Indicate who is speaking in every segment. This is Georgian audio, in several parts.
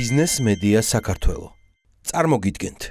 Speaker 1: ბიზნეს მედია საქართველო. წარმოგიდგენთ.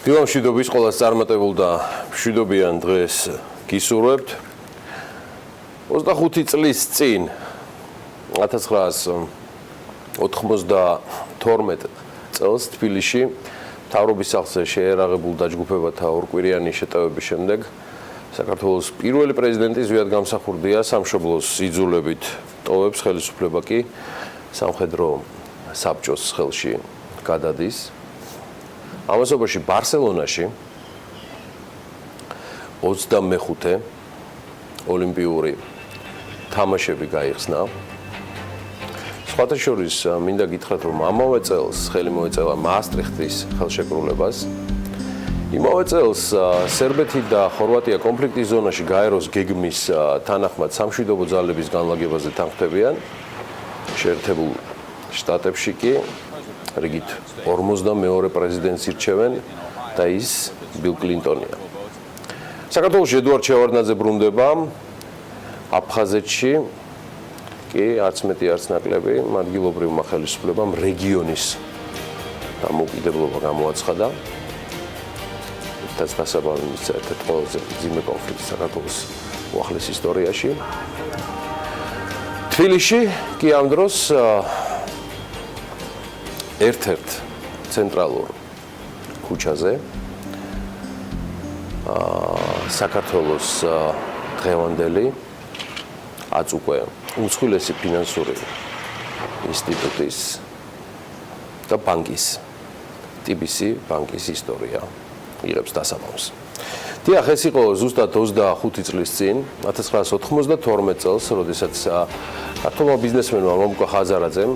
Speaker 2: დილა მშვიდობის ყველას წარმატებულ და მშვიდობიან დღეს გისურვებთ. 25 წლის წინ 1992 წელს თბილისში მთავრობის სახლზე შეერაღებულ დაჯგუფებათა ორკვირიანი შეტევების შემდეგ საქართველოს პირველი პრეზიდენტი ზვიად გამსახურდია სამშობლოს იძულებით ტოვებს ხელისუფლება კი სამხედრო საბჭოს ხელში გადადის. ამასობაში ბარსელონაში 25 ოლიმპიური თამაშები გაიხსნა. სხვათა შორის მინდა გითხრათ, რომ ამავე წელს ხელი მოეწევა მაასტრიხტის ხელშეკრულებას. იმავე წელს სერბეთი და ხორვატია კონფლიქტის ზონაში გაეროს გეგმის თანახმად სამშვიდობო ძალების განლაგებაზე თანხმდებიან. შეერთებულ შტატებში კი რიგით 42 პრეზიდენტს ირჩევენ და ის ბილ კლინტონია. საქართველოში ედუარდ შევარდნაძე ბრუნდება. აფხაზეთში კი არც მეტი არც ნაკლები ადგილობრივმა ხელისუფლებამ რეგიონის დამოუკიდებლობა გამოაცხადა. ეს დასაბამი მისცა ერთ-ერთ ყველაზე მძიმე კონფლიქტს საქართველოს უახლეს ისტორიაში. თბილისში კი ამ დროს ერთ-ერთ ცენტრალურ ქუჩაზე საქართველოს დღევანდელი აწუყვე უმსხვილესი ფინანსური ინსტიტუტის და ბანკის TBC ბანკის ისტორია იღებს დასაბამს. დიახ, ეს იყო ზუსტად 25 წლის წინ 1992 წელს, როდესაც ქართულმა ბიზნესმენმა მომკვა ხაზარაძემ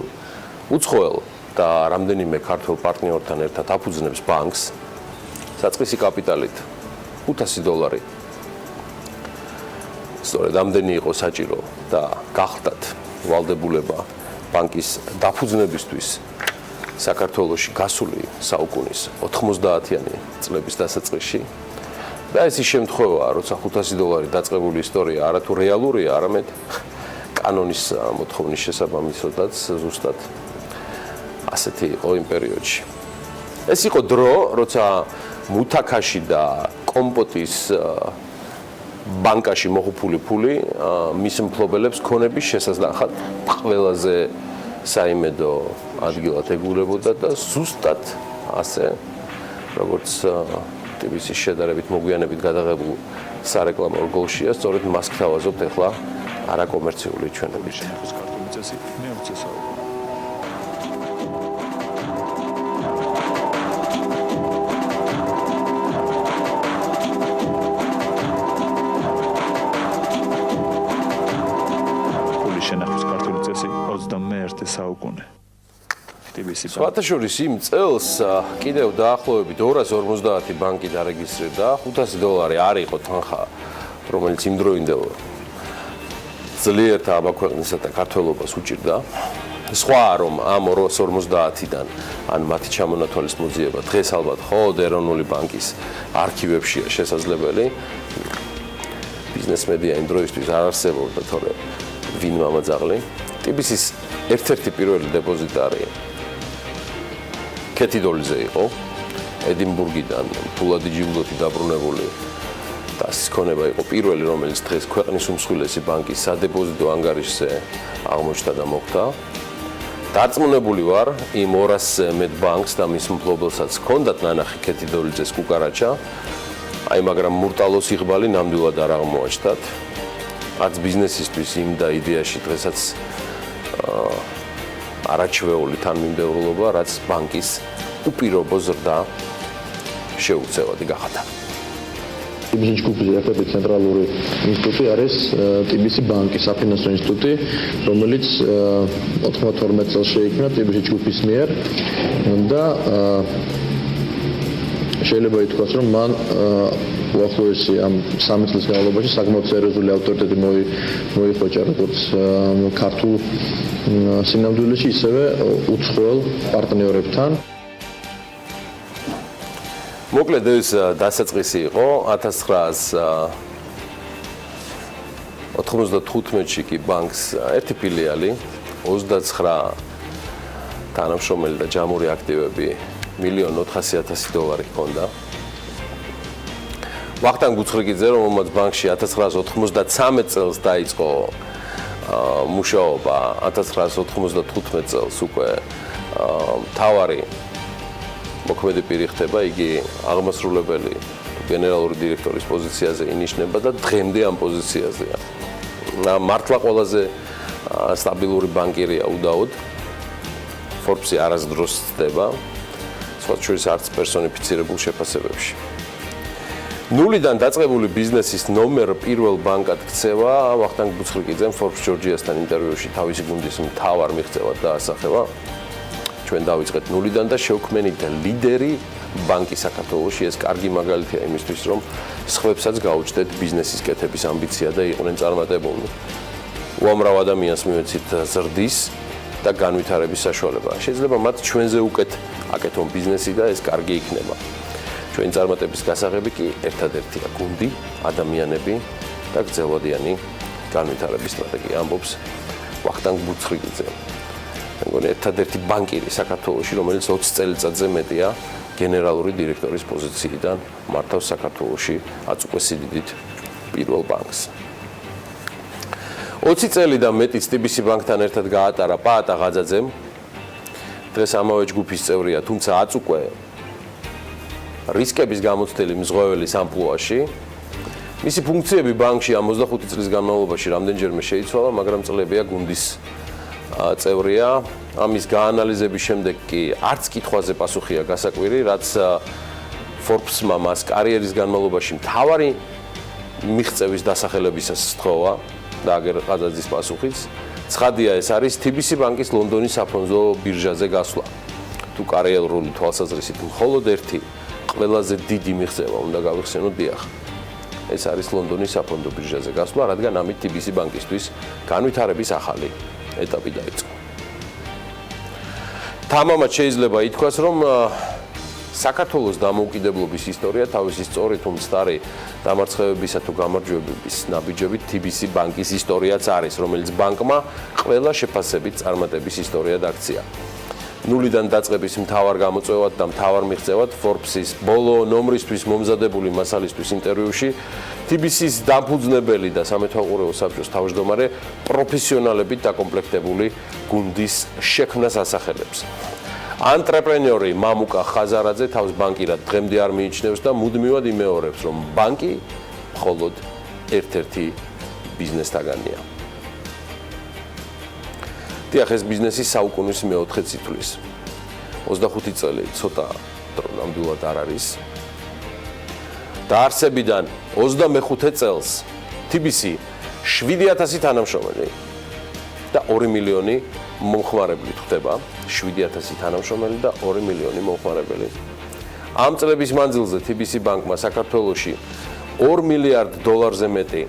Speaker 2: უცხოელ და რამდენიმე ქართულ პარტნიორთან ერთად აფუძნებს ბანკს საწყისი კაპიტალით $500. სწორედ ამდენი იყო საჭირო და გახდათ ვალდებულება ბანკის დაფუძნებისთვის საქართველოში გასული საუკუნის 90-იანი წლების დასაწყისში. და ეს ის შემთხვევაა, როცა $500 დაწყებული ისტორია არათუ რეალურია, არამედ კანონის მოთხოვნის შესაბამისოდაც ზუსტად ასეთი იყო იმ პერიოდში. ეს იყო დრო, როცა მუთაქაში და კომპოტის ბანკაში მოხუპული ფული მის მფლობელებს ქონების შესაძლებლად ყველაზე საიმედო ადგილად ეგულებოდა და ზუსტად ასე როგორც TBC-ის შედარებით მოგვიანებით გადაღებულ სარეკლამო რგოლშია, სწორედ მას გთავაზობთ ახლა არაკომერციული ჩვენებით.
Speaker 3: საუკუნე.
Speaker 2: სხვათა შორის იმ წელს კიდევ დაახლოებით 250 ბანკი დარეგისტრირდა. $500 არ იყო თანხა, რომელიც იმდროინდელ ძლიერთა აბაქვეყნისა და ქართველობას უჭირდა. სხვა რომ ამ 250-დან ან მათი ჩამონათვალის მოძიება დღეს ალბათ მხოლოდ ეროვნული ბანკის არქივებშია შესაძლებელი. ბიზნეს მედია იმ დროისთვის არ არსებობდა, თორე ვინ მამაძაღლი. TBC-ის ერთ-ერთი პირველი დეპოზიტარი კეთიდოლიზე იყო, ედინბურგიდან ფულადი ჯილდოთი დაბრუნებული და ის ქონება იყო პირველი, რომელიც დღეს ქვეყნის უმსხვილესი ბანკის სადეპოზიტო ანგარიშზე აღმოჩნდა და მოხდა. დარწმუნებული ვარ, იმ 200 მეტ ბანკს და მის მფლობელსაც ჰქონდათ ნანახი კეთიდოლიძეს კუკარაჩა, მაგრამ მურტალოს იღბალი ნამდვილად არ აღმოაჩნდათ. არც ბიზნესისთვის იმ და იდეაში დღესაც არაჩვეული თანმიმდევრულობა, რაც ბანკის უპირობო ზრდა შეუცევადი გახადა.
Speaker 3: TBC ჯგუფის ერთ-ერთი ცენტრალური ინსტიტუტი არის TBC ბანკი, საფინანსო ინსტიტუტი, რომელიც 92 წელს შეიქმნა TBC ჯგუფის მიერ და შეიძლება ითქვას, რომ მან უახლოესი ამ 3 წლის განმავლობაში საკმაოდ სერიოზული ავტორიტეტი მოიხვეჭა როგორც ქართულ სინამდვილეში, ისევე უცხოელ პარტნიორებთან.
Speaker 2: მოკლედ ეს დასაწყისი იყო 1995-ში კი ბანკს ერთი ფილიალი 29 თანამშრომელი და ჯამური აქტივები $1,400,000 ჰქონდა. ვახტანგ გუცხრიკიძე, რომელმაც ბანკში 1993 წელს დაიწყო მუშაობა, 1995 წელს უკვე მთავარი მოქმედი პირი ხდება, იგი აღმასრულებელი გენერალური დირექტორის პოზიციაზე ინიშნება და დღემდე ამ პოზიციაზეა. მართლა ყველაზე სტაბილური ბანკირია უდაოდ. Forbes-ი არასდროს ცდება, სხვა შორის არც პერსონიფიცირებულ შეფასებებში. ნულიდან დაწყებული ბიზნესის ნომერ პირველ ბანკად ქცევა ვახტანგ გუცხრიკიძემ Forbes Georgia-სთან ინტერვიუში თავისი გუნდის მთავარ მიღწევად დაასახელა. ჩვენ დავიწყეთ ნულიდან და შევქმნით ლიდერი ბანკი საქართველოში. ეს კარგი მაგალითია იმისთვის, რომ სხვებსაც გაუჩნდეთ ბიზნესის კეთების ამბიცია და იყვნენ წარმატებულნი. უამრავ ადამიანს მივეცით ზრდის და განვითარების საშუალება. შეიძლება მათ ჩვენზე უკეთ აკეთონ ბიზნესი და ეს კარგი იქნება. ჩვენი წარმატების გასაღები კი ერთადერთია გუნდი, ადამიანები და გრძელვადიანი განვითარების სტრატეგია, ამბობს ვახტანგ გუცხრიკიძე. მეგონი ერთადერთი ბანკირი საქართველოში, რომელიც 20 წელიწადზე მეტია გენერალური დირექტორის პოზიციიდან მართავს საქართველოში აწუყვესიდით პირველ ბანკს. 20 წელი და მეტი TBC ბანკთან ერთად გაატარა პაატა ღაძაძემ. დღეს ამავე ჯგუფის წევრია, თუმცა აწუყვე რისკების გამოცდილი მზღვეველის ამპლუაში. მისი ფუნქციები ბანკში ამ 25 წლის განმავლობაში რამდენჯერმე შეიცვალა, მაგრამ წლებია გუნდის წევრია. ამის გაანალიზების შემდეგ კი არც კითხვაზე პასუხია გასაკვირი, რაც Forbes-მა მას კარიერის განმავლობაში მთავარი მიღწევის დასახელებისას სთხოვა და აგერ ყაძაძის პასუხიც. ცხადია, ეს არის TBC ბანკის ლონდონის საფონდო ბირჟაზე გასვლა. თუ კარიერული თვალსაზრისით მხოლოდ ერთი ყველაზე დიდი მიღწევა უნდა გავიხსენოთ, დიახ. ეს არის ლონდონის საფონდო ბირჟაზე გასვლა, რადგან ამით TBC ბანკისთვის განვითარების ახალი ეტაპი დაიწყო. თამამად შეიძლება ითქვას, რომ საქართველოს დამოუკიდებლობის ისტორია თავისი სწორი თუ მცდარი დამარცხებებისა თუ გამარჯვებების ნაბიჯებით TBC ბანკის ისტორიაც არის, რომელიც ბანკმა ყველა შეფასებით წარმატების ისტორია დაქცია. ნულიდან დაწყების მთავარ გამოწვევად და მთავარ მიღწევად Forbes-ის ბოლო ნომრისთვის მომზადებული მასალისთვის ინტერვიუში TBC-ის დამფუძნებელი და სამეთვალყურეო საბჭოს თავმჯდომარე პროფესიონალებით დაკომპლექტებული გუნდის შექმნას ასახელებს. ანტრეპრენიორი მამუკა ხაზარაძე თავს ბანკირად დღემდე არ მიიჩნევს და მუდმივად იმეორებს, რომ ბანკი მხოლოდ ერთ-ერთი ბიზნესთაგანია. დიახ, ეს ბიზნესი საუკუნის მეოთხე წითლის. 25 წელი ცოტა ნამდვილად არ არის. დაარსებიდან 25 წელს TBC 7,000 თანამშრომელი და 2 მილიონი მომხმარებელი ხდება. 7,000 თანამშრომელი და 2 მილიონი მომხმარებელი. ამ წლების მანძილზე TBC ბანკმა საქართველოში $2 მილიარდ მეტი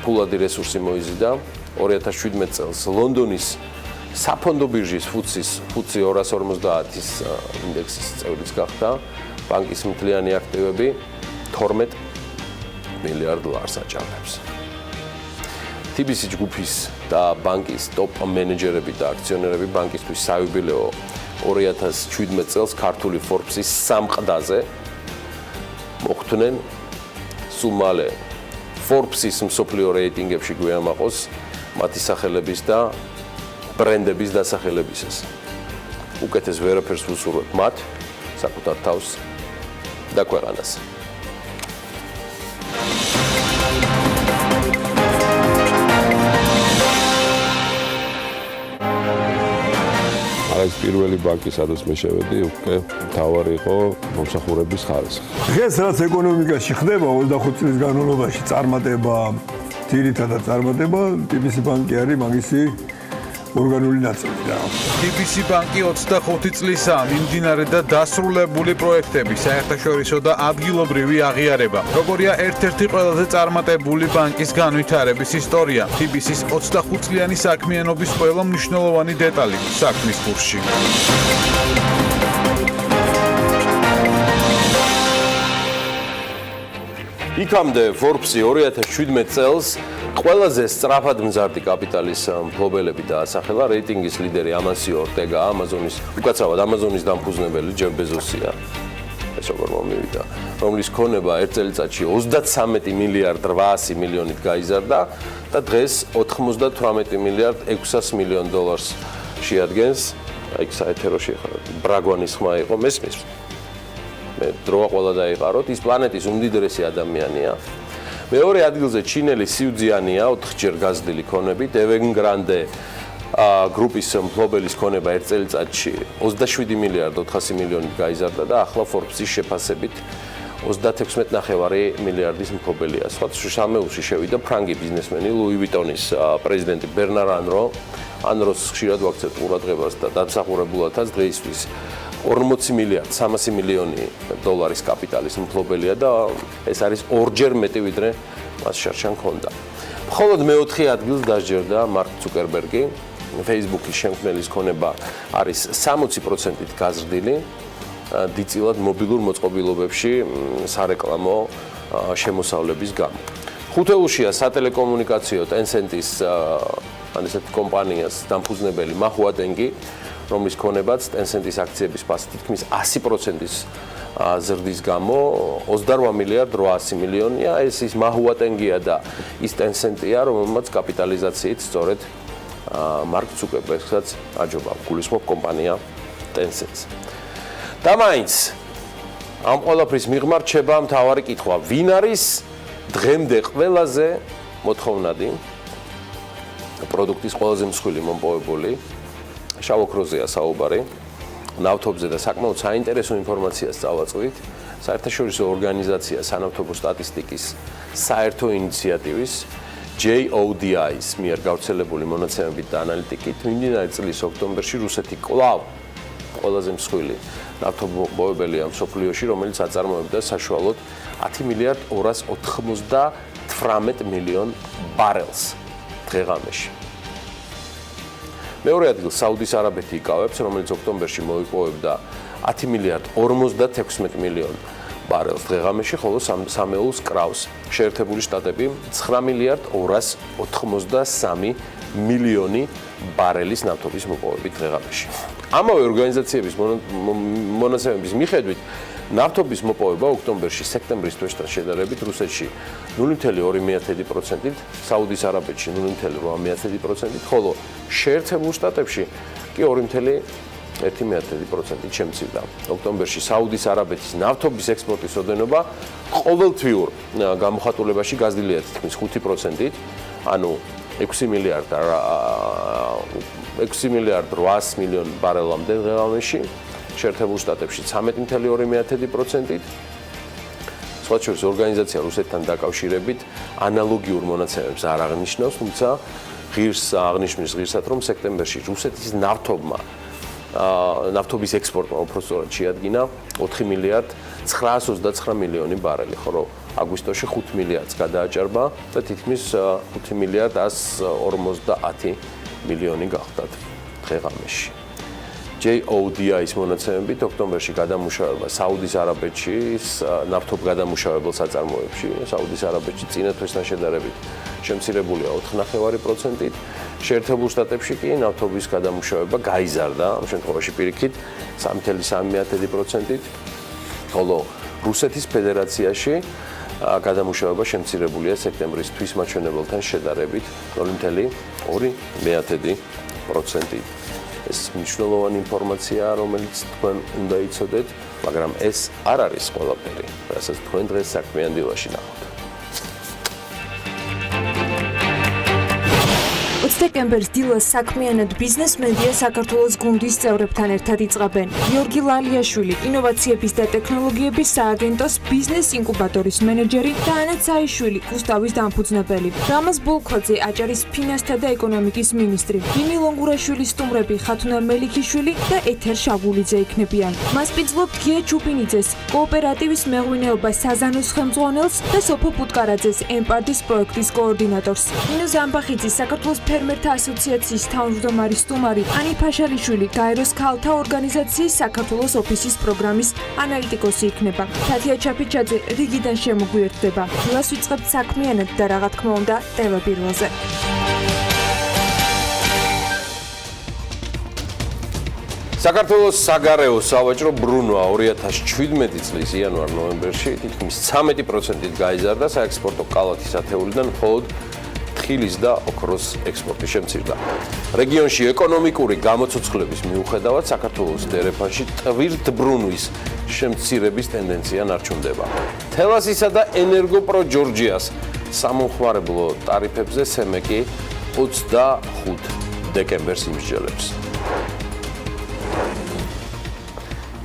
Speaker 2: ფულადი რესურსი მოიზიდა. 2017 წელს ლონდონის საფონდო ბირჟის FTSE 250-ის ინდექსის წევრიც გახდა. ბანკის მთლიანი აქტივები $12 მილიარდ აჭარბებს. TBC ჯგუფის და ბანკის ტოპ მენეჯერები და აქციონერები ბანკისთვის საიუბილეო 2017 წელს ქართული Forbes-ის სამყდაზე მოხვდნენ. სულ მალე Forbes-ის მსოფლიო რეიტინგებში გვიამაყოს მათი სახელების და ბრენდების დასახელებისას. უკეთეს ვერაფერს ვუსურვებთ მათ, საკუთარ თავს და ქვეყანას.
Speaker 4: ეს პირველი ბანკი, სადაც მე შევედი, უკვე მთავარი იყო მომსახურების ხარისხი.
Speaker 5: დღეს რაც ეკონომიკაში ხდება 25 წლის განმავლობაში წარმატება, ძირითადად წარმატება, TBC ბანკი არის მაგისი ორგანული ნაწილი და
Speaker 6: TBC ბანკი 25 წლისაა მიმდინარე და დასრულებული პროექტები, საერთაშორისო და ადგილობრივი აღიარება. როგორია ერთ-ერთი ყველაზე წარმატებული ბანკის განვითარების ისტორია, TBC-ის 25 წლიანი საქმიანობის ყველა მნიშვნელოვანი დეტალი საქმის კურსში.
Speaker 2: იქამდე Forbes-ი 2017 წელს ყველაზე სწრაფად მზარდი კაპიტალის მფლობელები დაასახელა. რეიტინგის ლიდერი ამასიო ორტეგა, უკაცრავად ამაზონის დამფუძნებელი ჯეფ ბეზოსია. ეს როგორ მომივიდა, რომლის ქონება ერთ წელიწადში 33 მილიარდ 800 მილიონით გაიზარდა და დღეს 98 მილიარდ 600 მილიონ დოლარს შეადგენს. აი საეთეროში ხარ ბრაგვანის ხმა იყო მესმის. მე დროა ყველა დაიყაროთ, ის პლანეტის უმდიდრესი ადამიანია. მეორე ადგილზე ჩინელი სიუძიანია 4ჯერ გაზრდილი ქონებით, Evergrande გრუპის მფლობელის ქონება ერთ წელიწადში 27 მილიარდ 400 მილიონით გაიზარდა და ახლა Forbes-ის შეფასებით 36.5 მილიარდის მფლობელია. სხვა სამეულში შევიდა ფრანგი ბიზნესმენი Louis Vuitton-ის პრეზიდენტი ბერნარ ანროს ხშირად ვაქცევთ ყურადღებას და დამსახურებულათაც დღეისთვის 40 მილიარდ 300 მილიონი დოლარის კაპიტალის მფლობელია და ეს არის ორჯერ მეტი ვიდრე მას შარშან ჰქონდა. მხოლოდ მეოთხე ადგილს დასჯერდა მარკ ცუკერბერგი. Facebook-ის შემქმნელის ქონება არის 60%-ით გაზრდილი დიდწილად მობილურ მოწყობილობებში სარეკლამო შემოსავლების გამო. ხუთეულშია სატელეკომუნიკაციო Tencent-ის ესეთი კომპანიას დამფუძნებელი Ma Huateng-ი, რომლის ქონებაც Tencent-ის აქციების ფასი თითქმის 100%-ის ზრდის გამო 28 მილიარდ 800 მილიონია. ეს ის Ma Huateng-ია და ის Tencent-ია, რომელმაც კაპიტალიზაციით სწორედ მარკ ცუკერბერგსაც აჯობა. გულისხმობ კომპანია Tencent-ს. და მაინც ამ ყველაფრის მიღმა რჩება მთავარი კითხვა, ვინ არის დღემდე ყველაზე მოთხოვნადი პროდუქტის ყველაზე მსხვილი მომპოვებული? შავოქროზეა საუბარი, ნავთობზე და საკმაოდ საინტერესო ინფორმაციას წავაწვით. საერთაშორისო ორგანიზაცია სანავთობო სტატისტიკის საერთო ინიციატივის JODI-ის მიერ გავრცელებული მონაცემებით და ანალიტიკით, მიმდინარე წლის ოქტომბერში რუსეთი კვლავ ყველაზე მსხვილი ნავთობმოპოვებელია მსოფლიოში, რომელიც აწარმოებდა საშუალოდ 10 მილიარდ 298 მილიონ ბარელს დღე-ღამეში. მეორე ადგილს საუდის არაბეთი იკავებს, რომელიც ოქტომბერში მოიპოვებდა 10 მილიარდ 56 მილიონ ბარელს დღე-ღამეში, ხოლო სამეულს კრავს შეერთებული შტატები 9 მილიარდ 283 მილიონი ბარელის ნავთობის მოპოვებით დღე-ღამეში. ამავე ორგანიზაციების მონაცემების მიხედვით, ნავთობის მოპოვება ოქტომბერში სექტემბრის თვესთან შედარებით რუსეთში 0.2%-ით, საუდის არაბეთში 0.8%-ით, ხოლო შეერთებულ შტატებში კი 2.1%-ით შემცირდა. ოქტომბერში საუდის არაბეთის ნავთობის ექსპორტის ოდენობა ყოველთვიურ გამოხატულებაში გაზრდილია თითქმის 5%-ით, ანუ 6 მილიარდ 800 მილიონ ბარელამდე დღე-ღამეში, შეერთებულ შტატებში 13.2%-ით. სხვა შორის ორგანიზაცია რუსეთთან დაკავშირებით ანალოგიურ მონაცემებს არ აღნიშნავს, თუმცა ღირს აღნიშნის ღირსად, რომ სექტემბერში რუსეთის ნავთობის ექსპორტმა უпростоრად შეადგინა 4 მილიარდ 929 მილიონი ბარელი, ხოლო აგვისტოში 5 მილიარდს გადააჭარბა და თითქმის 5 მილიარდ 150 მილიონი გახდათ დღე-ღამეში. JODI-ის მონაცემებით ოქტომბერში გადამუშავება საუდის არაბეთში ნავთობ გადამუშავებელ საწარმოებში, საუდის არაბეთში წინა თვესთან შედარებით შემცირებულია 4.5%-ით, შეერთებულ შტატებში კი ნავთობის გადამუშავება გაიზარდა, ამ შემთხვევაში პირიქით 3.3%-ით, ხოლო რუსეთის ფედერაციაში გადამუშავება შემცირებულია სექტემბრის თვის მაჩვენებელთან შედარებით 0.2%-ით. ეს მნიშვნელოვანი ინფორმაციაა, რომელიც თქვენ უნდა იცოდეთ, მაგრამ ეს არ არის ყველაფერი, რასაც თქვენ დღეს საქმიან დილაში ნახავთ.
Speaker 7: 20 დეკემბერს დილას საქმიანად ბიზნეს მედია საქართველოს გუნდის წევრებთან ერთად იწყებენ. გიორგი ლალიაშვილი, ინოვაციების და ტექნოლოგიების სააგენტოს ბიზნეს ინკუბატორის მენეჯერი და ანა ცაიშვილი, გუსტავის დამფუძნებელი. რამაზ ბულქვაძე, აჭარის ფინანსთა და ეკონომიკის მინისტრი. გინი ლონგურაშვილის სტუმრები, ხათუნა მელიქიშვილი და ეთერ შაგულიძე იქნებიან. მას პიძლობთ გია ჩუპინიძეს, კოოპერატივის მეღვინეობა საზანოს ხელმძღვანელს და სოფო პუტკარაძეს, ემპარდის პროექტის კოორდინატორს. ნინო ზამბახიძის, საქართველოს ფერმერთა ასოციაციის თავმჯდომარის სტუმარი, ანი ფაშალიშვილი, გაეროს ქალთა ორგანიზაციის საქართველოს ოფისის პროგრამის ანალიტიკოსი იქნება. თათია ჩაფიჩაძე რიგიდან შემოგვიერთდება. დილას ვიწყებთ საქმიანად და რა თქმა უნდა, ტელეპირველზე.
Speaker 2: საქართველოს საგარეო სავაჭრო ბრუნვა 2017 წლის იანვარ-ნოემბერში თითქმის 13%-ით გაიზარდა საექსპორტო კალათის ათეულიდან, მხოლოდ თხილის და ოქროს ექსპორტი შემცირდა. რეგიონში ეკონომიკური გამოცოცხლების მიუხედავად საქართველოს დერეფანში ტვირთბრუნვის შემცირების ტენდენცია ნარჩუნდება. თელასისა და ენერგოპრო ჯორჯიას სამომხმარებლო ტარიფებზე სემეკი 25 დეკემბერს იმსჯელებს.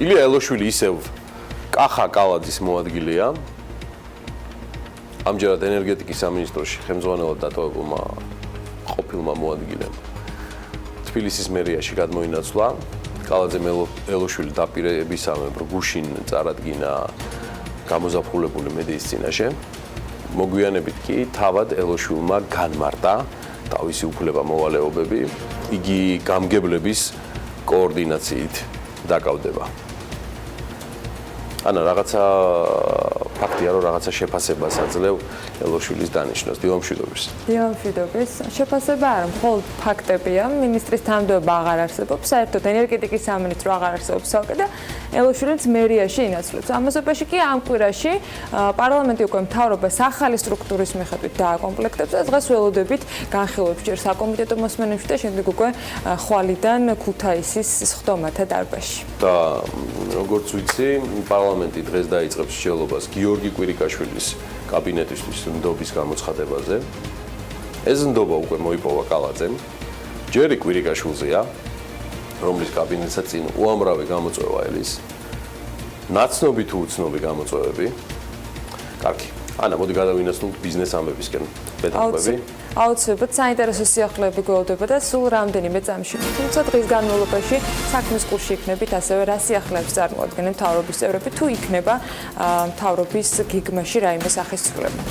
Speaker 2: ილია ელოშვილი ისევ კახა კალაძის მოადგილეა. ამჯერად ენერგეტიკის სამინისტროში ხელმძღვანელად დატოვებულმა ყოფილმა მოადგილემ თბილისის მერიაში გადმოინაცვლა. კალაძე ელოშვილი დაპირებისამებრ გუშინ წარადგინა გამოზაფხულებული მედიის წინაშე. მოგვიანებით კი თავად ელოშვილმა განმარტა თავისი უფლება-მოვალეობები. იგი გამგებლების კოორდინაციით დაკავდება. ანა რაღაცა ფაქტია, რომ რაღაცა შეფასებას აძლევ ელოშვილის დანიშნოს. დილამშვიდობის.
Speaker 8: დილამშვიდობის. შეფასება არა, მხოლოდ ფაქტებია. მინისტრის თანამდებობა აღარ არსებობს, საერთოდ ენერგეტიკის სამინისტრო აღარ არსებობს ცალკე და ელოშვილიც მერიაში ინაცვლებს. ამასობაში კი ამ კვირაში პარლამენტი უკვე მთავრობას ახალი სტრუქტურის მიხედვით დააკომპლექტებს და დღეს ველოდებით განხილვებს ჯერ საკომიტეტო მოსმენებში და შემდეგ უკვე ხვალიდან ქუთაისის სხდომათა დარბაზში.
Speaker 2: და როგორც ვიცი, პარლამენტი დღეს დაიწყებს მსჯელობას გიორგი კვირიკაშვილის კაბინეტისთვის ნდობის გამოცხადებაზე. ეს ნდობა უკვე მოიპოვა კალაძემ. ჯერი კვირიკაშვილზეა, რომლის კაბინეტსაც წინ უამრავი გამოწვევა ელის. ნაცნობი თუ უცნობი გამოწვევები. კარგი. ანა, მოდი გადავინაცვლოთ ბიზნეს ამბებისკენ. მეტახვები.
Speaker 8: აუცილებლად საინტერესო სიახლეები გველოდება და სულ რამდენიმე წამში. თუმცა დღის განმავლობაში საქმის კურსში იქნებით ასევე რა სიახლეებს წარმოადგენენ მთავრობის წევრები, თუ იქნება მთავრობის გეგმაში რაიმე სახის ცვლილება.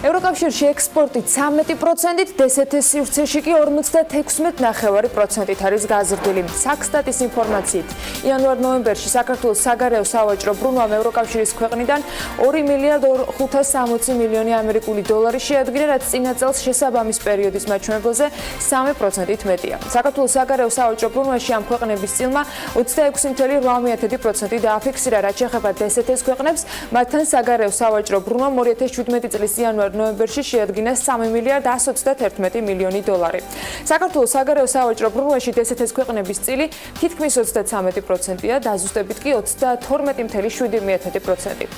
Speaker 8: ევროკავშირში ექსპორტი 13%-ით, დსთ-ის სივრცეში კი 56.9%-ით არის გაზრდილი. საქსტატის ინფორმაციით, იანვარ-ნოემბერში საქართველოს საგარეო სავაჭრო ბრუნვამ ევროკავშირის ქვეყნიდან 2 მილიარდ 560 მილიონი ამერიკული დოლარი შეადგინა, რაც წინა წელს შესაბამის პერიოდის მაჩვენებელზე 3%-ით მეტია. საქართველოს საგარეო სავაჭრო ბრუნვაში ამ ქვეყნების წილმა 26.8% დააფიქსირა, რაც შეეხება დსთ-ის ქვეყნებს, მათთან საგარეო სავაჭრო ბრუნვამ 2017 წლის იანვარ-ნოემბერში შეადგინა 3 მილიარდ 131 მილიონი დოლარი. საქართველოს საგარეო სავაჭრო ბრუნვაში დსთ-ის ქვეყნების წილი თითქმის 33%-ია, დაზუსტებით კი 32.7%.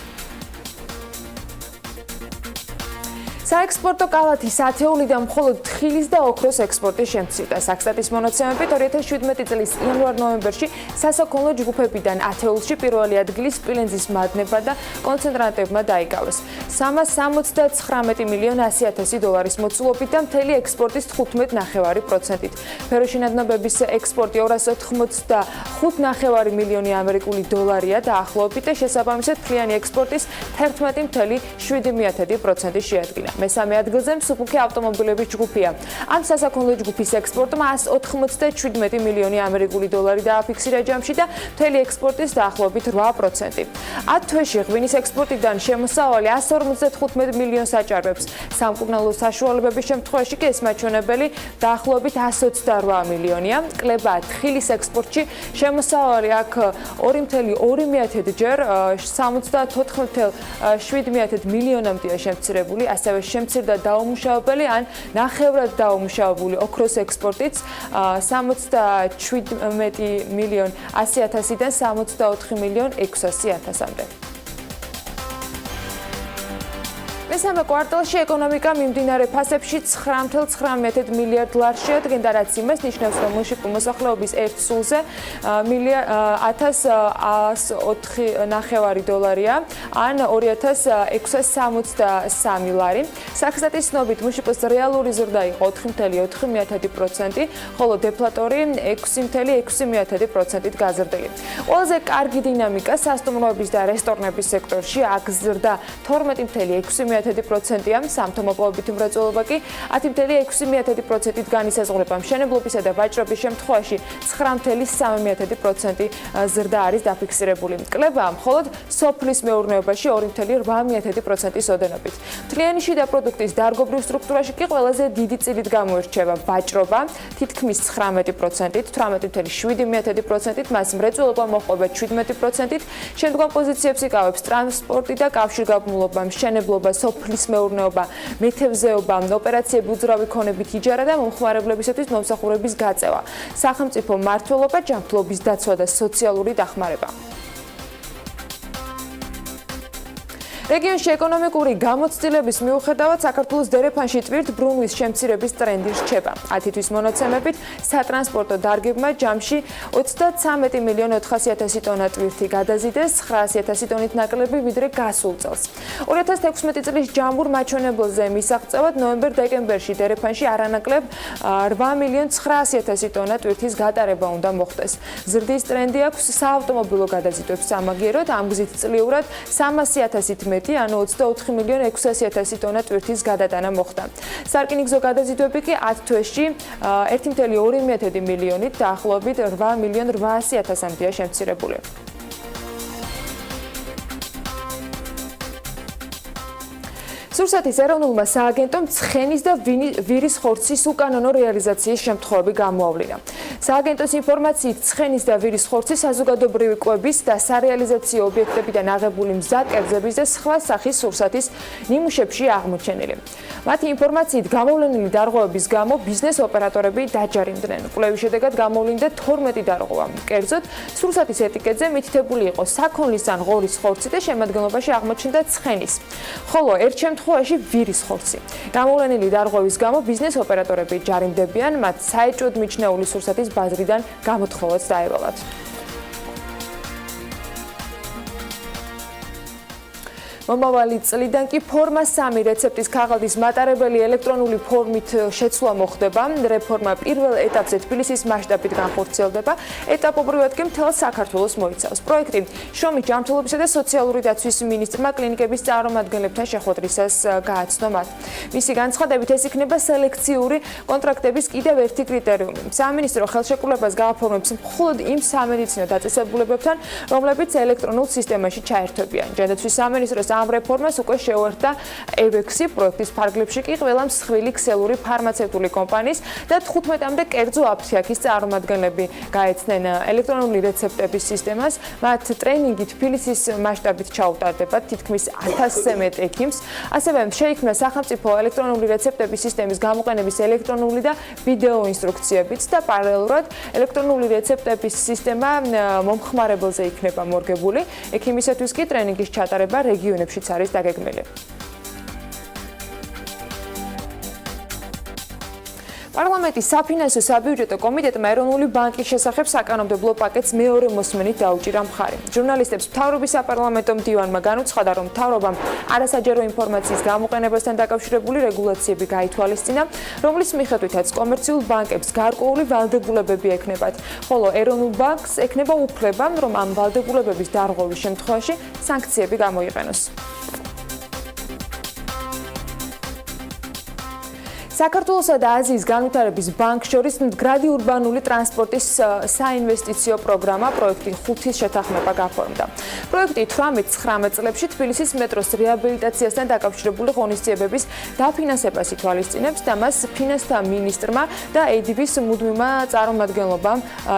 Speaker 8: საექსპორტო კალათის ათეულიდან მხოლოდ თხილის და ოქროს ექსპორტი შემცირდა. საქსტატის მონაცემებით 2017 წლის იანვარ-ნოემბერში სასაქონლო ჯგუფებიდან ათეულში პირველი ადგილი სპილენძის მადნებმა და კონცენტრატებმა დაიკავეს. 369 მილიონ 100.000 დოლარის მოცულობით და მთელი ექსპორტის 15.9%-ით. ფეროშინადნობების ექსპორტი 285 მილიონი ამერიკული დოლარია დაახლოებით და შესაბამისად მთლიანი ექსპორტის 11.7% შეადგინა. მესამე ადგილზე მსუბუქი ავტომობილების ჯგუფია. ამ სასაქონლო ჯგუფის ექსპორტმა 197 მილიონი ამერიკული დოლარი დააფიქსირა ჯამში და მთელი ექსპორტის დაახლოებით 8%. 10 თვეში ღვინის ექსპორტიდან შემოსავალი 155 მილიონს აჭარბებს. სამკურნალო საშუალებების შემთხვევაში კი ეს მაჩვენებელი დაახლოებით 128 მილიონია. კლება თხილის ექსპორტში შემოსავალი აქ 2.2 ჯერ 74.7 მილიონამდეა შემცირებული, ასევე შემცირდა დაუმუშავებელი ან ნახევრად დაუმუშავებული ოქროს ექსპორტიც 77 მილიონ 100.000-დან 64 მილიონ 600.000-მდე. მესამე კვარტალში ეკონომიკა მიმდინარე ფასებში 9.9 მილიარდ დოლარს შეადგენდა, რაც იმას ნიშნავს, რომ მოსახლეობის ერთ სულზე 1.104 დოლარია, ან 2.663 ლარი. საქსტატის ცნობით მუშიკის რეალური ზრდა იყო 4.4%, ხოლო დეფლატორი 6.6%-ით გაზრდილი. ყველაზე კარგი დინამიკა სასტუმროების და რესტორნების სექტორში, აქ ზრდა 12.6%-ია, სამთო-მოპოვებითი მრეწველობა კი 10.6%-ით განისაზღვრება. მშენებლობისა და ვაჭრობის შემთხვევაში 9.3% ზრდა არის დაფიქსირებული. კლება მხოლოდ სოფლის მეურნეობაში 2.8%-ის ოდენობით. მთლიანი შიდა პროდუქტის დარგობრივ სტრუქტურაში კი ყველაზე დიდი წილით გამოირჩევა ვაჭრობა თითქმის 19%-ით, 18.7%-ით, მას მრეწველობა მოჰყვება 17%-ით, შემდგომ პოზიციებს იკავებს ტრანსპორტი და კავშირგაბმულობა, მშენებლობა, სოფლის მეურნეობა, მეთევზეობა, ოპერაციები უძრავი ქონებით იჯარა და მომხმარებლებისათვის მომსახურების გაწევა, სახელმწიფო მმართველობა, ჯანმრთელობის დაცვა და სოციალური დახმარება. რეგიონში ეკონომიკური გამოცდილების მიუხედავად საქართველოს დერეფანში ტვირთბრუნვის შემცირების ტრენდი რჩება. 10 თვის მონაცემებით სატრანსპორტო დარგებმა ჯამში 33 მილიონ 400.000 ტონა ტვირთი გადაზიდეს, 900.000 ტონით ნაკლები ვიდრე გასულ წელს. 2016 წლის ჯამურ მაჩვენებელზე მისაღწევად ნოემბერ-დეკემბერში დერეფანში არანაკლებ 8 მილიონ 900.000 ტონა ტვირთის გატარება უნდა მოხდეს. ზრდის ტრენდი აქვს საავტომობილო გადაზიდვებს სამაგიეროდ, ამ გზით წლიურად 300.000-ით მეტი, ანუ 24 მილიონ 600.000 ტონა ტვირთის გადატანა მოხდა. სარკინიგზო გადაზიდვები კი 10 თვეში 1.2 მილიონით დაახლოებით 8 მილიონ 800.000-მდეა შემცირებული. სურსათის ეროვნულმა სააგენტომ ცხენის და ვირის ხორცის უკანონო რეალიზაციის შემთხვევები გამოავლინა. სააგენტოს ინფორმაციით ცხენის და ვირის ხორცის საზოგადოებრივი კვების და სარეალიზაციო ობიექტებიდან აღებული მზა კერძების და სხვა სახის სურსათის ნიმუშებში აღმოჩენილი. მათი ინფორმაციით გამოვლენილი დარღვევების გამო ბიზნეს ოპერატორები დაჯარიმდნენ. კვლევის შედეგად გამოვლინდა 12 დარღვევა. კერძოდ, სურსათის ეტიკეტზე მითითებული იყო საქონლის ან ღორის ხორცი და შემადგენლობაში აღმოჩნდა ცხენის. ხოლო ერთ შემთხვევაში ვირის ხორცი. გამოვლენილი დარღვევის გამო ბიზნეს ოპერატორები ჯარიმდებიან, მათ საეჭვოდ მიჩნეული სურსათის ბაზრიდან გამოთხოვაც დაევალათ. მომავალი წლიდან კი ფორმა 3 რეცეპტის ქაღალდის მატარებელი ელექტრონული ფორმით შეცვლა მოხდება. რეფორმა პირველ ეტაპზე თბილისის მასშტაბით განხორციელდება, ეტაპობრივად კი მთელ საქართველოს მოიცავს. პროექტი შრომის ჯანმრთელობისა და სოციალური დაცვის მინისტრმა კლინიკების წარმომადგენლებთან შეხვედრისას გააცნო მათ. მისი განცხადებით, ეს იქნება სელექციური კონტრაქტების კიდევ ერთი კრიტერიუმი. სამინისტრო ხელშეკრულებას გააფორმებს მხოლოდ იმ სამედიცინო დაწესებულებებთან, რომლებიც ელექტრონულ სისტემაში ჩაერთვებიან. ჯანდაცვის სამინისტროს ამ რეფორმას უკვე შეუერთდა ევექსი, პროექტის ფარგლებში კი ყველა მსხვილი ქსელური ფარმაცევტული კომპანიის და 15-მდე კერძო აფთიაქის წარმომადგენლები გაეცნენ ელექტრონული რეცეპტების სისტემას. მათ ტრენინგი თბილისის მასშტაბით ჩაუტარდება თითქმის 1000-ზე მეტ ექიმს. ასევე შეიქმნა სახელმწიფო ელექტრონული რეცეპტების სისტემის გამოყენების ელექტრონული და ვიდეო ინსტრუქციებიც და პარალელურად ელექტრონული რეცეპტების სისტემა მომხმარებელზე იქნება მორგებული. ექიმისათვის კი ტრენინგის ჩატარება რეგიონებშიც არის დაგეგმილი. პარლამენტის საფინანსო საბიუჯეტო კომიტეტმა ეროვნული ბანკის შესახებ საკანონმდებლო პაკეტს მეორე მოსმენით დაუჭირა მხარი. ჟურნალისტებს მთავრობის საპარლამენტო მდივანმა განუცხადა, რომ მთავრობამ არასაჯარო ინფორმაციის გამოყენებასთან დაკავშირებული რეგულაციები გაითვალისწინა, რომლის მიხედვითაც კომერციულ ბანკებს გარკვეული ვალდებულებები ექნებათ, ხოლო ეროვნულ ბანკს ექნება უფლება, რომ ამ ვალდებულებების დარღვევის შემთხვევაში სანქციები გამოიყენოს. საქართველოსა და აზიის განვითარების ბანკს შორის მდგრადი ურბანული ტრანსპორტის საინვესტიციო პროგრამა პროექტი 5-ის შეთანხმება გაფორმდა. პროექტი 18-19 წლებში თბილისის მეტროს რეაბილიტაციასთან დაკავშირებული ღონისძიებების დაფინანსებას ითვალისწინებს და მას ფინანსთა მინისტრმა და ADB-ის მუდმივმა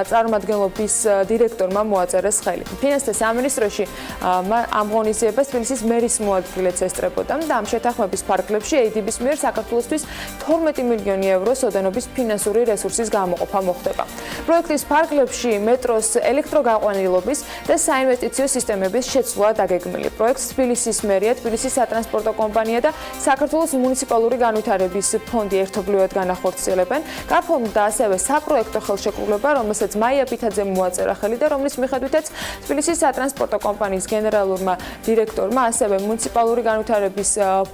Speaker 8: წარმომადგენლობის დირექტორმა მოაწერეს ხელი. ფინანსთა სამინისტროში ამ ღონისძიებას თბილისის მერის მოადგილეც ესწრებოდა და ამ შეთანხმების ფარგლებში ADB-ის მიერ საქართველოსთვის 12 მილიონი ევროს ოდენობის ფინანსური რესურსის გამოყოფა მოხდება. პროექტის ფარგლებში მეტროს ელექტროგაყვანილობის და საინვესტიციო სისტემების შეცვლა დაგეგმილი. პროექტს თბილისის მერია, თბილისის სატრანსპორტო კომპანია და საქართველოს მუნიციპალური განვითარების ფონდი ერთობლივად განახორციელებენ. გაფორმდა ასევე საპროექტო ხელშეკრულება, რომელსაც მაია პითაძემ მოაწერა ხელი და რომლის მიხედვითაც თბილისის სატრანსპორტო კომპანიის გენერალურმა დირექტორმა, ასევე მუნიციპალური განვითარების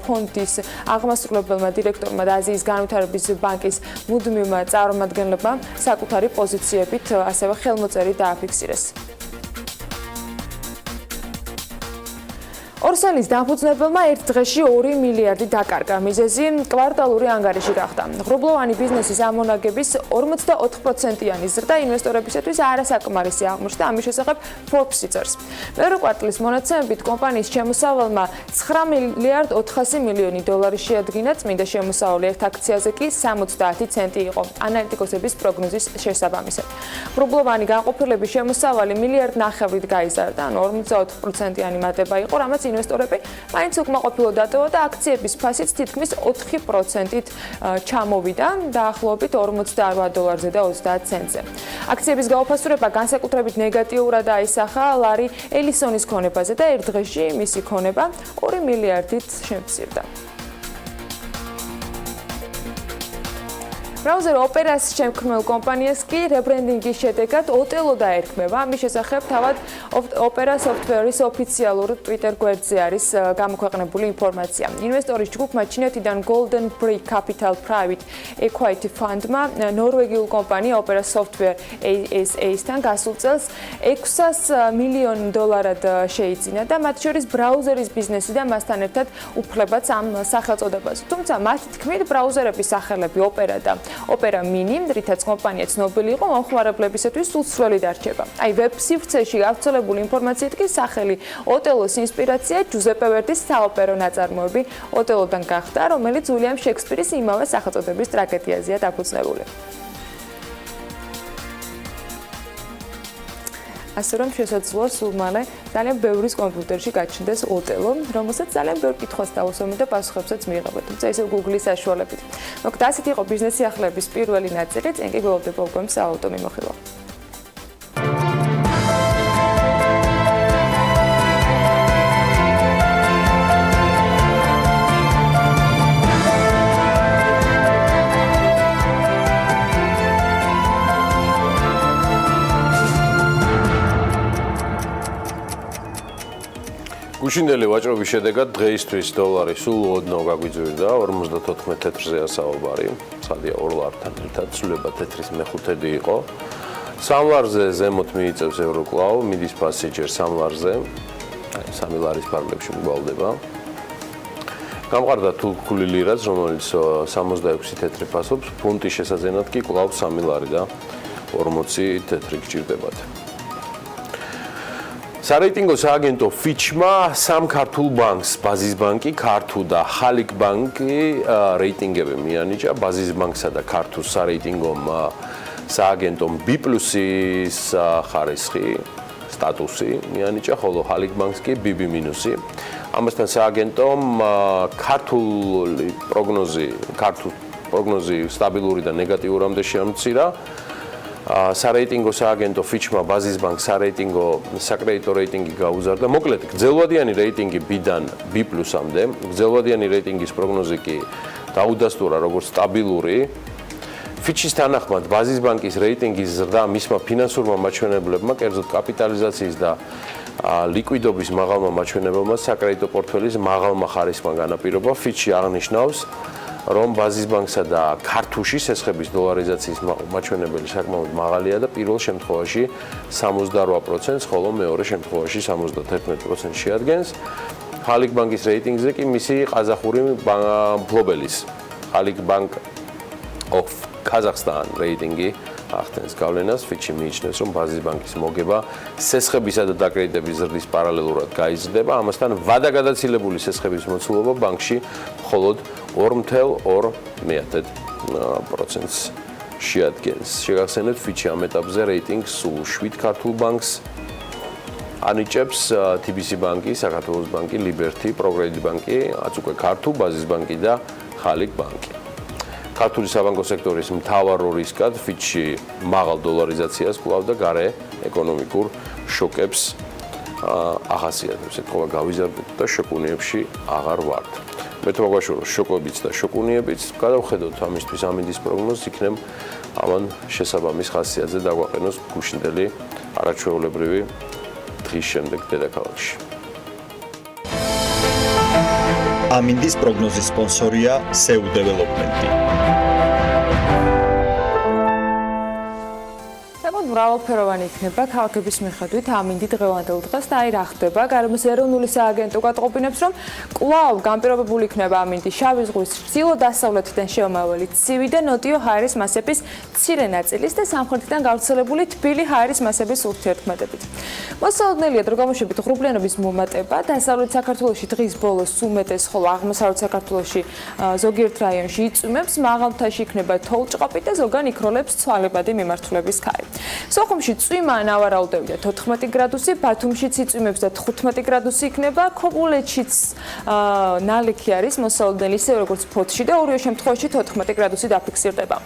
Speaker 8: ფონდის აღმასრულებელმა დირექტორმა და აზიის განვითარების ბანკის მუდმივმა წარმომადგენლებმა საკუთარი პოზიციებით ასევე ხელმოწერი დააფიქსირეს. ორსელის დამფუძნებელმა ერთ დღეში 2 მილიარდი დაკარგა. მიზეზი კვარტალური ანგარიში გახდა. ღრუბლოვანი ბიზნესის ამონაგების 44%-იანი ზრდა ინვესტორებისათვის არასაკმარისი აღმოჩნდა. ამის შესახებ Forbes-ი წერს. მეორე კვარტლის მონაცემებით კომპანიის შემოსავალმა 9 მილიარდ 400 მილიონი დოლარი შეადგინა, წმინდა შემოსავალი ერთ აქციაზე კი 70 ცენტი იყო. ანალიტიკოსების პროგნოზის შესაბამისად. ღრუბლოვანი განყოფილების შემოსავალი მილიარდ ნახევრით გაიზარდა, ანუ 44%-იანი მატება იყო, რამაც ინვესტორები მაინც უკმაყოფილო დატოვა და აქციების ფასიც თითქმის 4%-ით ჩამოვიდა, დაახლოებით $48 და 30 ცენტზე. აქციების გაუფასურება განსაკუთრებით ნეგატიურად აისახა ლარი ელისონის ქონებაზე და ერთ დღეში მისი ქონება 2 მილიარდით შემცირდა. ბრაუზერ ოპერას შემქმნელ კომპანიას კი რებრენდინგის შედეგად ოტელო დაერქმევა. ამის შესახებ თავად ოპერა software-ის ოფიციალურ Twitter გვერდზე არის გამოქვეყნებული ინფორმაცია. ინვესტორის ჯგუფმა ჩინეთიდან Golden Brick Capital Private Equity Fund-მა ნორვეგიულ კომპანია ოპერა software ASA-სთან გასულ წელს $600 მილიონ შეიძინა და მათ შორის ბრაუზერის ბიზნესი და მასთან ერთად უფლებაც ამ სახელწოდებაზე. თუმცა მათი თქმით ბრაუზერების სახელები ოპერა და ოპერა მინი, რითაც კომპანია ცნობილი იყო, მომხმარებლებისათვის სულსვლელი დარჩება. აი, ვებ სივრცეში გავრცელებული ინფორმაციით კი სახელი ოტელოს ინსპირაცია ჯუზეპე ვერდის საოპერო ნაწარმოები ოტელოდან გახდა, რომელიც უილიამ შექსპირის იმავე სახელწოდების ტრაგედიაზეა დაფუძნებული. ასე რომ შესაძლოა სულ მალე ძალიან ბევრის კომპიუტერში გაჩნდეს ოტელო, რომელსაც ძალიან ბევრ კითხვას დავუსვამთ და პასუხებსაც მიიღებთ. თუმცა ისევ Google-ის საშუალებით. მოკლედ ასეთ იყო ბიზნეს სიახლეების პირველი ნაწილი, წინ კი გველოდება უკვე საავტო მიმოხილვა.
Speaker 2: გუშინდელი ვაჭრობის შედეგად დღეისთვის დოლარი სულ ოდნავ გაგვიძვირდა 54 თეთრზეა საუბარი, სადია 2 ლართან ერთად ცვლილება თეთრის მეხუთედი იყო. 3 ლარზე ზემოთ მიიწევს ევრო კლავ, მიდის ფასი ჯერ 3 ლარზე, აი 3 ლარის ფარგლებში მგვალდება. გამყარდა თურქული ლირაც, რომელიც 66 თეთრი ფასობს, ფუნტის შესაძენად კი კლავ 3 ლარი და 40 თეთრი გჭირდებათ. სარეიტინგო სააგენტო Fitch-მა სამ ქართულ ბანკს, ბაზის ბანკი, ქართუ და ხალიქ ბანკი რეიტინგები მიანიჭა. ბაზის ბანკსა და ქართუს სარეიტინგომ სააგენტომ B+-ის ხარისხი, სტატუსი მიანიჭა, ხოლო ხალიქ ბანკს კი BB-. ამასთან სააგენტომ ქართული პროგნოზი სტაბილური და ნეგატიურამდე შემცირა. სარეიტინგო სააგენტო Fitch-მა ბაზის ბანკს სარეიტინგო საკრედიტო რეიტინგი გაუზარდა. მოკლედ, გრძელვადიანი რეიტინგი B-დან B+-მდე, გრძელვადიანი რეიტინგის პროგნოზი კი დაუდასტურა როგორც სტაბილური. Fitch-ის თანახმად ბაზის ბანკის რეიტინგის ზრდა მისმა ფინანსურმა მაჩვენებლებმა, კერძოდ კაპიტალიზაციის და ლიკვიდობის მაღალმა მაჩვენებელმა საკრედიტო პორტფელის მაღალმა ხარისხმა განაპირობა. Fitch-ი აღნიშნავს, რომ ბაზის ბანკსა და ქართუში სესხების დოლარიზაციის მაჩვენებელი საკმაოდ მაღალია და პირველ შემთხვევაში 68%, ხოლო მეორე შემთხვევაში 71% შეადგენს. ხალიქ ბანკის რეიტინგზე კი მისი ყაზახური მფლობელის ხალიქ ბანკ of Kazakhstan რეიტინგი ახდენს გავლენას, Fitch-ი მიიჩნევს, რომ ბაზის ბანკის მოგება სესხებისა და დაკრედიტების ზრდის პარალელურად გაიზრდება, ამასთან ვადაგადაცილებული სესხების მოცულობა ბანკში მხოლოდ 2.2%-ს შეადგენს. შეგახსენებთ, Fitch-ი ამ ეტაპზე რეიტინგს სულ 7 ქართულ ბანკს ანიჭებს, TBC ბანკი, საქართველოს ბანკი, Liberty, Progredi ბანკი, რაც უკვე ქართულ ბაზის ბანკი და ხალიქ ბანკი. ქართული საბანკო სექტორის მთავარ რისკად Fitch-ი მაღალ დოლარიზაციას კვლავ და გარე ეკონომიკურ შოკებს ახასიათებს. ეთქობა გავიზარდეთ და შოკუნიებში აღარ ვართ. მე თუ მაგვაშოროს შოკებიც და შოკუნიებიც, გადავხედოთ ამისთვის ამინდის პროგნოზს, იქნებ ამან შესაბამის ხასიათზე დაგვაყენოს გუშინდელი არაჩვეულებრივი დღის შემდეგ დედაქალაქში.
Speaker 9: ამინდის პროგნოზის სპონსორია SEU Development-ი.
Speaker 8: მრავალფეროვანი იქნება ქალაქების მიხედვით ამინდი დღევანდელ დღეს და აი რა ხდება გარემოს ეროვნული სააგენტო გატყობინებს რომ კვლავ განპირობებული იქნება ამინდი შავი ზღვის ჩრდილო-დასავლეთიდან შემავალი ცივი და ნოტიო ჰაერის მასების მცირე ნაწილის და სამხრეთიდან გავრცელებული თბილი ჰაერის მასების ურთიერთქმედებით. მოსალოდნელია დრო გამოშვებით ღრუბლიანობის მომატება დასავლეთ საქართველოში დღის ბოლოს უმეტეს, ხოლო აღმოსავლეთ საქართველოში ზოგიერთ რაიონში იწვიმებს, მაღალ მთაში იქნება თოვლჭყაპი და ზოგან იქროლებს ცვალებადი მიმართულების ქარი. სოხუმში წვიმა ნავარაუდევია 14 გრადუსი, ბათუმშიც იწვიმებს და 15 გრადუსი იქნება, ქობულეთშიც ნალექი არის მოსალოდნელი ისე როგორც ფოთში და ორივე შემთხვევაში 14 გრადუსი დაფიქსირდება.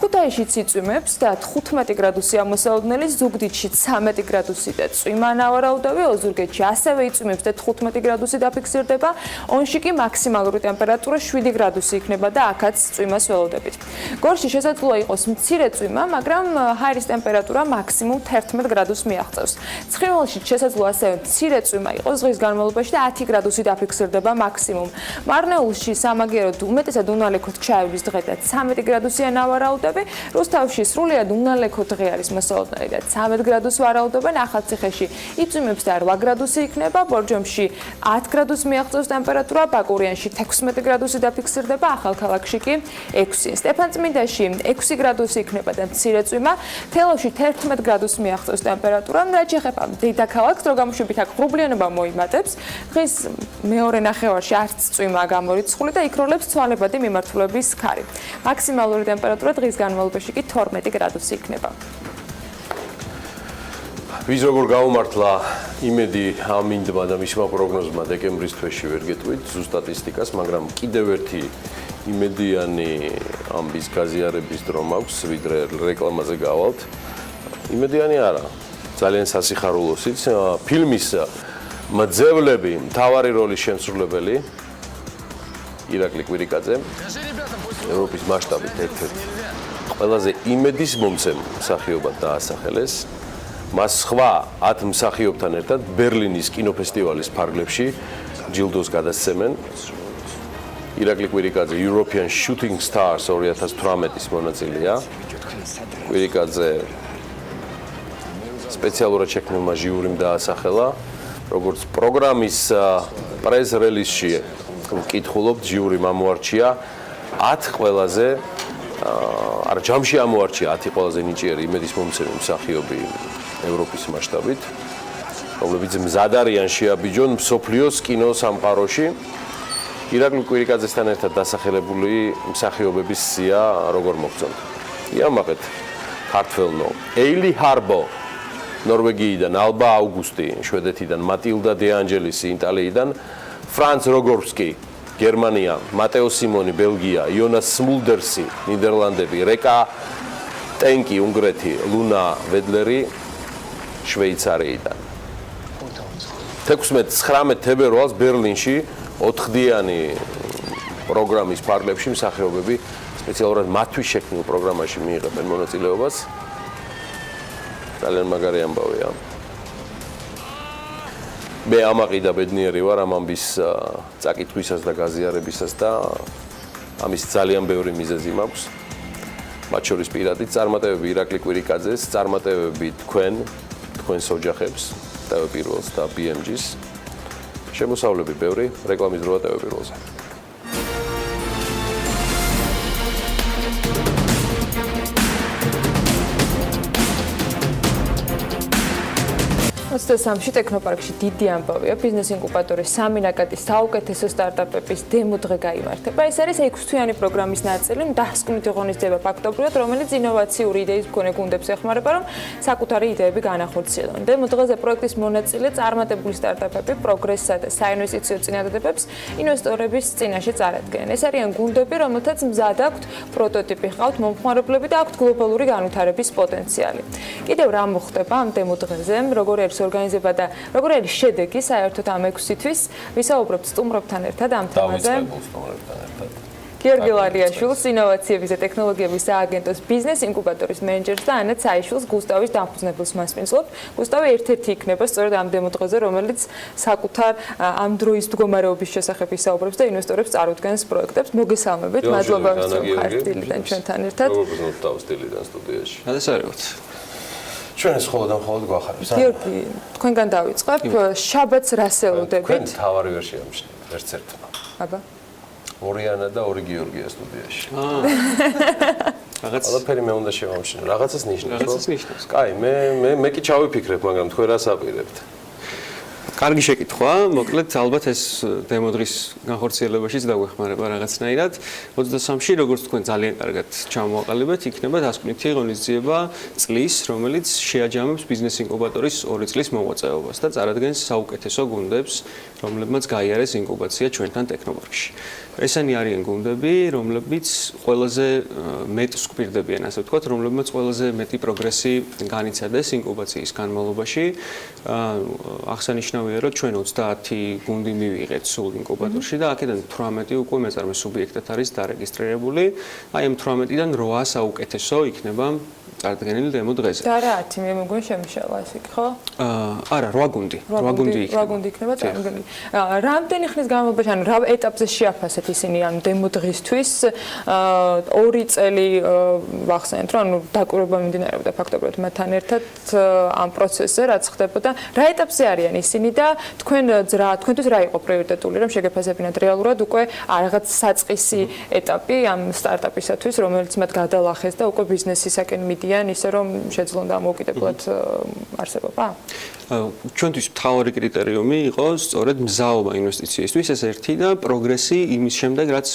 Speaker 8: ქუთაისშიც იწვიმებს და 15 გრადუსი ამოსალოდნელი, ზუგდიდში 13 გრადუსი და წვიმა ნავარაუდევია, ოზურგეთში ასევე იწვიმებს და 15 გრადუსი დაფიქსირდება, ონში კი მაქსიმალური ტემპერატურა 7 გრადუსი იქნება და აქაც წვიმას ველოდებით. გორში შესაძლოა იყოს მცირე წვიმა, მაგრამ ჰაერის ტემპერატურა მაქსიმუმ 11 გრადუსს მიაღწევს. ცხინვალში შესაძლოა ასევე მცირე წვიმა იყოს დღის განმავლობაში და 10 გრადუსი დაფიქსირდება მაქსიმუმ. მარნეულში სამაგიეროდ უმეტესად უნალექო ჩაევის დღე და 13 გრადუსია ნავარაუდები, რუსთავში სრულიად უნალექო დღე არის მოსალოდნელი და 13 გრადუსს ვარაუდობენ, ახალციხეში იწვიმებს და 8 გრადუსი იქნება, ბორჯომში 10 გრადუსს მიაღწევს ტემპერატურა, ბაკურიანში 16 გრადუსი დაფიქსირდება, ახალქალაქში კი 6. სტეფანწმინდაში 6 გრადუსი იქნება და მცირე წვიმა, თელავში 11 გრადუსს მიაღწევს ტემპერატურა, რაც ეხება დედაქალაქს, დრო გამოშვებით აქ ღრუბლიანობა მოიმატებს. დღის მეორე ნახევარში არც წვიმაა გამორიცხული და იქროლებს ცვალებადი მიმართულების ქარი. მაქსიმალური ტემპერატურა დღის განმავლობაში კი 12 გრადუსი იქნება.
Speaker 2: ვის როგორ გაუმართლა იმედი ამინდმა და მისმა პროგნოზმა დეკემბრის თვეში ვერ გეტყვით ზუსტ სტატისტიკას, მაგრამ კიდევ ერთი იმედიანი ამბის გაზიარების დრო მაქვს, ვიდრე რეკლამაზე გავალთ. იმედიანი არა, ძალიან სასიხარულოსიც. ფილმის მძევლები, მთავარი როლის შემსრულებელი ირაკლი კვირიკაძე, ევროპის მასშტაბით ერთ-ერთი ყველაზე იმედის მომცემ მსახიობად დაასახელეს. მას სხვა 10 მსახიობთან ერთად ბერლინის კინოფესტივალის ფარგლებში ჯილდოს გადასცემენ. ირაკლი კვირიკაძე European Shooting Stars 2018-ის მონაწილეა. კვირიკაძე სპეციალურად შექმნილმა ჟიურიმ დაასახელა, როგორც პროგრამის პრეს რელიზში ვკითხულობთ, ჟიურიმ ამოარჩია 10 ყველაზე არა ჯამში ამოარჩია 10 ყველაზე ნიჭიერი იმედის მომცემი მსახიობი ევროპის მასშტაბით, რომლებიც მზად არიან შეაბიჯონ მსოფლიოს კინო სამყაროში. ირაკლი კვირიკაძესთან ერთად დასახელებული მსახიობების სია როგორ მოგწონთ? იამაყეთ ქართველნო, ეილი ჰარბო ნორვეგიიდან, ალბა აუგუსტი შვედეთიდან, მატილდა დე ანჯელისი იტალიიდან, ფრანც როგორსკი გერმანია, მატეო სიმონი ბელგია, იონას სმულდერსი ნიდერლანდები, რეკა ტენკი უნგრეთი, ლუნა ვედლერი შვეიცარიიდან. 16-19 თებერვალს ბერლინში 4-დიანი პროგრამის ფარგლებში მსახიობები სპეციალურად მათთვის შექმნილ პროგრამაში მიიღებენ მონაწილეობას. ძალიან მაგარი ამბავია. მე ამაყი და ბედნიერი ვარ ამ ამბის წაკითხვისას და გაზიარებისას და ამის ძალიან ბევრი მიზეზი მაქვს. მათ შორის პირადით წარმატებები ირაკლი კვირიკაძეს, წარმატებები თქვენს ოჯახებს, ტელეპირველს და BMG-ს. შემოსავლები ბევრი, რეკლამის დროა ტელეპირველზე.
Speaker 8: 23-ში ტექნოპარკში დიდი ამბავია ბიზნეს ინკუბატორის 3 ნაკადის საუკეთესო სტარტაპების დემო დღე გაიმართება. ეს არის 6-თვიანი პროგრამის ნაწილი, დასკვნითი ღონისძიება ფაქტობრივად, რომელიც ინოვაციური იდეის მქონე გუნდებს ეხმარება, რომ საკუთარი იდეები განახორციელონ. დემო დღეზე პროექტის მონაწილე წარმატებული სტარტაპები პროგრესსა და საინვესტიციო წინადადებებს ინვესტორების წინაშე წარადგენენ. ეს არიან გუნდები, რომელთაც მზად აქვთ პროტოტიპი, ჰყავთ მომხმარებლები და აქვთ გლობალური განვითარების პოტენციალი. კიდევ რა მოხდება ამ დემო დღეზე, როგორი არის ორგანიზება და როგორი არის შედეგი საერთოდ ამ 6 თვის, ვისაუბრებთ სტუმრებთან ერთად ამ თემაზე. გიორგი ლალიაშვილს, ინოვაციების და ტექნოლოგიების სააგენტოს ბიზნეს ინკუბატორის მენეჯერს და ანა ცაიშვილს, გუსტავის დამფუძნებელს მასპინძლობ. გუსტავი ერთ-ერთი იქნება სწორედ ამ დემო დღეზე, რომელიც საკუთარ ამ დროის მდგომარეობის შესახებ ისაუბრებს და ინვესტორებს წარუდგენს პროექტებს. მოგესალმებით, მადლობა რომ ხართ დილიდან ჩვენთან ერთად.
Speaker 2: მოგესალმებით თავს დილიდან სტუდიაში.
Speaker 9: გადასარევთ.
Speaker 2: ჩვენ ეს ხოლმე გვახარებს.
Speaker 8: გიორგი, თქვენგან დავიწყებ. შაბათს რას ელოდებით?
Speaker 2: თქვენ თავარი ვერ შეამჩნევთ, ერთ-ერთმა.
Speaker 8: აბა.
Speaker 2: ორიანა და ორი გიორგია სტუდიაში. ყველაფერი მე უნდა შევამჩნევ. რაღაცას ნიშნავს. კაი, მე კი ჩავიფიქრებ, მაგრამ თქვენ რას აპირებთ?
Speaker 10: კარგი შეკითხვა, მოკლედ ალბათ ეს დემო დღის განხორციელებაშიც დაგვეხმარება რაღაცნაირად. 23-ში, როგორც თქვენ ძალიან კარგად ჩამოაყალიბეთ, იქნება დასკვნითი ღონისძიება წლის, რომელიც შეაჯამებს ბიზნეს ინკუბატორის 2 წლის მოღვაწეობას და წარადგენს საუკეთესო გუნდებს, რომლებმაც გაიარეს ინკუბაცია ჩვენთან ტექნოპარკში. ესენი არიან გუნდები, რომლებიც ყველაზე მეტს გვპირდებიან, ასე ვთქვათ, რომლებმაც ყველაზე მეტი პროგრესი განიცადეს ინკუბაციის განმავლობაში. აღსანიშნავია, რომ ჩვენ 30 გუნდი მივიღეთ სულ ინკუბატორში და აქედან 18 უკვე მეწარმე სუბიექტად არის დარეგისტრირებული. აი ამ 18-დან 8 საუკეთესო იქნება წარდგენილი დემო დღეზე.
Speaker 8: და რა 10 მე მგონი შემიშალა ეს იქ ხო?
Speaker 10: არა, 8 გუნდი. 8
Speaker 8: გუნდი იქნება წარდგენილი. რამდენი ხნის განმავლობაში, ანუ რა ეტაპზე შეაფასეთ ისინი ამ დემო დღისთვის? 2 წელი ვახსენეთ, რომ ანუ დაკვირვება მიმდინარეობდა ფაქტობრივად მათთან ერთად ამ პროცესზე, რაც ხდებოდა. რა ეტაპზე არიან ისინი და თქვენთვის რა იყო პრიორიტეტული, რომ შეგეფასებინათ რეალურად უკვე რაღაც საწყისი ეტაპი ამ სტარტაპისათვის, რომელიც მათ გადალახეს და უკვე ბიზნესისაკენ მიდიან, ისე რომ შეძლონ დამოუკიდებლად არსებობა?
Speaker 10: ჩვენთვის მთავარი კრიტერიუმი იყო სწორედ მზაობა ინვესტიციისთვის, ეს ერთი და პროგრესი იმის შემდეგ, რაც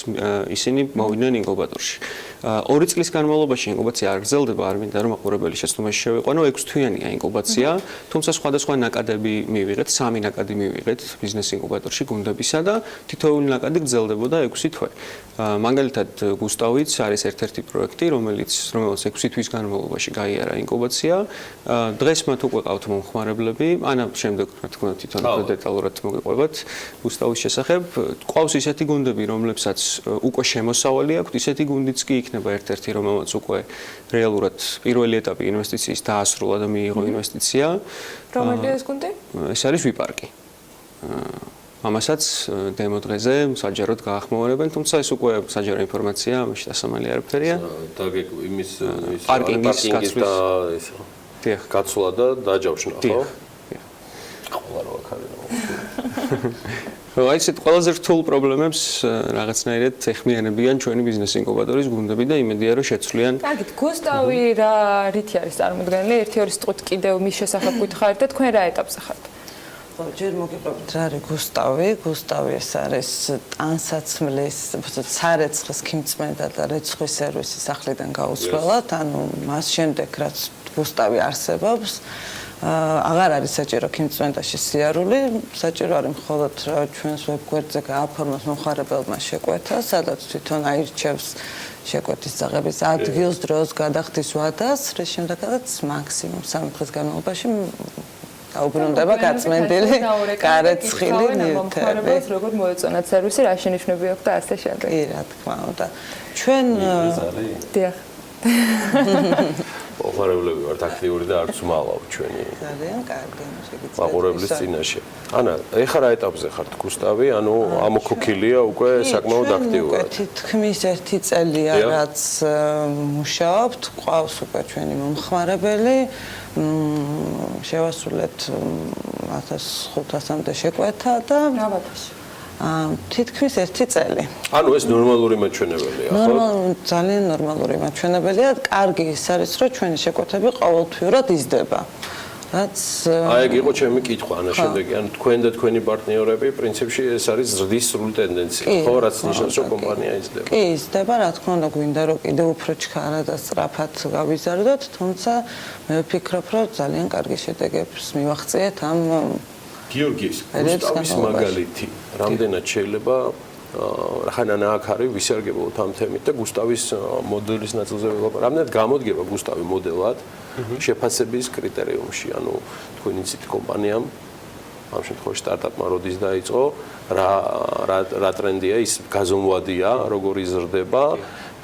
Speaker 10: ისინი მოვიდნენ ინკუბატორში. 2 წლის განმავლობაში ინკუბაცია არ გრძელდება, არ მინდა რომ მაყურებელი შეცდომაში შევიყვანო, 6-თვიანია ინკუბაცია, თუმცა სხვადასხვა ნაკადები მივიღეთ, 3 ნაკადი მივიღეთ ბიზნეს ინკუბატორში გუნდებისა და თითოეული ნაკადი გრძელდებოდა 6 თვე. მაგალითად, გუსტავიც არის ერთ-ერთი პროექტი, რომელიც 6 თვის განმავლობაში გაიარა ინკუბაცია. დღეს მათ უკვე ყავთ მომხმარებლები, ანა შემდეგ რა თქმა უნდა თვითონ დეტალურად მოგიყვებათ გუსტავის შესახებ. ყავს ისეთი გუნდები, რომლებსაც უკვე შემოსავალი აქვთ, ისეთი გუნდიც კი იქნება ერთ-ერთი, რომელმაც უკვე რეალურად პირველი ეტაპი ინვესტიციის დაასრულა და მიიღო ინვესტიცია.
Speaker 8: რომელი ეს გუნდი?
Speaker 10: ეს არის ვიპარკი. ამასაც დემო დღეზე საჯაროდ გაახმოვანებენ, თუმცა ეს უკვე საჯარო ინფორმაცია, ამაში დასამალი არაფერია.
Speaker 2: იმის
Speaker 10: პარკინგის
Speaker 2: და ეს გაცვლა და დაჯავშნა, ხო? ყველა რა ხარია.
Speaker 10: აი ეს ყველაზე რთულ პრობლემებს რაღაცნაირად ეხმიანებიან ჩვენი ბიზნეს ინკუბატორის გუნდები და იმედია რომ შეცვლიან.
Speaker 8: კარგით, გუსტავი რითი არის წარმოდგენილი? 1-2 სიტყვით კიდევ მის შესახებ გითხარით და თქვენ რა ეტაპზე ხართ?
Speaker 11: ხო, ჯერ მოგიყვებით რა არის გუსტავი. გუსტავი ეს არის ტანსაცმლის, სარეცხის ქიმწმენდა და რეცხვის სერვისის სახლიდან გაუსვლელად, ანუ მას შემდეგ რაც გუსტავი არსებობს, აღარ არის საჭირო ქიმწმენდაში სიარული, საჭირო არის მხოლოდ ჩვენს ვებგვერდზე გააფორმოს მომხმარებელმა შეკვეთა, სადაც თვითონ აირჩევს შეკვეთის წაღების ადგილს, დროს, გადახდის ვადას, რის შემდეგაც მაქსიმუმ 3 დღის განმავლობაში დაუბრუნდება გაწმენდილი გარეცხილი ნივთები.
Speaker 8: როგორ მოეწონათ სერვისი, რა შენიშვნები აქვს და ასე შემდეგ.
Speaker 11: კი, რა თქმა უნდა. ჩვენ
Speaker 8: დიახ.
Speaker 2: მომხმარებლები ვართ აქტიური და არც უმალავ ჩვენი.
Speaker 11: ძალიან კარგი, შეგიძლიათ.
Speaker 2: მაყურებლის წინაშე. ანა, ეხლა რა ეტაპზე ხართ გუსტავი? ანუ ამოქოქილია უკვე საკმაოდ აქტიურად.
Speaker 11: თითქმის 1 წელია რაც მუშაობთ, ყავს უკვე ჩვენი მომხმარებელი. შევასრულეთ 1500-მდე შეკვეთა და თითქმის 1 წელი.
Speaker 2: ანუ ეს ნორმალური მაჩვენებელია, ხო?
Speaker 11: ძალიან ნორმალური მაჩვენებელია. კარგი ის არის, რომ ჩვენი შეკვეთები ყოველთვიურად იზრდება. რაც
Speaker 2: აი ეგ იყო ჩემი კითხვა, ანუ შემდეგი, ანუ თქვენ და თქვენი პარტნიორები პრინციპში ეს არის ზრდის სრული ტენდენცია, ხო, რაც ნიშნავს, რომ კომპანია იზრდება.
Speaker 11: კი, იზრდება, რა თქმა უნდა, გვინდა რომ კიდევ უფრო ჩქარა და სწრაფად გავიზარდოთ, თუმცა მე ვფიქრობ, რომ ძალიან კარგი შედეგებს მივაღწიეთ ამ
Speaker 2: გიორგის გუსტავის მაგალითი, რამდენად შეიძლება ხანანა აქ არის ვისარგებლოთ ამ თემით და გუსტავის მოდელის ნაწილზე ველაპარაკობ. რამდენად გამოდგება გუსტავი მოდელად შეფასების კრიტერიუმში, ანუ თქვენი ცით კომპანიამ ამ შემთხვევაში სტარტაპმა როდის დაიწყო, რა ტრენდია, ის გაზომვადია, როგორ იზრდება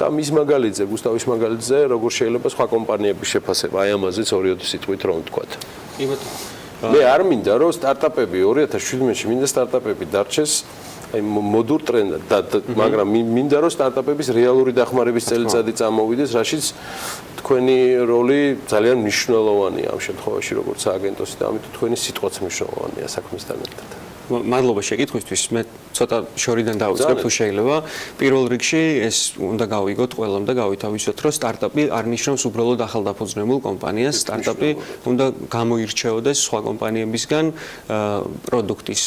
Speaker 2: და მის მაგალითზე, გუსტავის მაგალითზე, როგორ შეიძლება სხვა კომპანიების შეფასება, აი ამაზეც 2-3 სიტყვით რომ ვთქვათ. მე არ მინდა რომ სტარტაპები 2017-ში მინდა სტარტაპები დარჩეს აი მოდურ ტრენდად, მაგრამ მინდა რომ სტარტაპების რეალური დახმარების წელიწადი წამოვიდეს, რაშიც თქვენი როლი ძალიან მნიშვნელოვანია ამ შემთხვევაში, როგორც სააგენტოსი და ამიტომ თქვენი სიტყვაც მნიშვნელოვანია საქმესთან ერთად.
Speaker 10: მადლობა შეკითხვისთვის. მე ცოტა შორიდან დავიწყებ თუ შეიძლება. პირველ რიგში ეს უნდა გავიგოთ ყველამ და გავითავისოთ, რომ სტარტაპი არ ნიშნავს უბრალოდ ახალდაფუძნებულ კომპანიას. სტარტაპი უნდა გამოირჩეოდეს სხვა კომპანიებისგან პროდუქტის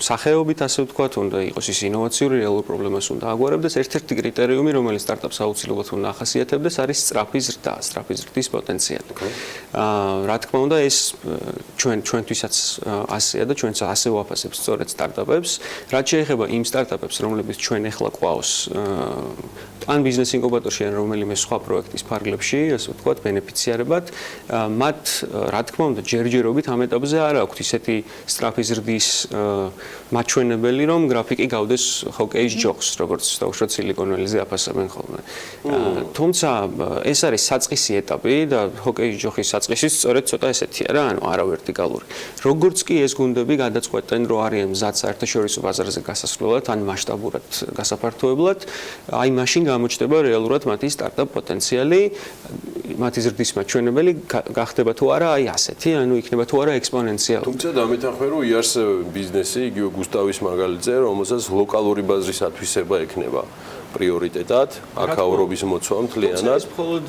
Speaker 10: სახეობით, ასე ვთქვათ, უნდა იყოს ის ინოვაციური, რეალურ პრობლემას უნდა აგვარებდეს. ერთ-ერთი კრიტერიუმი, რომელიც სტარტაპს აუცილებლად უნდა ახასიათებდეს, არის სწრაფი ზრდა, სწრაფი ზრდის პოტენციალი. რა თქმა უნდა, ეს ჩვენთვისაც ასეა და ჩვენც ასე ვაფასებთ სწორედ სტარტაპებს. რაც შეეხება იმ სტარტაპებს, რომლებიც ჩვენ ახლა ყავს ან ბიზნეს ინკუბატორში, ან რომელიმე სხვა პროექტის ფარგლებში, ასე ვთქვათ, ბენეფიციარებად, მათ რა თქმა უნდა, ჯერჯერობით ამ ეტაპზე არ აქვთ ისეთი სწრაფი ზრდის მაჩვენებელი, რომ გრაფიკი გავდეს ჰოკეის ჯოხს, როგორც დაუშვათ სილიკონველიზე აფასებენ ხოლმე. თუმცა ეს არის საწყისი ეტაპი და ჰოკეის ჯოხის საწყისიც სწორედ ცოტა ესეთია რა, ანუ არავერტიკალური. როგორც კი ეს გუნდები გადაწყვეტენ, რომ არიან მზად საერთაშორისო ბაზარზე გასასვლელად ან მასშტაბურად გასაფართოებლად, აი მაშინ გამოჩნდება რეალურად მათი სტარტაპ პოტენციალი, მათი ზრდის მაჩვენებელი გახდება თუ არა აი ასეთი, ანუ იქნება თუ არა ექსპონენციალური.
Speaker 2: თუმცა დამეთანხმე რომ იარსებები ბიზნესი, იგივე გუსტავის მაგალითზე, რომელსაც ლოკალური ბაზრის ათვისება ექნება პრიორიტეტად, აქაურობის მოცვა მთლიანად.
Speaker 10: ეს მხოლოდ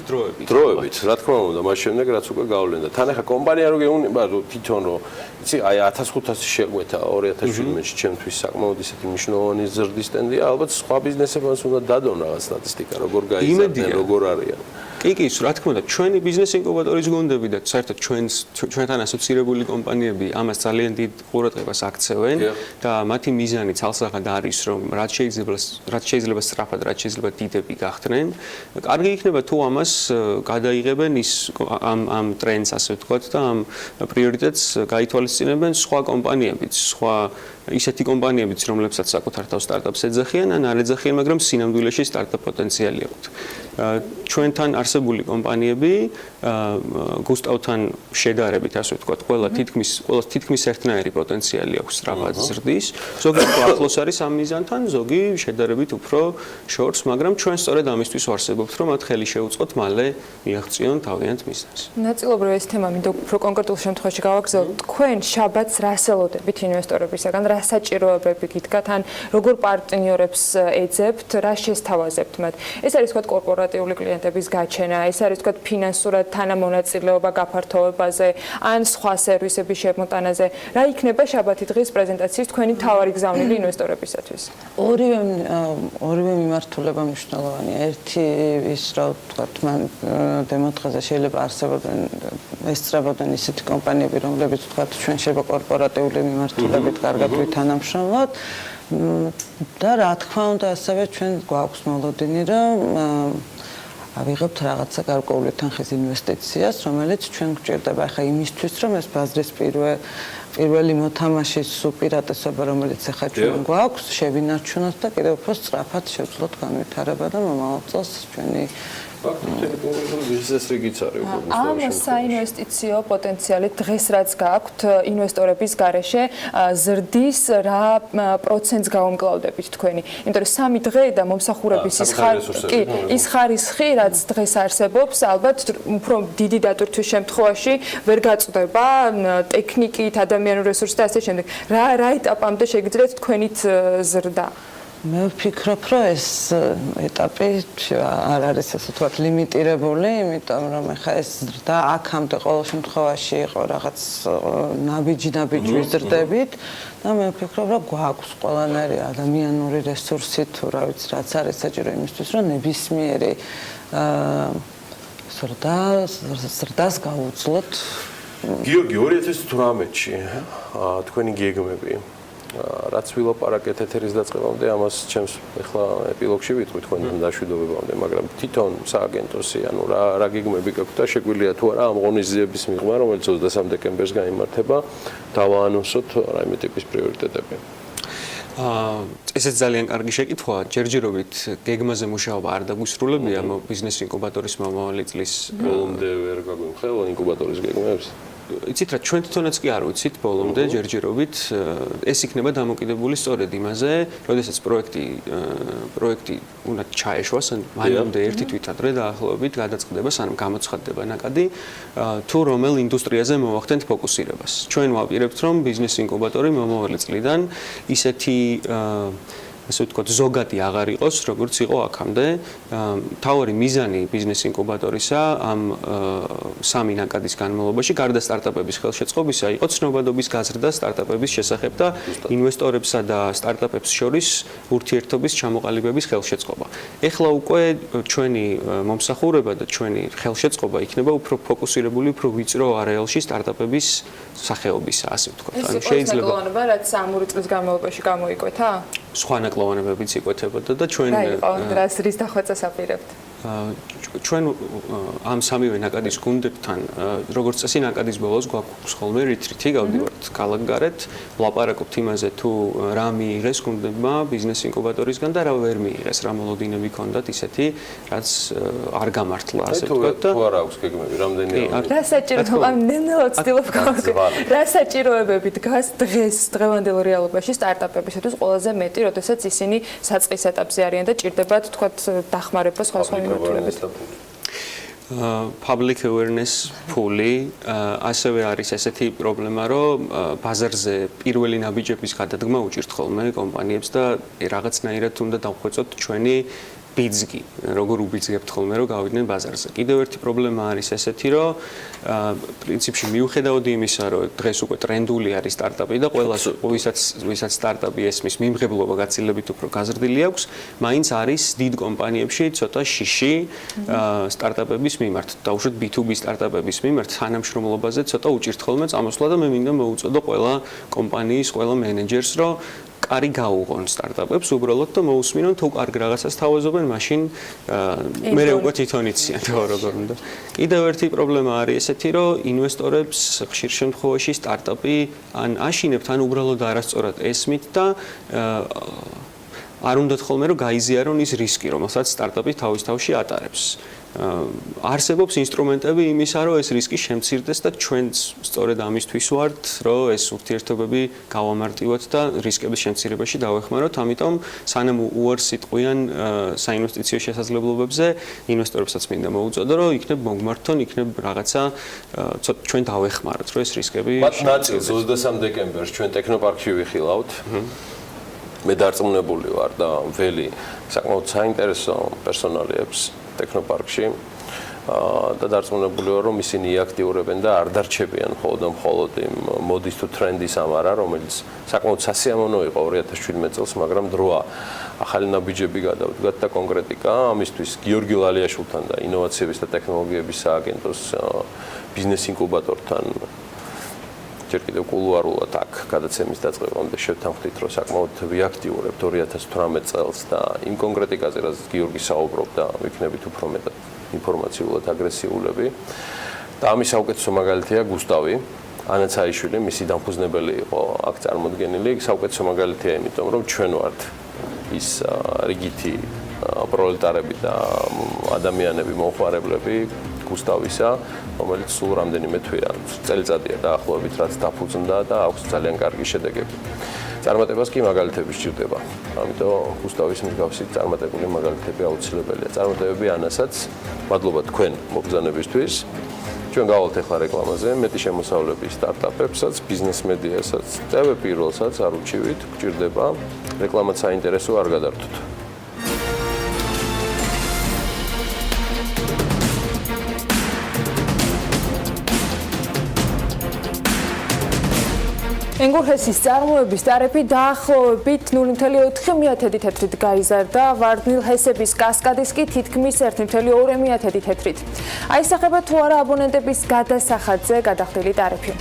Speaker 2: დროებით, რა თქმა უნდა, მას შემდეგ რაც უკვე გავლენდა. თან ახლა კომპანია რო გეუბნება თვითონ რომ იცი, აი 1500 შეგვეთა 2017-ში ჩემთვის საკმაოდ ისეთი მნიშვნელოვანი ზრდის ტენდენცია, ალბათ სხვა ბიზნესებმაც უნდა დადონ რაღაც სტატისტიკა, როგორ გაიზარდნენ, როგორ არიან.
Speaker 10: კი, რა თქმა უნდა, ჩვენი ბიზნეს ინკუბატორის გუნდები და საერთოდ ჩვენთან ასოცირებული კომპანიები ამას ძალიან დიდ ყურადღებას აქცევენ და მათი მიზანი ცალსაღად არის, რომ რაც შეიძლება სწრაფად, რაც შეიძლება დიდები გახდნენ. კარგი იქნება თუ ამას გადაიღებენ ის ამ ტრენდს, ასე ვთქვათ, და ამ პრიორიტეტს გაითვალისწინებენ სხვა კომპანიებიც, სხვა ისეთი კომპანიებიც, რომლებსაც საკუთარ თავს სტარტაპს ეძახიან ან არ ეძახიან, მაგრამ სინამდვილეში სტარტაპ პოტენციალი აქვთ. ჩვენთან არსებული კომპანიები გუსტავთან შედარებით, ასე ვთქვათ, ყველა თითქმის ერთნაირი პოტენციალი აქვს სწრაფად ზრდის. ზოგი ახლოს არის ამ მიზანთან, ზოგი შედარებით უფრო შორს, მაგრამ ჩვენ სწორედ ამისთვის ვარსებობთ, რომ მათ ხელი შეუწყოთ მალე მიაღწიონ თავიანთ მიზანს.
Speaker 8: ნაწილობრივ ეს თემა მინდა უფრო კონკრეტულ შემთხვევაში გავაგზავნოთ. თქვენ შაბათს რას ელოდებით ინვესტორებისაგან, რა საჭიროებები გიდგათ, ან როგორ პარტნიორებს ეძებთ, რა შესთავაზებთ მათ? ეს არის თქვათ კორპორატიული კლიენტების გაჩენა, ეს არის თქვათ ფინანსურად თანამონაწილეობა გაფართოვებაზე, ან სხვა სერვისების შემოტანაზე. რა იქნება შაბათი დღის პრეზენტაციის თქვენი მთავარი გზავნილი ინვესტორებისათვის?
Speaker 11: ორივე მიმართულება მნიშვნელოვანია. ერთი ის რა ვთქვათ, მან დემონტაჟზე შეიძლება არსებობდნენ ესწრებოდნენ ისეთი კომპანიები, რომლებიც ვთქვათ ჩვენ შეიძლება კორპორატიული მიმართულებით კარგად ვითანამშრომლოთ და რა თქმა უნდა ასევე ჩვენ გვაქვს მოლოდინი, რომ ავიღებთ რაღაცა გარკვეული თანხის ინვესტიციას, რომელიც ჩვენ გვჭირდება ახლა იმისთვის, რომ ეს ბაზრის პირველი მოთამაშის უპირატესობა, რომელიც ახლა ჩვენ გვაქვს, შევინარჩუნოთ და კიდევ უფრო სწრაფად შევძლოთ განვითარება და მომავალ წელს ჩვენი
Speaker 8: ამ საინვესტიციო პოტენციალი დღეს რაც გააქვთ ინვესტორების გარეშე ზრდის რა პროცენტს გაუმკლავდებით თქვენი? იმიტომ რომ 3 დღე და მომსახურების ის ხარისხი რაც დღეს არსებობს, ალბათ უფრო დიდი დატვირთვის შემთხვევაში ვერ გაწდება ტექნიკით, ადამიანურ რესურსით და ასე შემდეგ. რა ეტაპამდე შეგიძლიათ თქვენით ზრდა?
Speaker 11: მე ვფიქრობ, რომ ეს ეტაპი არ არის ასე ვთქვათ ლიმიტირებული, იმიტომ რომ ეხა ეს ზრდა აქამდე ყოველ შემთხვევაში იყო რაღაც ნაბიჯი ვიზრდებით და მე ვფიქრობ, რომ გვაქვს ყველანაირი ადამიანური რესურსი თუ რა ვიცი, რაც არის საჭირო იმისთვის, რომ ნებისმიერი ზრდას გავუძლოთ.
Speaker 2: გიორგი 2018-ში თქვენი გეგმები რაც ვილაპარაკეთ ეთერის დაწყებამდე, ამას ჩემს ახლა ეპილოგში ვიტყვი თქვენთან დაშვიდობებამდე, მაგრამ თვითონ სააგენტოსი, ანუ რა გეგმები გაქვთ და შეგვიძლია თუ არა ამ ღონისძიების მიღმა, რომელიც 23 დეკემბერს გამართება, დავაანონსოთ რაიმე ტიპის პრიორიტეტები.
Speaker 10: ესეც ძალიან კარგი შეკითხვაა. ჯერჯერობით გეგმაზე მუშაობა არ დაგვისრულებია ბიზნეს ინკუბატორის მომავალი წლის
Speaker 2: ბოლომდე ვერ გაგვიმხელა ინკუბატორის გეგმებს.
Speaker 10: იცით რა, ჩვენ თვითონაც კი არ ვიცით ბოლომდე ჯერჯერობით ეს იქნება დამოკიდებული სწორედ იმაზე, როდესაც პროექტი უნდა ჩაეშვას, ან მანამდე ერთი თვით ადრე დაახლოებით გადაწყდება, სანამ გამოცხადდება ნაკადი, თუ რომელ ინდუსტრიაზე მოვახდენთ ფოკუსირებას. ჩვენ ვაპირებთ, რომ ბიზნეს ინკუბატორი მომავალი წლიდან ისეთი ასე ვთქვათ, ზოგადი აღარ იყოს, როგორც იყო აქამდე. მთავარი მიზანი ბიზნეს ინკუბატორისა ამ სამი ნაკადის განმავლობაში, გარდა სტარტაპების ხელშეწყობისა, იყო ცნობადობის გაზრდა სტარტაპების შესახებ და ინვესტორებსა და სტარტაპებს შორის ურთიერთობის ჩამოყალიბების ხელშეწყობა. ეხლა უკვე ჩვენი მომსახურება და ჩვენი ხელშეწყობა იქნება უფრო ფოკუსირებული, უფრო ვიწრო არეალში სტარტაპების სახეობისა, ასე ვთქვათ.
Speaker 8: ანუ შეიძლება რაც ამური წლის განმავლობაში გამოიკვეთა?
Speaker 10: სხვა ნაკლოვანებებიც იკვეთებოდა და ჩვენ
Speaker 8: რის დახვეწას აპირებთ?
Speaker 10: ჩვენ ამ სამივე ნაკადის გუნდებთან, როგორც წესი ნაკადის ბოლოს გვაქვს ხოლმე რიტრიტი, გავდივართ ქალაქგარეთ, ვლაპარაკობთ იმაზე თუ რა მიიღეს გუნდებმა ბიზნეს ინკუბატორისგან და რა ვერ მიიღეს, რა მოლოდინები ჰქონდათ ისეთი, რაც არ გამართლა, ასე ვთქვათ და
Speaker 2: თუ არ აქვს გეგმები, რამდენი
Speaker 8: რა საჭიროება ნელ-ნელა ვცდილობ გავაკეთო. რა საჭიროებები დგას დღეს დღევანდელ რეალობაში სტარტაპებისათვის ყველაზე მეტი, როდესაც ისინი საწყის ეტაპზე არიან და ჭირდებათ თქვათ დახმარება სხვა
Speaker 10: public awareness ფული ასევე არის ესეთი პრობლემა, რომ ბაზარზე პირველი ნაბიჯების გადადგმა უჭირთ ხოლმე კომპანიებს და რაღაცნაირად უნდა დავხვეწოთ ჩვენი ბიძგი, როგორ უბიძგებთ ხოლმე, რომ გავიდნენ ბაზარზე. კიდევ ერთი პრობლემა არის ესეთი, რომ პრინციპში მიუხედავად იმისა, რომ დღეს უკვე ტრენდული არის სტარტაპი და ყველას ვისაც სტარტაპი ესმის მიმღებლობა გაცილებით უფრო გაზრდილი აქვს, მაინც არის დიდ კომპანიებში ცოტა შიში სტარტაპების მიმართ, დაუშვათ B2B სტარტაპების მიმართ თანამშრომლობაზე ცოტა უჭირთ ხოლმე წამოსვლა და მე მინდა მოვუწოდო ყველა კომპანიის, ყველა მენეჯერს, რომ კარი გაუღონ სტარტაპებს უბრალოდ და მოусმინონ თუ კარგ რაღაცას თავაზობენ, მაშინ მერე უკვე თვითონ იციან თუ როგორ უნდა. კიდევ ერთი პრობლემა არის ესეთი, რომ ინვესტორებს ხშირ შემთხვევაში სტარტაპი ან აშინებთ, ან უბრალოდ არასწორად ესმით და არ უნდათ ხოლმე რომ გაიზიარონ ის რისკი, რომელსაც სტარტაპი თავის თავში ატარებს. არსებობს ინსტრუმენტები იმისა, რომ ეს რისკი შემცირდეს და ჩვენც სწორედ ამისთვის ვართ, რომ ეს ურთიერთობები გავამარტივოთ და რისკების შემცირებაში დავეხმაროთ. ამიტომ სანამ უარს იტყვიან საინვესტიციო შესაძლებლობებზე, ინვესტორებსაც მინდა მოვუწოდო, რომ იქნებ მოგმართონ, იქნებ რაღაცა ჩვენ დავეხმაროთ, რომ ეს რისკები
Speaker 2: მათ ნაწილს 23 დეკემბერს ჩვენ ტექნოპარკში ვიხილავთ. მე დარწმუნებული ვარ და ველი საკმაოდ საინტერესო პერსონალიებს ტექნოპარკში და დარწმუნებული ვარ, რომ ისინი იაქტიურებენ და არ დარჩებიან მხოლოდ იმ მოდის თუ ტრენდის ამარა, რომელიც საკმაოდ სასიამოვნო იყო 2017 წელს, მაგრამ დროა ახალი ნაბიჯები გადავდგათ და კონკრეტიკა ამისთვის გიორგი ლალიაშვილთან და ინოვაციების და ტექნოლოგიების სააგენტოს ბიზნეს ინკუბატორთან ჯერ კიდევ კულუარულად აქ გადაცემის დაწყებამდე შევთანხმდით, რომ საკმაოდ ვიაქტიურებთ 2018 წელს და იმ კონკრეტიკაზე, რაც გიორგი საუბრობდა, ვიქნებით უფრო მეტად ინფორმაციულად აგრესიულები. და ამის საუკეთესო მაგალითია გუსტავი ანაცაიშვილი, მისი დამფუძნებელი იყო აქ წარმოდგენილი. საუკეთესო მაგალითია, იმიტომ რომ ჩვენ ვართ ის რიგითი პროლეტარები და ადამიანები, მომხმარებლები გუსტავისა, რომელიც სულ რამდენიმე თვეა, წელიწადია დაახლოებით, რაც დაფუძნდა და აქვს ძალიან კარგი შედეგები. წარმატებას კი მაგალითები სჭირდება. ამიტომ გუსტავის მსგავსი წარმატებული მაგალითები აუცილებელია. წარმატებები ანასაც, მადლობა თქვენ მობრძანებისთვის. ჩვენ გავალთ ახლა რეკლამაზე, მეტი შემოსავლები სტარტაპებსაც, ბიზნეს მედიასაც, წევე პირველსაც არ უჩივით, გჭირდება, რეკლამაც საინტერესო არ გადართოთ.
Speaker 8: ენგურჰესის წარმოების ტარიფი დაახლოებით 0.4 თეთრით გაიზარდა, ვარდნილ ჰესების კასკადის კი თითქმის 1.2 თეთრით. აისახება თუ არა აბონენტების გადასახადზე გადახდილი ტარიფი.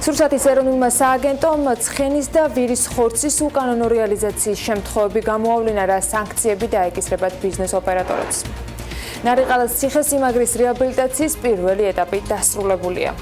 Speaker 8: სურსათის ეროვნულმა სააგენტომ ცხენის და ვირის ხორცის უკანონო რეალიზაციის შემთხვევები გამოავლინა, რა სანქციები დაეკისრებათ ბიზნეს ოპერატორებს. ნარიყალას ციხესიმაგრის რეაბილიტაციის პირველი ეტაპი დასრულებულია.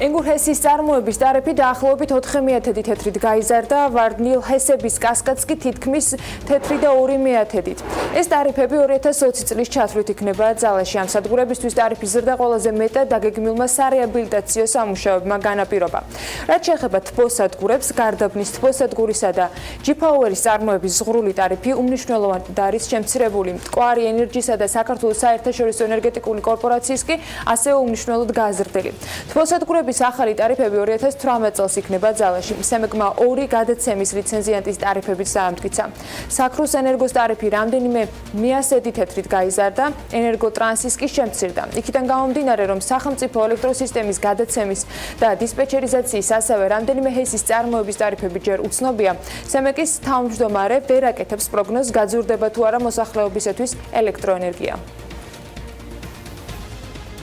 Speaker 8: ენგურჰესის წარმოების ტარიფი დაახლოებით 4 თეთრით გაიზარდა, ვარდნილ ჰესების კასკადს კი თითქმის 1.2 თეთრით. ეს ტარიფები 2020 წლის ჩათვლით იქნება ძალაში. ამ სადგურებისთვის ტარიფის ზრდა ყველაზე მეტად დაგეგმილმა სარეაბილიტაციო სამუშაოებმა განაპირობა. რაც შეეხება თბოსადგურებს, გარდაბნის თბოსადგურისა და G-Power-ის წარმოების ზღვრული ტარიფი უმნიშვნელოვანად არის შემცირებული. მტკვარი ენერჯისა და საქართველოს საერთაშორისო ენერგეტიკული კორპორაციის კი ასევე უმნიშვნელოდ გაზრდილი. თბოსადგურების ახალი ტარიფები 2018 წელს იქნება ძალაში. სემეგმა 2 გადაცემის ლიცენზიანტის ტარიფებით დაამტკიცა. საქრუს ენერგოს ტარიფი რამდენიმე მეასედი თეთრით გაიზარდა, ენერგოტრანსის კი შემცირდა. იქიდან გამომდინარე, რომ სახელმწიფო ელექტროსისტემის გადაცემის და დისპეჩერიზაციის ასევე რამდენიმე ჰესის წარმოების ტარიფები ჯერ უცნობია. სემეგის თავმჯდომარე ვერ აკეთებს პროგნოზს, გაძურდება თუ არა მოსახლეობისათვის ელექტროენერგია.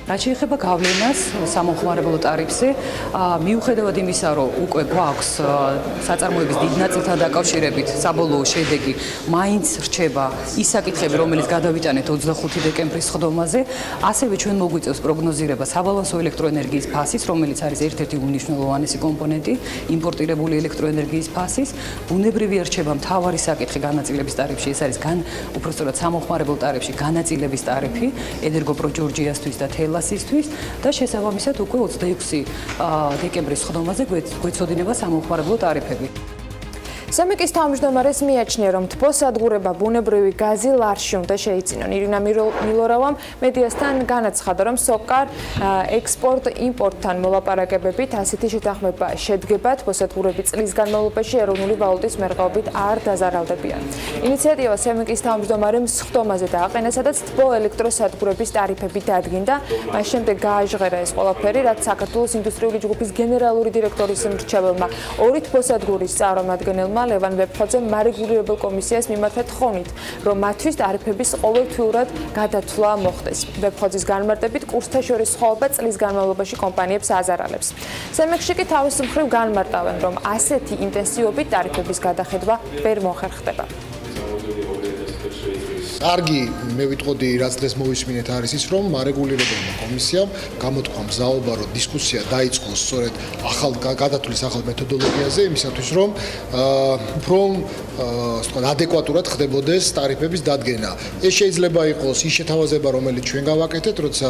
Speaker 12: რაც შეეხება გავლენას სამომხმარებლო ტარიფზე, მიუხედავად იმისა, რომ უკვე გვაქვს საწარმოების დიდ ნაწილთან დაკავშირებით საბოლოო შედეგი, მაინც რჩება ის საკითხები, რომელიც გადავიტანეთ 25 დეკემბრის ხდომაზე, ასევე ჩვენ მოგვიწევს პროგნოზირება საბალანსო ელექტროენერგიის ფასის, რომელიც არის ერთ-ერთი უმნიშვნელოვანესი კომპონენტი იმპორტირებული ელექტროენერგიის ფასის, ბუნებრივი რჩება მთავარი საკითხი განაწილების ტარიფში, ეს არის უпростоრად სამომხმარებლო ტარიფში განაწილების ტარიფი ენერგოპროჯორჯიასთვის და თელასისთვის და შესაბამისად უკვე 26 დეკემბრის ხდომაზე გვეცოდინება სამომხმარებლო ტარიფები.
Speaker 8: სამეკის თავმჯდომარეს მიაჩნია, რომ თბოსადგურება ბუნებრივი გაზი ლარში უნდა შეიწინონ. ირინა მილორავამ მედიასთან განაცხადა, რომ სოკარ ექსპორტ-იმპორტთან მოლაპარაკებებით ასეთი შეთანხმება შედგება, თბოსადგურები წლის განმავლობაში ეროვნული ვალუტის მერყეობით არ დაზარავდებიან. ინიციატივა სამეკის თავმჯდომარემ სხდომაზე დააყენა, სადაც თბო ელექტროსადგურების ტარიფები დადგინდა, მას შემდეგ გააჟღერა ეს ყველაფერი, რაც საქართველოს ინდუსტრიული ჯგუფის გენერალური დირექტორის მრჩეველმა 2 თბოსადგურის წარმომადგენელმა ლევან ვეფხოძემ მარეგულირებელ კომისიას მიმართა თხოვნით, რომ მათთვის ტარიფების ყოველთვიურად გადათვლა მოხდეს. ვეფხოძის განმარტებით, კურსთა შორის სხვაობა წლის განმავლობაში კომპანიებს აზარალებს. სემეგში კი თავის მხრივ განმარტავენ, რომ ასეთი ინტენსივობით ტარიფების გადახედვა ვერ მოხერხდება.
Speaker 13: კარგი, მე ვიტყოდი, რაც დღეს მოვისმინეთ არის ის, რომ მარეგულირებელმა კომისიამ გამოთქვა მზაობა, რომ დისკუსია დაიწყოს სწორედ გადათვლის ახალ მეთოდოლოგიაზე, იმისათვის, რომ უფრო ადეკვატურად ხდებოდეს ტარიფების დადგენა. ეს შეიძლება იყოს ის შეთავაზება, რომელიც ჩვენ გავაკეთეთ, როცა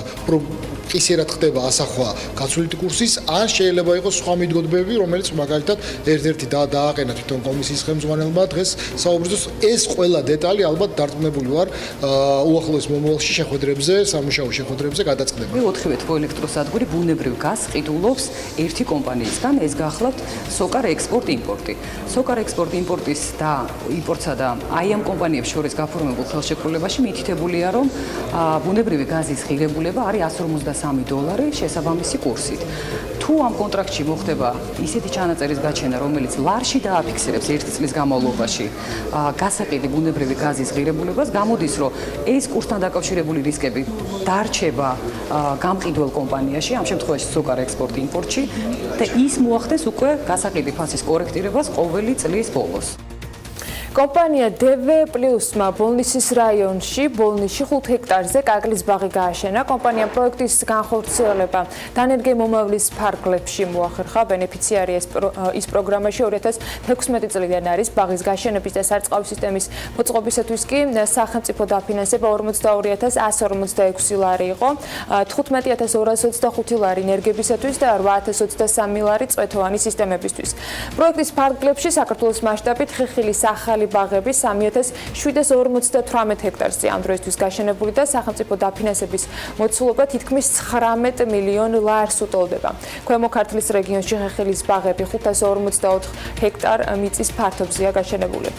Speaker 13: ყისერად ხდება ასახვა გაცვლითი კურსის, ან შეიძლება იყოს სხვა მიდგომები, რომელიც მაგალითად ერთ-ერთი დააყენა თვითონ კომისიის ხელმძღვანელმა დღეს საუბრობს. ეს ყველა დეტალი ალბათ დარწმუნებული ვარ უახლოეს მომავალში შეხვედრებზე, სამუშაო შეხვედრებზე გადაწყდება.
Speaker 12: 4 თბო ელექტროსადგური ბუნებრივ გაზს ყიდულობს ერთი კომპანიისგან, ეს გახლავთ სოკარ ექსპორტ-იმპორტი. სოკარ ექსპორტ-იმპორტის და იმპორტსა და აი ამ კომპანიებს შორის გაფორმებულ ხელშეკრულებაში მითითებულია, რომ ბუნებრივი გაზის ღირებულება არის $153 შესაბამისი კურსით. თუ ამ კონტრაქტში მოხდება ისეთი ჩანაწერის გაჩენა, რომელიც ლარში დააფიქსირებს 1 წლის განმავლობაში გასაყიდი ბუნებრივი გაზის ღირებულებას, გამოდის, რომ ეს კურსთან დაკავშირებული რისკები დარჩება გამყიდველ კომპანიაში, ამ შემთხვევაში სოკარ ექსპორტ-იმპორტში და ის მოახდეს უკვე გასაყიდი ფასის კორექტირებას ყოველი წლის ბოლოს.
Speaker 8: კომპანია DV+-მა ბოლნისის რაიონში 5 ჰექტარზე კაკლის ბაღი გააშენა. კომპანიამ პროექტის განხორციელება დანერგე მომავლის ფარგლებში მოახერხა. ბენეფიციარი ის პროგრამაში 2016 წლიდან არის. ბაღის გაშენების და სარწყავი სისტემის მოწყობისათვის კი სახელმწიფო დაფინანსება 42146 ლარი იყო. 15225 ლარი ენერგებისათვის და 8023 ლარი წვეთოვანი სისტემებისთვის. პროექტის ფარგლებში საქართველოს მასშტაბით ხიხილის ახალი ბაღები 3758 ჰექტარზე ამ დროისთვის გაშენებული და სახელმწიფო დაფინანსების მოცულობა თითქმის 19 მილიონ ლარს უტოლდება. ქვემო ქართლის რეგიონში ხეხილის ბაღები 554 ჰექტარ მიწის ფართობზეა გაშენებული.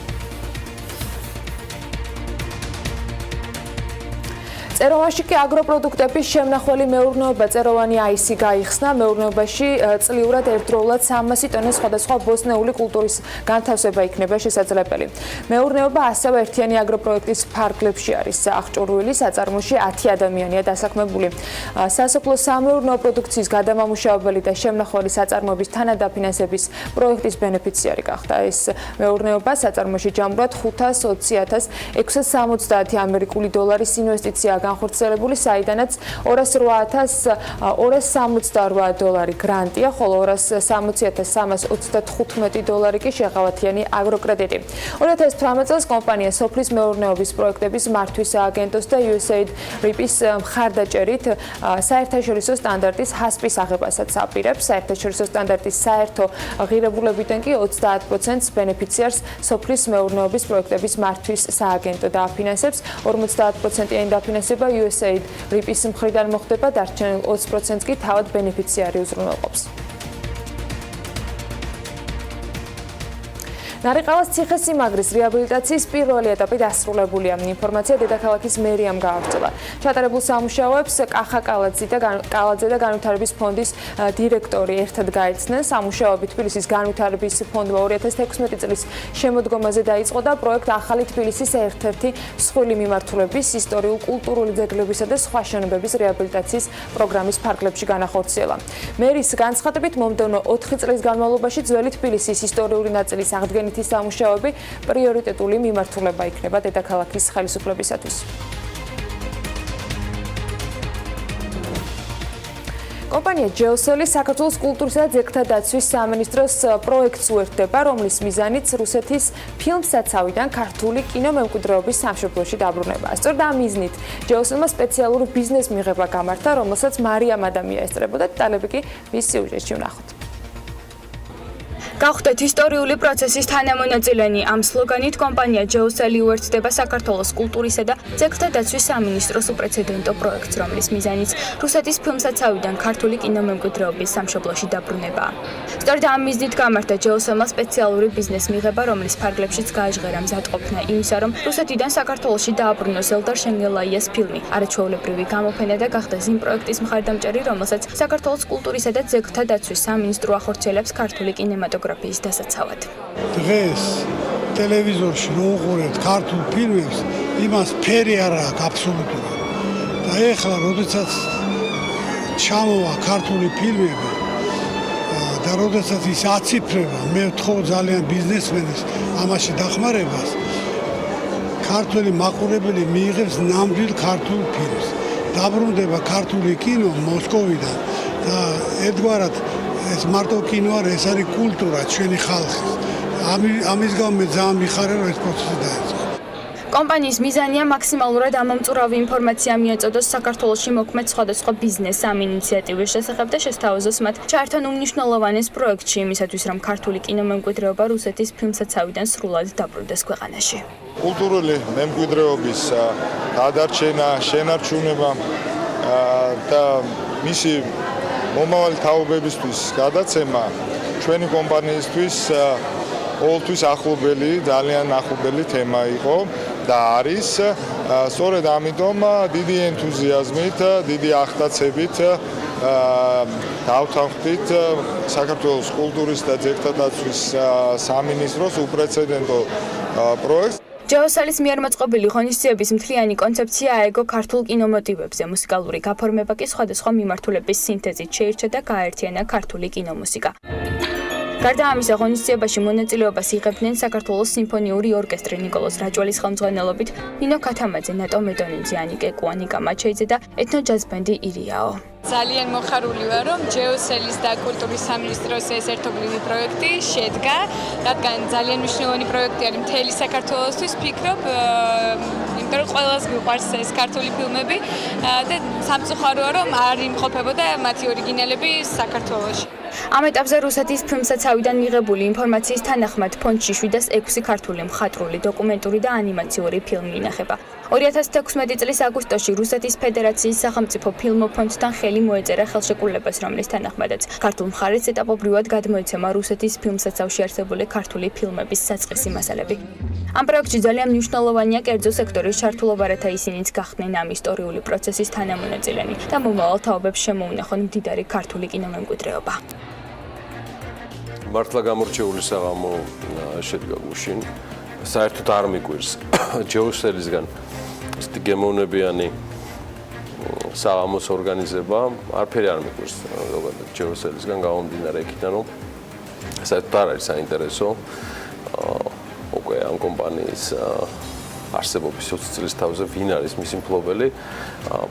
Speaker 8: წეროვანში კი აგროპროდუქტების შემნახველი მეურნეობა წეროვანი აისი გაიხსნა. მეურნეობაში წლიურად ერთდროულად 300 ტონის სხვადასხვა ბოსტნეული კულტურის განთავსება იქნება შესაძლებელი. მეურნეობა ასევე ერთიანი აგროპროექტის ფარგლებში არის აღჭურვილი. საწარმოში 10 ადამიანია დასაქმებული. სასოფლო-სამეურნეო პროდუქციის გადამამუშავებელი და შემნახველი საწარმოების თანადაფინანსების პროექტის ბენეფიციარი გახდა. ეს მეურნეობა საწარმოში ჯამურად 520,670 ამერიკული დოლარის ინვესტიცია განხორციელებული, საიდანაც 208,268 დოლარი გრანტია, ხოლო 260,335 დოლარი კი შეღავათიანი აგროკრედიტი. 2018 წელს კომპანია სოფლის მეურნეობის პროექტების მართვის სააგენტოს და USAID RIP-ის მხარდაჭერით საერთაშორისო სტანდარტის HACCP-ის აღებასაც აპირებს. საერთაშორისო სტანდარტის საერთო ღირებულებიდან კი 30%-ს ბენეფიციარს სოფლის მეურნეობის პროექტების მართვის სააგენტო დააფინანსებს, 50%-იანი დაფინანსება USAID RIP-ის მხრიდან მოხდება, დარჩენილ 20%-ს კი თავად ბენეფიციარი უზრუნველყოფს. ნარიყავას ციხესიმაგრის რეაბილიტაციის პირველი ეტაპი დასრულებულია. ინფორმაცია დედაქალაქის მერიამ გაავრცელა. ჩატარებულ სამუშაოებს კახა კალაძე და განვითარების ფონდის დირექტორი ერთად გაეცნენ. სამუშაოები თბილისის განვითარების ფონდმა 2016 წლის შემოდგომაზე დაიწყო და პროექტ ახალი თბილისის ერთ-ერთი მსხვილი მიმართულების, ისტორიულ-კულტურული ძეგლებისა და სხვა შენობების რეაბილიტაციის პროგრამის ფარგლებში განახორციელა. მერის განცხადებით, მომდევნო 4 წლის განმავლობაში ძველი თბილისის ისტორიული ნაწილის აღდგენის სამუშაოები პრიორიტეტული მიმართულება იქნება დედაქალაქის ხელისუფლებისათვის. კომპანია ჯეოსელი საქართველოს კულტურისა და ძეგლთა დაცვის სამინისტროს პროექტს უერთდება, რომლის მიზანიც რუსეთის ფილმსაცავიდან ქართული კინომემკვიდრეობის სამშობლოში დაბრუნება. სწორედ ამ მიზნით ჯეოსელმა სპეციალური ბიზნეს მიღება გამართა, რომელსაც მარიამ ადამია ესწრებოდა. დეტალები კი მის სიუჟეტში ვნახოთ.
Speaker 14: გავხდეთ ისტორიული პროცესის თანამონაწილენი. ამ სლოგანით კომპანია ჯეოსელი უერთდება საქართველოს კულტურისა და ძეგლთა დაცვის სამინისტროს უპრეცედენტო პროექტს, რომლის მიზანიც რუსეთის ფილმსაცავიდან ქართული კინომემკვიდრეობის სამშობლოში დაბრუნებაა. სწორედ ამ მიზნით გამართა ჯეოსელმა სპეციალური ბიზნეს მიღება, რომლის ფარგლებშიც გააჟღერა მზადყოფნა იმისა, რომ რუსეთიდან საქართველოში დააბრუნოს ელდარ შენგელაიას ფილმი. არაჩვეულებრივი გამოფენა და გახდა ზიმ პროექტის მხარდამჭერი, რომელსაც საქართველოს კულტურისა და ძეგლთა დაცვის სამინისტრო ახორციელებს ქართული კინემატოგრაფიის დასაცავად.
Speaker 15: დღეს ტელევიზორში რო უყურებთ ქართულ ფილმებს, იმას ფერი არ აქვს აბსოლუტურად. და ეხლა როდესაც ჩამოვა ქართული ფილმები და როდესაც ის აციფრება, მე ვთხოვ ძალიან ბიზნესმენებს ამაში დახმარებას. ქართული მაყურებელი მიიღებს ნამდვილ ქართულ ფილმს. დაბრუნდება ქართული კინო მოსკოვიდან და ერთგვარად ეს მარტო კინო არ, ეს არის კულტურა ჩვენი ხალხის. ამის გამო მე ძალიან მიხარია, რომ ეს პროცესი დაიწყო.
Speaker 14: კომპანიის მიზანია მაქსიმალურად ამომწურავი ინფორმაცია მიეწოდოს საქართველოში მოქმედ სხვადასხვა ბიზნეს ამ ინიციატივის შესახებ და შესთავაზოს მათ ჩაერთონ უმნიშვნელოვანეს პროექტში იმისათვის, რომ ქართული კინომემკვიდრეობა რუსეთის ფილმსაცავიდან სრულად დაბრუნდეს ქვეყანაში.
Speaker 16: კულტურული მემკვიდრეობის გადარჩენა, შენარჩუნება და მისი მომავალი თაობებისთვის გადაცემა ჩვენი კომპანიისთვის ყოველთვის ახლობელი, ძალიან ახლობელი თემა იყო და არის. სწორედ ამიტომ დიდი ენთუზიაზმით, დიდი აღტაცებით დავთანხმდით საქართველოს კულტურის და ძეგლთა დაცვის სამინისტროს უპრეცედენტო პროექტს.
Speaker 14: ჯეოსელის მიერ მოწყობილი ღონისძიების მთლიანი კონცეფცია აეგო ქართულ კინომოტივებზე. მუსიკალური გაფორმება კი სხვადასხვა მიმართულების სინთეზით შეირჩა და გააერთიანა ქართული კინომუსიკა. გარდა ამისა, ღონისძიებაში მონაწილეობას იღებდნენ საქართველოს სიმფონიური ორკესტრი ნიკოლოზ რაჭველის ხელმძღვანელობით, ნინო ქათამაძე, ნატო მედონიძე, ანიკე კუანიკა მაჩეიძე და ეთნო-ჯაზ ბენდი ირიაო.
Speaker 17: ძალიან მოხარული ვარ, რომ ჯეოსელის და კულტურის სამინისტროს ეს ერთობლივი პროექტი შედგა, რადგან ძალიან მნიშვნელოვანი პროექტი არის მთელი საქართველოსთვის, ვფიქრობ, იმიტომ რომ ყველას მიყვარს ეს ქართული ფილმები და სამწუხაროა, რომ არ იმყოფებოდა მათი ორიგინალები საქართველოში.
Speaker 14: ამ ეტაპზე რუსეთის ფილმსაცავიდან მიღებული ინფორმაციის თანახმად ფონდში 706 ქართული მხატვრული, დოკუმენტური და ანიმაციური ფილმი ინახება. 2016 წლის აგვისტოში რუსეთის ფედერაციის სახელმწიფო ფილმოფონდთან ხელი მოეწერა ხელშეკრულებას, რომლის თანახმადაც ქართულ მხარეს ეტაპობრივად გადმოეცემა რუსეთის ფილმსაცავში არსებული ქართული ფილმების საწყისი მასალები. ამ პროექტში ძალიან მნიშვნელოვანია კერძო სექტორის ჩართულობა, რათა ისინიც გახდნენ ამ ისტორიული პროცესის თანამონაწილენი და მომავალ თაობებს შემოუნახონ მდიდარი ქართული კინომემკვიდრეობა.
Speaker 2: მართლა გამორჩეული საღამო შედგა გუშინ. საერთოდ არ მიგვირს ჯეოსელისგან ისეთი გემოვნებიანი საღამოს ორგანიზება, არაფერი არ მიგვირს ზოგადად ჯეოსელისგან გამომდინარე იქიდან, რომ საერთოდ არ არის საინტერესო უკვე ამ კომპანიის არსებობის 20 წლის თავზე ვინ არის მისი მფლობელი.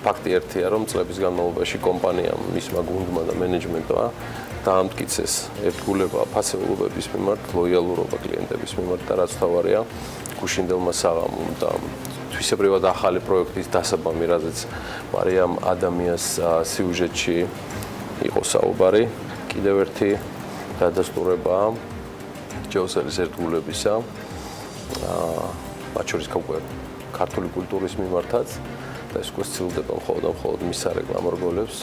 Speaker 2: ფაქტი ერთია, რომ წლების განმავლობაში კომპანიამ, მისმა გუნდმა და მენეჯმენტმა დაამტკიცეს ერთგულება ფასეულობების მიმართ, ლოიალურობა კლიენტების მიმართ და რაც თავარია, გუშინდელმა საღამომ და თვისებრივად ახალი პროექტის დასაბამი, რაზეც მარიამ ადამიანს სიუჟეტში იყო საუბარი, კიდევ ერთი დადასტურებაა ჯეოსელის ერთგულებისა, მათ შორის ქართული კულტურის მიმართაც და ეს სცილდება მხოლოდ მის სარეკლამო რგოლებს.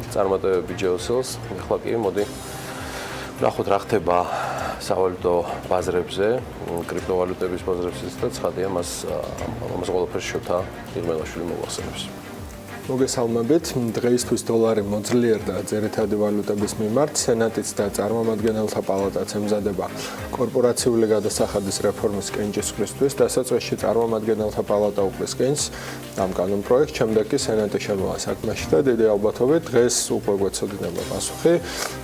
Speaker 2: წარმატებები ჯეოსელს, ახლა კი მოდი ნახოთ რა ხდება სავალუტო ბაზრებზე, კრიპტოვალუტების ბაზრებზე და ცხადია მას ყველაფერს შოთა იღმელაშვილი მოახსენებს.
Speaker 18: მოგესალმებით. დღეისთვის დოლარი მოძლიერდა ძირითადი ვალუტების მიმართ. სენატიც და წარმომადგენელთა პალატაც ემზადება კორპორაციული გადასახადის რეფორმის კენჭისყრისთვის. დასაწყისში წარმომადგენელთა პალატა უყრის კენჭს ამ კანონპროექტს, შემდეგ კი სენატი შემოვა საქმეში და დიდი ალბათობით დღეს უკვე გვეცოდინება პასუხი.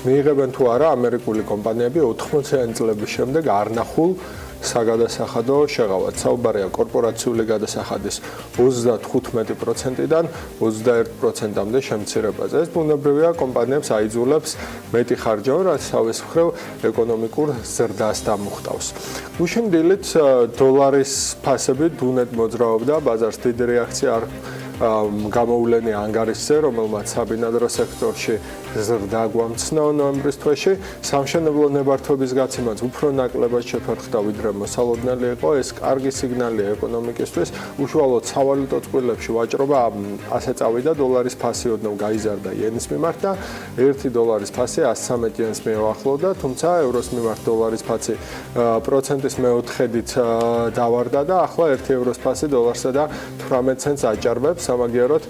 Speaker 18: მიიღებენ თუ არა ამერიკული კომპანიები 80-იანი წლების შემდეგ არნახულ საგადასახადო შეღავად. საუბარია კორპორაციული გადასახადის 35%-დან 21%-მდე შემცირებაზე. ეს ბუნებრივია, კომპანიებს აიძულებს მეტი ხარჯავი, რაც თავის მხრივ ეკონომიკურ ზრდას დამუხტავს. გუშინ დილით დოლარის ფასები დუნედ მოძრაობდა, ბაზარს დიდი რეაქცია არ გამოვლენი ანგარიშზე, რომელმაც საბინადრო სექტორში ზრდა გვამცნო ნოემბრის თვეში. სამშენებლო ნებართვების გაცემაც უფრო ნაკლებად შეფერხდა, ვიდრე მოსალოდნელი იყო. ეს კარგი სიგნალია ეკონომიკისთვის. უშუალოდ სავალუტო წყვილებში ვაჭრობა ასე წავიდა, დოლარის ფასი ოდნავ გაიზარდა იენის მიმართ და 1 დოლარის ფასი 113 იენს მიუახლოვდა, თუმცა ევროს მიმართ დოლარის ფასი პროცენტის მეოთხედით დავარდა და ახლა 1 ევროს ფასი დოლარსა და 18 ცენტს აჭარბებს. სამაგიეროდ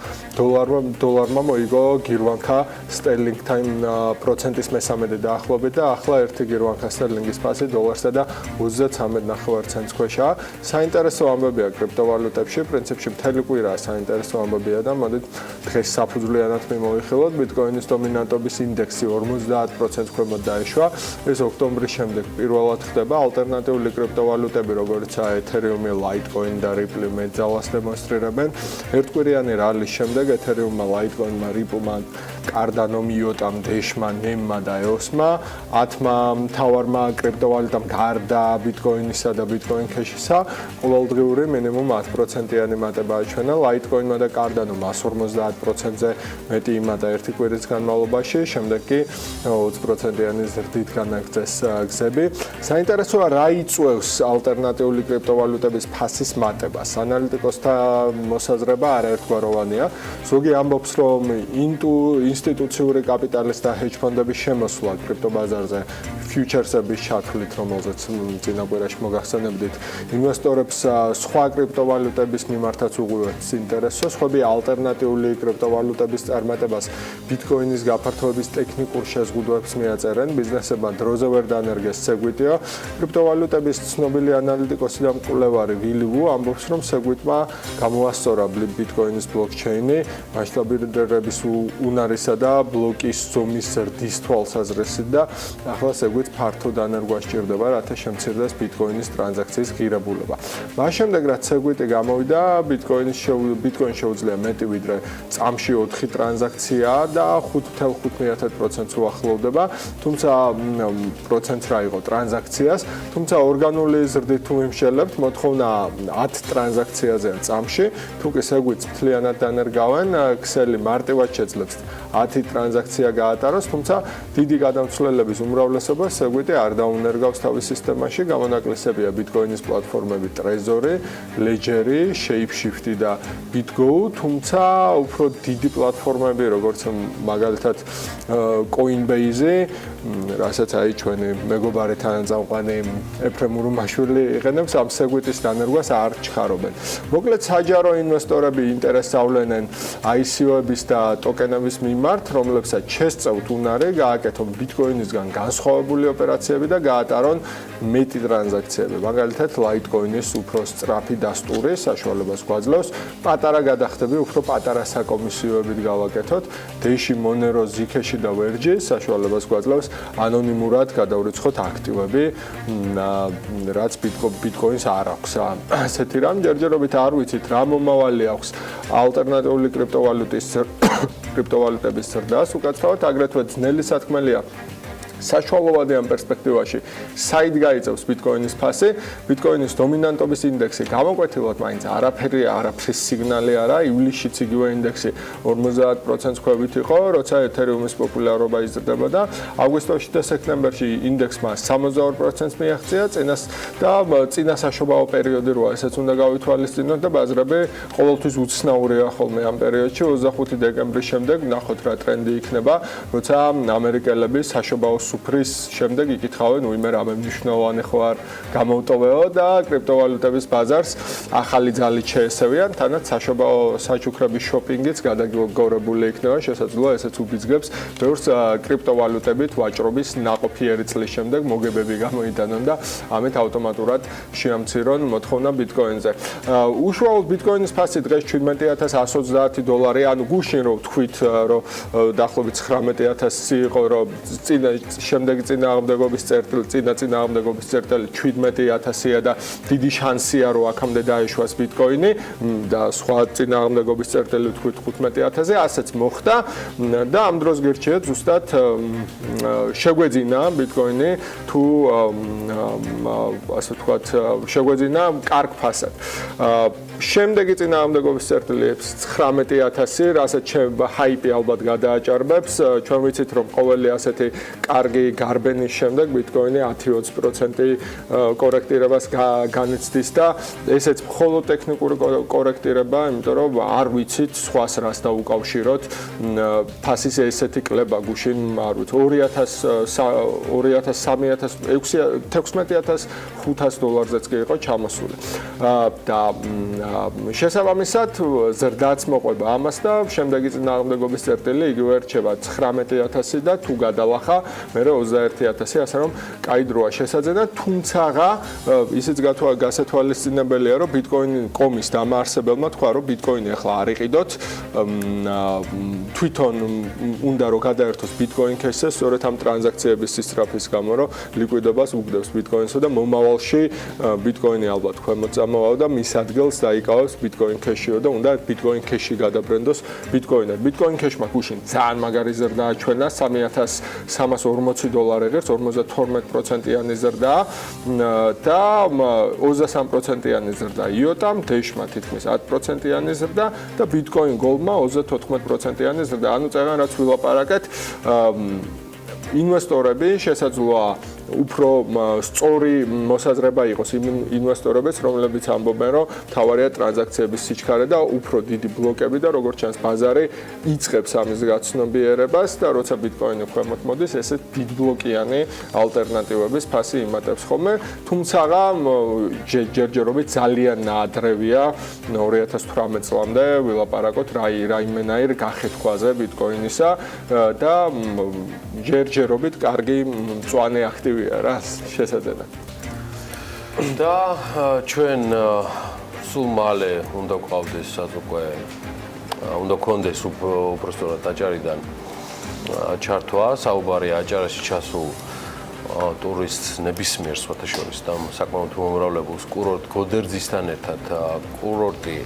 Speaker 18: დოლარმა მოიგო გირვანქა სტერლინგთან პროცენტის მესამედი დაახლოებით და ახლა 1 გირვანქა სტერლინგის ფასი დოლარსა და 33.9 ცენტს ქვეშაა. საინტერესო ამბებია კრიპტოვალუტებში, პრინციპში მთელი კვირაა საინტერესო ამბებია და მოდით დღეს საფუძვლიანად მიმოვიხილოთ. ბიტკოინის დომინანტობის ინდექსი 50% ქვემოთ დაეშვა. ეს ოქტომბრის შემდეგ პირველად ხდება. ალტერნატიული კრიპტოვალუტები, როგორიცაა ეთერიუმი, ლაიტკოინი და რიპლი მეძალას დემონსტრირებენ. ერთკვირიანი რალის შემდეგ ეთერიუმმა, ლაიტკოინმა, რიპლმა, კარდანომ, იოტამ, დეშმა, ნემმა და ეოსმა 10-მა მთავარმა კრიპტოვალუტამ გარდა ბიტკოინისა და ბიტკოინ ქეშისა ყოველდღიური მინიმუმ 10%-იანი მატება აჩვენა. ლაიტკოინმა და კარდანომ 150%-ზე მეტი იმატა ერთი კვირის განმავლობაში, შემდეგ კი 20%-იანი ზრდით განაგრძეს გზები. საინტერესოა რა იწვევს ალტერნატიული კრიპტოვალუტების ფასის მატებას. ანალიტიკოსთა მოსაზრება არაერთგვაროვანია. ზოგი ამბობს, რომ ინსტიტუციური კაპიტალის და ჰედჯ ფონდების შემოსვლა კრიპტობაზარზე ფიუჩერსების ჩათვლით, რომელზეც წინა კვირაში მოგახსენებდით, ინვესტორებს სხვა კრიპტოვალუტების მიმართაც უღვივებს ინტერესს. სხვები ალტერნატიული კრიპტოვალუტების წარმატებას ბიტკოინის გაფართოების ტექნიკურ შეზღუდვებს მიაწერენ. ბიზნესებმა დროზე ვერ დაანერგეს სეგვიტიო. კრიპტოვალუტების ცნობილი ანალიტიკოსი და მკვლევარი ვილი ვუ ამბობს, რომ სეგვიტმა გამოასწორა ბიტკოინის ბლოკჩეინი მასშტაბირების უნარის ბლოკისა და ბლოკის ზომის ზრდის თვალსაზრისით და ახლა შეგვიძლია ფართო დანერგვა სჭირდება, რათა შემცირდეს ბიტკოინის ტრანზაქციის ღირებულება. მას შემდეგ რაც შეგვიძლია გამოვიდა, ბიტკოინი შეუძლია მეტი ვიდრე წამში 4 ტრანზაქცია და 5.5% უახლოვდება, თუმცა პროცენტს რა იყო ტრანზაქციას, თუმცა ორგანული ზრდით თუ იმშელებთ, მოთხოვნა 10 ტრანზაქციაზეა წამში, თუ კი შეგვიძლია მთლიანად დანერგავენ, ქსელი მარტივად შეძლებს 10 ტრანზაქცია გაატაროს, თუმცა დიდი გადამცვლელების უმრავლესობა შეგვიძლია არ დაუნერგავს თავის სისტემაში, გამონაკლისებია ბიტკოინის პლატფორმები Trezor, Ledger, Shapeshift და BitGo, თუმცა უფრო დიდი პლატფორმები, როგორც მაგალითად Coinbase, რასაც აი ჩვენი მეგობარი თანაწამყვანი ეფრემ ურუმაშვილი იყენებს, ამ სეგვიტის დანერგვას არ ჩხარობენ. მოკლედ საჯარო ინვესტორები ინტერესს ავლენენ ICO-ების და ტოკენების მიმართ, რომლებსაც შესწევთ უნარი გააკეთონ ბიტკოინისგან განსხვავებული ოპერაციები და გაატარონ მეტი ტრანზაქციები. მაგალითად, Litecoin-ის უფრო სწრაფი დასტური საშუალებას გვაძლევს პატარა გადახდები უფრო პატარა საკომისიოებით გავაკეთოთ. Dash, Monero, Zcash და Verge საშუალებას გვაძლევს ანონიმურად გადავრიცხოთ აქტივები, რაც ბიტკოინს არ აქვს. ასეთი რამ ჯერჯერობით არ ვიცით რა მომავალი აქვს ალტერნატიული კრიპტოვალუტების ზრდას, უკაცრავად აგრეთვე ძნელი სათქმელია საშუალოვადიან პერსპექტივაში საით გაიწევს ბიტკოინის ფასი, ბიტკოინის დომინანტობის ინდექსი გამოკვეთილად მაინც არაფრის სიგნალი არა, ივლისშიც იგივე ინდექსი 50%-ს ქვევით იყო, როცა ეთერიუმის პოპულარობა იზრდება და აგვისტოში და სექტემბერში ინდექსმა 62%-ს მიაღწია, წინა საშობაო პერიოდი როა, ესეც უნდა გავითვალისწინოთ და ბაზრები ყოველთვის უცნაურია ხოლმე ამ პერიოდში, 25 დეკემბრის შემდეგ ნახოთ რა ტრენდი იქნება, როცა ამერიკელები საშობაო სუფრის შემდეგ იკითხავენ, უიმე რამე მნიშვნელოვანი ხო არ გამოვტოვეო და კრიპტოვალუტების ბაზარს ახალი ძალით შეესევიან, თანაც საშობაო საჩუქრების შოპინგიც გადაგორებული იქნება, შესაძლოა ესეც უბიძგებს ბევრს კრიპტოვალუტებით ვაჭრობის ნაყოფიერი წლის შემდეგ მოგებები გამოიტანონ და ამით ავტომატურად შეამცირონ მოთხოვნა ბიტკოინზე. უშუალოდ ბიტკოინის ფასი დღეს $17,130, ანუ გუშინ რო ვთქვით, რომ დაახლოებით 19,000 იყო, რომ შემდეგი წინააღმდეგობის წერტილი 17,000-ია და დიდი შანსია რომ აქამდე დაეშვას ბიტკოინი და სხვა წინააღმდეგობის წერტილი ვთქვით 15,000-ზე, ასეც მოხდა და ამ დროს გირჩიეთ ზუსტად შეგვეძინა ბიტკოინი თუ ასე ვთქვათ შეგვეძინა კარგ ფასად. შემდეგი წინააღმდეგობის წერტილი 19,000, რასაც ჰაიპი ალბათ გადააჭარბებს, ჩვენ ვიცით რომ ყოველი ასეთი კარგი გარბენის შემდეგ ბიტკოინი 10-20% კორექტირებას განიცდის და ესეც მხოლოდ ტექნიკური კორექტირება, იმიტომ რომ არ ვიცით სხვას რას დაუკავშიროთ ფასის ესეთი კლება გუშინ არ ვიცი $16,500-ზეც კი იყო ჩამოსული. და შესაბამისად ზრდაც მოყვება ამას და შემდეგი წინააღმდეგობის წერტილი იგივე რჩება 19,000 და თუ გადალახა მერე 21,000, ასე რომ კაი დროა შესაძენა, თუმცა ისიც გასათვალისწინებელია, რომ ბიტკოინ.com-ის დამაარსებელმა თქვა, რომ ბიტკოინი ახლა არ იყიდოთ, თვითონ უნდა რომ გადაერთოს ბიტკოინ cash-ზე, სწორედ ამ ტრანზაქციების სისწრაფის გამო, რომ ლიკვიდობას უგდებს ბიტკოინსო და მომავალში ბიტკოინი ალბათ ქვემოთ წამოვა და მის ადგილს დაიკავებს ბიტკოინ cash-იო და უნდა ბიტკოინ cash-ი გადაბრენდოს ბიტკოინად. ბიტკოინ cash-მა გუშინ ძალიან მაგარი ზრდა აჩვენა, $3,340 ღირს, 52%-იანი ზრდა და 23%-იანი ზრდა იოტამ, Dash-მა თითქმის 10%-იანი ზრდა და Bitcoin Gold-მა 34%-იანი ზრდა. ანუ წეგან რაც ვილაპარაკეთ, ინვესტორები შესაძლოა უფრო სწორი მოსაზრება იყოს იმ ინვესტორებს, რომლებიც ამბობენ, რომ თავარია ტრანზაქციების სიჩქარე და უფრო დიდი ბლოკები და როგორც ჩანს ბაზარი იწყებს ამის გაცნობიერებას და როცა ბიტკოინი ქვემოთ მოდის, ესე დიდბლოკიანი ალტერნატივების ფასი იმატებს ხოლმე, თუმცა ჯერჯერობით ძალიან ნაადრევია 2018 წლამდე ვილაპარაკოთ რაიმენაირ გახეთქვაზე ბიტკოინისა და ჯერჯერობით კარგი მწვანე აქტივი რა შესაძლოა.
Speaker 2: და ჩვენ სულ მალე უნდა გვყავდეს უკვე უნდა გქონდეს უბრალოდ დაჭარიდან ჩართვა, საუბარია აჭარაში ჩასულ ტურისტს ნებისმიერ სხვათა შორის და საკმაოდ მომრავლებულს კურორტ გოდერძისთან ერთად კურორტი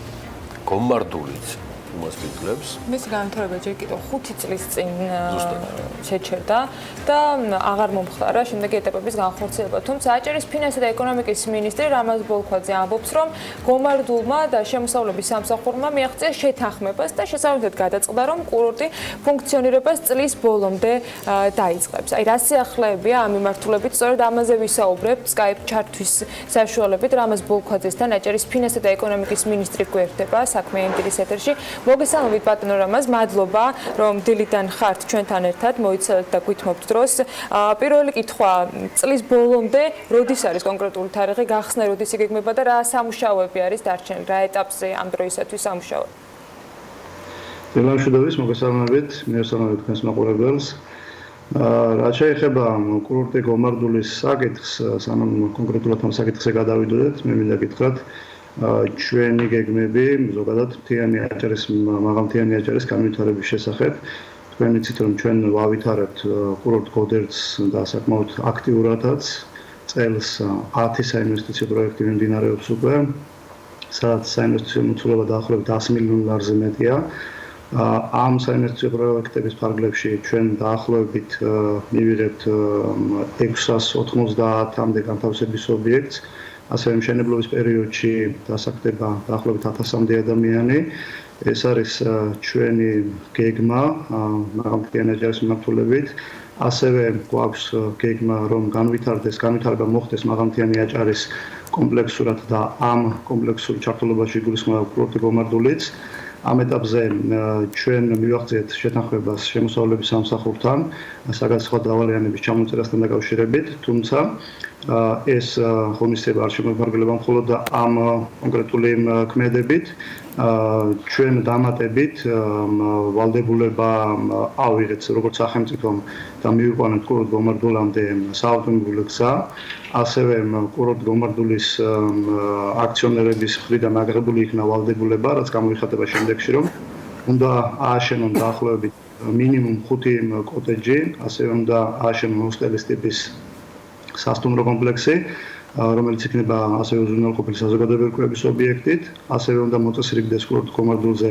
Speaker 2: გომარდულიც უმას ფიქრებს.
Speaker 8: მისი განვითარება ჯერ კიდევ 5 წლის წინ შეჩერდა და აღარ მომხდარა შემდეგი ეტაპების განხორციელება. თუმცა აჭარის ფინანსთა და ეკონომიკის მინისტრი რამაზ ბოლქვაძე ამბობს, რომ გომარდულმა და შემოსავლების სამსახურმა მიაღწია შეთანხმებას და შესაბამისად გადაწყდა, რომ კურორტი ფუნქციონირებას წლის ბოლომდე დაიწყებს. აი რა სიახლეებია ამ მიმართულებით, სწორედ ამაზე ვისაუბრებთ Skype ჩართვის საშუალებით რამაზ ბოლქვაძესთან აჭარის ფინანსთა და ეკონომიკის მინისტრი გვერდება საქმიანი დილის ეთერში. მოგესალმებით ბატონო რამაზ, მადლობა რომ დილიდან ხართ ჩვენთან ერთად, მოიცადეთ და გვითმობთ დროს. პირველი კითხვა, წლის ბოლომდე როდის არის კონკრეტული თარიღი, გახსნა როდის იგეგმება და რა სამუშაოები არის დარჩენილი, რა ეტაპზე ამ დროისათვის სამუშაოები?
Speaker 19: დილა მშვიდობის, მოგესალმებით, მიესალმებით თქვენს მაყურებელს. რაც შეეხება კურორტი გომარდულის საკითხს, სანამ კონკრეტულად ამ საკითხზე გადავიდოდეთ, მე მინდა გითხრათ ჩვენი გეგმები ზოგადად მთიანი აჭარის მაღალმთიანი აჭარის განვითარების შესახებ. თქვენ იცით რომ ჩვენ ვავითარებთ კურორტ გოდერძს და საკმაოდ აქტიურადაც წელს 10 საინვესტიციო პროექტი მიმდინარეობს უკვე, სადაც საინვესტიციო მოცულობა დაახლოებით 100 მილიონ ლარზე მეტია. ამ საინვესტიციო პროექტების ფარგლებში ჩვენ დაახლოებით მივიღებთ 690-მდე განთავსების ობიექტს. ასევე მშენებლობის პერიოდში დასაქმდება დაახლოებით 1000-მდე ადამიანი. ეს არის ჩვენი გეგმა მაღალმთიანი აჭარის მიმართულებით. ასევე გვაქვს გეგმა რომ განვითარება მოხდეს მაღალმთიანი აჭარის კომპლექსურად და ამ კომპლექსურ ჩართულობაში გულისხმობა კურორტი გომარდულიც. ამ ეტაპზე ჩვენ მივახციეთ შეთანხმებას შემოსავლების სამსახურთან საგანცხვო დავალიანების ჩამოწერასთან დაკავშირებით, თუმცა ეს ღონისძიება არ შემოიფარგლება მხოლოდ ამ კონკრეტული ქმედებით. ჩვენ დამატებით ვალდებულება ავიღეთ როგორც სახელმწიფომ და მივიყვანეთ კურორტ გომარდულამდე საავტომობილო გზა, ასევე კურორტ გომარდულის აქციონერების მხრიდან აღებული იქნა ვალდებულება, რაც გამოიხატება შემდეგში, რომ უნდა ააშენონ დაახლოებით მინიმუმ 5 კოტეჯი, ასევე უნდა ააშენონ ჰოსტელის ტიპის სასტუმრო კომპლექსი, რომელიც იქნება ასევე უზრუნველყოფილი საზოგადოებრივი ობიექტით, ასევე უნდა მოწესრიგდეს კურორტ გომარდულზე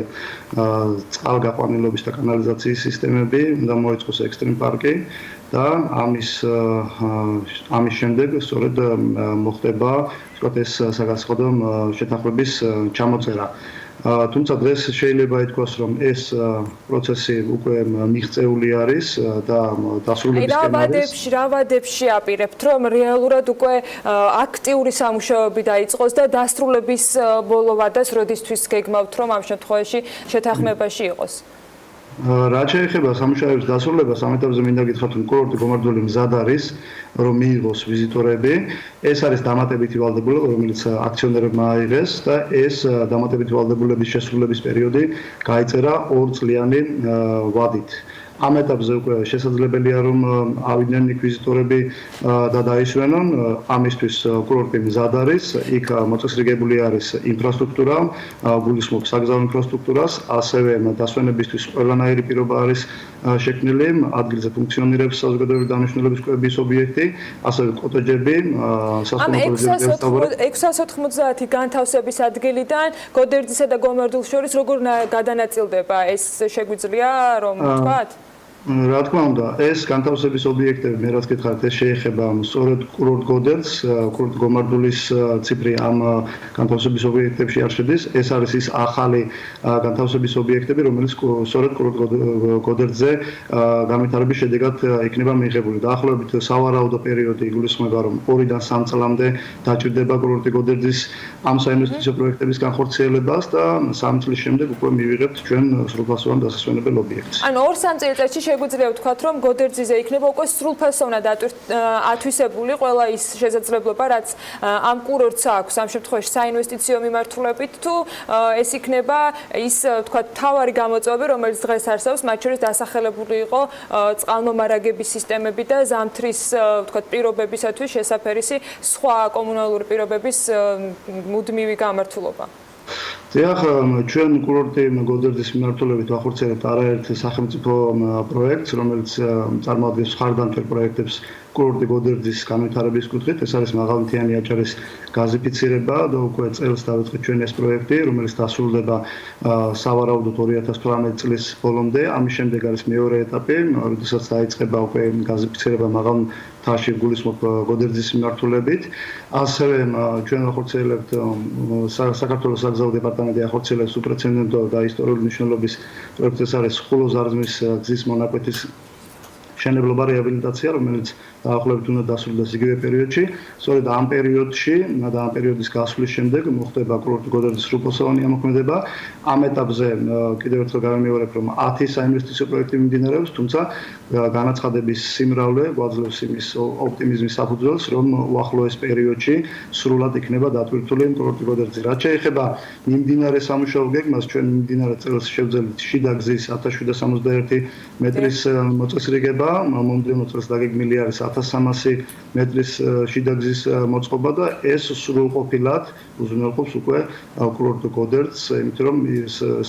Speaker 19: წყალგაყვანილობის და კანალიზაციის სისტემები, უნდა მოეწყოს ექსტრიმ პარკი და ამის შემდეგ სწორედ მოხდება ეს საგანსხვავებო შეთანხმების ჩამოწერა. თუმცა დღეს შეიძლება ითქვას, რომ ეს პროცესი უკვე მიღწეული არის და დასრულებისკენ არის.
Speaker 8: რა ვადებში აპირებთ, რომ რეალურად უკვე აქტიური სამუშაოები დაიწყოს და დასრულების ბოლო ვადას როდისთვის გეგმავთ, რომ ამ შემთხვევაში შეთანხმებაში იყოს?
Speaker 19: რაც შეეხება სამუშაოების დასრულებას, ამ ეტაპზე მინდა გითხრათ, რომ კურორტი გომარდული მზად არის, რომ მიიღოს ვიზიტორები. ეს არის დამატებითი ვალდებულება, რომელიც აქციონერებმა აიღეს და ეს დამატებითი ვალდებულების შესრულების პერიოდი გაიწერა 2 წლიანი ვადით. ამ ეტაპზე უკვე შესაძლებელია რომ ავიდნენ იქ ვიზიტორები და დაისვენონ. ამისთვის კურორტი მზად არის, იქ მოწესრიგებული არის ინფრასტრუქტურა, გულისხმობს საგზავნო ინფრასტრუქტურას, ასევე დასვენებისთვის ყველანაირი პირობა არის შექმნილი, ადგილზე ფუნქციონირებს საზოგადოებრივი დანიშნულების კვების ობიექტი, ასევე კოტეჯები, სასტუმრო კოტეჯები.
Speaker 8: 690 განთავსების ადგილიდან გოდერძისა და გომარდულს შორის როგორ გადანაწილდება ეს შეგვიძლია რომ ვთქვათ?
Speaker 19: რა თქმა უნდა, ეს განთავსების ობიექტები, მე რაც გითხარით, ეს შეეხება სწორედ კურორტ გოდერძს, კურორტ გომარდულის ციფრი ამ განთავსების ობიექტებში არ შედის. ეს არის ის ახალი განთავსების ობიექტები, რომელიც სწორედ კურორტ გოდერძზე განვითარების შედეგად იქნება მიღებული. დაახლოებით სავარაუდო პერიოდი იგულისხმება, რომ 2-დან 3 წლამდე დაჭირდება კურორტი გოდერძის ამ საინვესტიციო პროექტების განხორციელებას და 3 წლის შემდეგ უკვე მივიღებთ ჩვენ სრულფასოვან დასასვენებელ ობიექტს.
Speaker 8: ანუ 2-3 წელიწადში შეგვიძლია ვთქვათ, რომ გოდერძიზე იქნება უკვე სრულფასოვნად ათვისებული ყველა ის შესაძლებლობა, რაც ამ კურორტს აქვს ამ შემთხვევაში საინვესტიციო მიმართულებით, თუ ეს იქნება ის ვთქვათ თავარი გამოწვევები, რომელიც დღეს არსებობს, მათ შორის დასახელებული იყო წყალმომარაგების სისტემები და ზამთრის ვთქვათ პირობებისათვის შესაფერისი სხვა კომუნალური პირობების მუდმივი გამართულობა.
Speaker 19: დიახ, ჩვენ კურორტი გოდერძის მიმართულებით ვახორციელებთ არაერთ სახელმწიფო პროექტს, რომელიც წარმოადგენს მხარდამჭერ პროექტებს კურორტი გოდერძის განვითარების კუთხით. ეს არის მაღალმთიანი აჭარის გაზიფიცირება და უკვე წელს დავიწყეთ ჩვენ ეს პროექტი, რომელიც დასრულდება სავარაუდოდ 2018 წლის ბოლომდე. ამის შემდეგ არის მეორე ეტაპი, როდესაც დაიწყება უკვე გაზიფიცირება მაღალმთაში გულისხმობ გოდერძის მიმართულებით. ასევე ჩვენ ვახორციელებთ საქართველოს საგზაო დეპარტამენტი ახორციელებს უპრეცედენტო და ისტორიული მნიშვნელობის პროექტს, ეს არის ხულო-ზარზმის გზის მონაკვეთის მშენებლობა რეაბილიტაცია, რომელიც დაახლოებით უნდა დასრულდეს იგივე პერიოდში. სწორედ ამ პერიოდში და ამ პერიოდის გასვლის შემდეგ მოხდება კურორტი გოდერძის სრულფასოვანი ამოქმედება. ამ ეტაპზე კიდევ ერთხელ გავიმეორებ, რომ 10 საინვესტიციო პროექტი მიმდინარეობს, თუმცა განაცხადების სიმრავლე გვაძლევს იმის ოპტიმიზმის საფუძველს, რომ უახლოეს პერიოდში სრულად იქნება დატვირთული კურორტი გოდერძი. რაც შეეხება მიმდინარე სამუშაო გეგმას, ჩვენ მიმდინარე წელს შევძელით შიდა გზის 1761 მეტრის მოწესრიგება, მომდევნო წელს დაგეგმილი არის 1300 მეტრის შიდა გზის მოწყობა და ეს სრულყოფილად უზრუნველყოფს უკვე კურორტ გოდერძს, იმიტომ რომ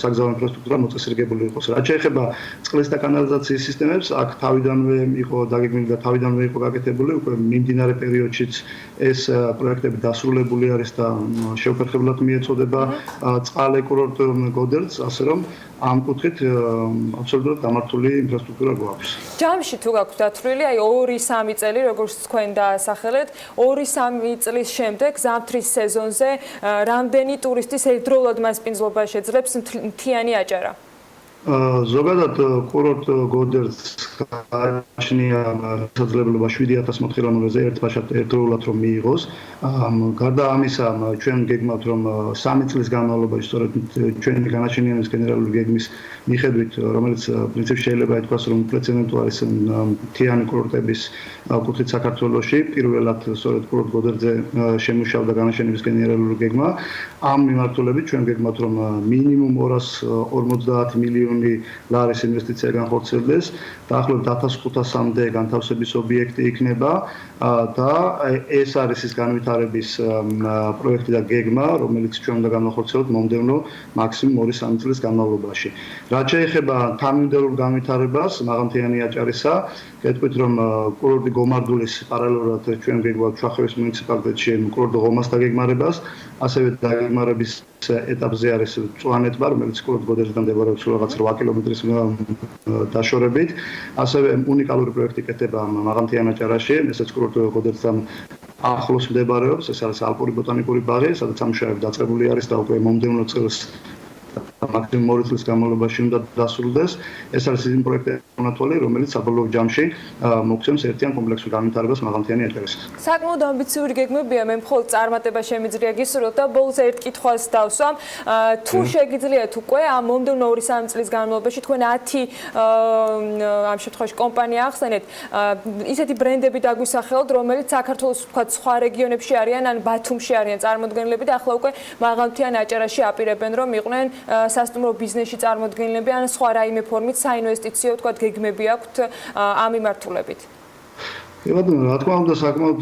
Speaker 19: საგზაო ინფრასტრუქტურა მოწესრიგებული იყოს. რაც შეეხება წყლის და კანალიზაციის სისტემებს, აქ თავიდანვე იყო დაგეგმილი და თავიდანვე იყო გაკეთებული, უკვე მიმდინარე პერიოდშიც ეს პროექტები დასრულებული არის და შეუფერხებლად მიეწოდება წყალე კურორტ გოდერძს, ასე რომ ამ კუთხით აბსოლუტურად გამართული ინფრასტრუქტურა გვაქვს.
Speaker 8: ჯამში თუ გაქვთ დათვლილი, აი 2-3 წელი, როგორც თქვენ დაასახელეთ, 2-3 წლის შემდეგ ზამთრის სეზონზე რამდენი ტურისტის ერთდროულად მასპინძლობა შეძლებს მთიანი აჭარა?
Speaker 19: ზოგადად კურორტ გოდერძს გააჩნია შესაძლებლობა 7000 მოთხილამურეზე ერთდროულად რომ მიიღოს. გარდა ამისა, ჩვენ გეგმავთ, რომ 3 წლის განმავლობაში, სწორედ ჩვენი განაჩენიანების გენერალური გეგმის მიხედვით, რომელიც პრინციპში შეიძლება ითქვას, რომ უპრეცედენტო არის მთიანი კურორტების კუთხით საქართველოში, პირველად სწორედ კურორტ გოდერძზე შემუშავდა განაჩენების გენერალური გეგმა. ამ მიმართულებით ჩვენ გეგმავთ, რომ მინიმუმ 250 მილიონი ლარის ინვესტიცია განხორციელდეს, დაახლოებით 1500-მდე განთავსების ობიექტი იქნება და ეს არის ის განვითარების პროექტი და გეგმა, რომელიც ჩვენ უნდა განახორციელოთ მომდევნო მაქსიმუმ 2-3 წლის განმავლობაში. რაც შეეხება თანმიმდევრულ განვითარებას მაღალმთიანი აჭარისა, გეტყვით, რომ კურორტი გომარდულის პარალელურად ჩვენ გეგმავთ შუახევის მუნიციპალიტეტში კურორტ ღომას დაგეგმარებას, ასევე დაგეგმარების ეტაპზე არის მწვანე ტბა, რომელიც კურორტ გოდერძთან მდებარეობს რაღაც 8 კილომეტრის დაშორებით. ასევე უნიკალური პროექტი კეთდება მაღალმთიან აჭარაში, ესაც კურორტ გოდერძთან ახლოს მდებარეობს, ეს არის ალპური ბოტანიკური ბაღი, სადაც სამუშაოები დაწყებული არის და უკვე მომდევნო წელს მაქსიმუმ 2 წლის განმავლობაში უნდა დასრულდეს. ეს არის ის პროექტი, რომელიც საბოლოო ჯამში მოგცემს ერთიან კომპლექსურ განვითარებას მაღალმთიანი აჭარისას.
Speaker 8: საკმაოდ ამბიციური გეგმებია, მე მხოლოდ წარმატება შემიძლია გისურვოთ და ბოლოს ერთ კითხვას დავსვამ. თუ შეგიძლიათ უკვე ამ მომდევნო 2-3 წლის განმავლობაში თქვენ 10 ამ შემთხვევაში კომპანია ახსენეთ, ისეთი ბრენდები დაგვისახელოთ, რომელიც საქართველოს თქვათ სხვა რეგიონებში არიან, ან ბათუმში არიან წარმოდგენილები და ახლა უკვე მაღალმთიან აჭარაში აპირებენ, რომ იყვნენ სასტუმრო ბიზნესში წარმოდგენილები, ან სხვა რაიმე ფორმით საინვესტიციო თქვათ გეგმები აქვთ ამ მიმართულებით?
Speaker 19: რა თქმა უნდა, საკმაოდ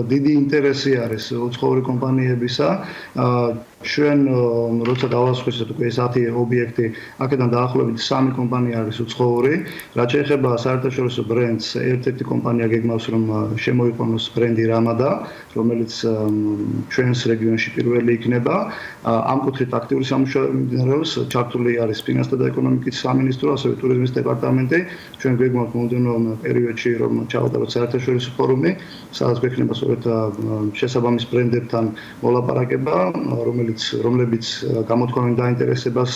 Speaker 19: დიდი ინტერესი არის უცხოური კომპანიებისა. ჩვენ როცა დავასხვისეთ უკვე ეს 10 ობიექტი, აქედან დაახლოებით 3 კომპანია არის უცხოური. რაც შეეხება საერთაშორისო ბრენდს, ერთ-ერთი კომპანია გეგმავს, რომ შემოიყვანოს ბრენდი რამადა, რომელიც ჩვენს რეგიონში პირველი იქნება. ამ კუთხით აქტიური სამუშაოები მიმდინარეობს, ჩართული არის ფინანსთა და ეკონომიკის სამინისტრო, ასევე ტურიზმის დეპარტამენტი. ჩვენ გეგმავთ მომდევნო პერიოდში, რომ ჩავატაროთ საერთაშორისო ფორუმი, სადაც გვექნება სწორედ შესაბამის ბრენდებთან მოლაპარაკება, რომლებიც გამოთქვამენ დაინტერესებას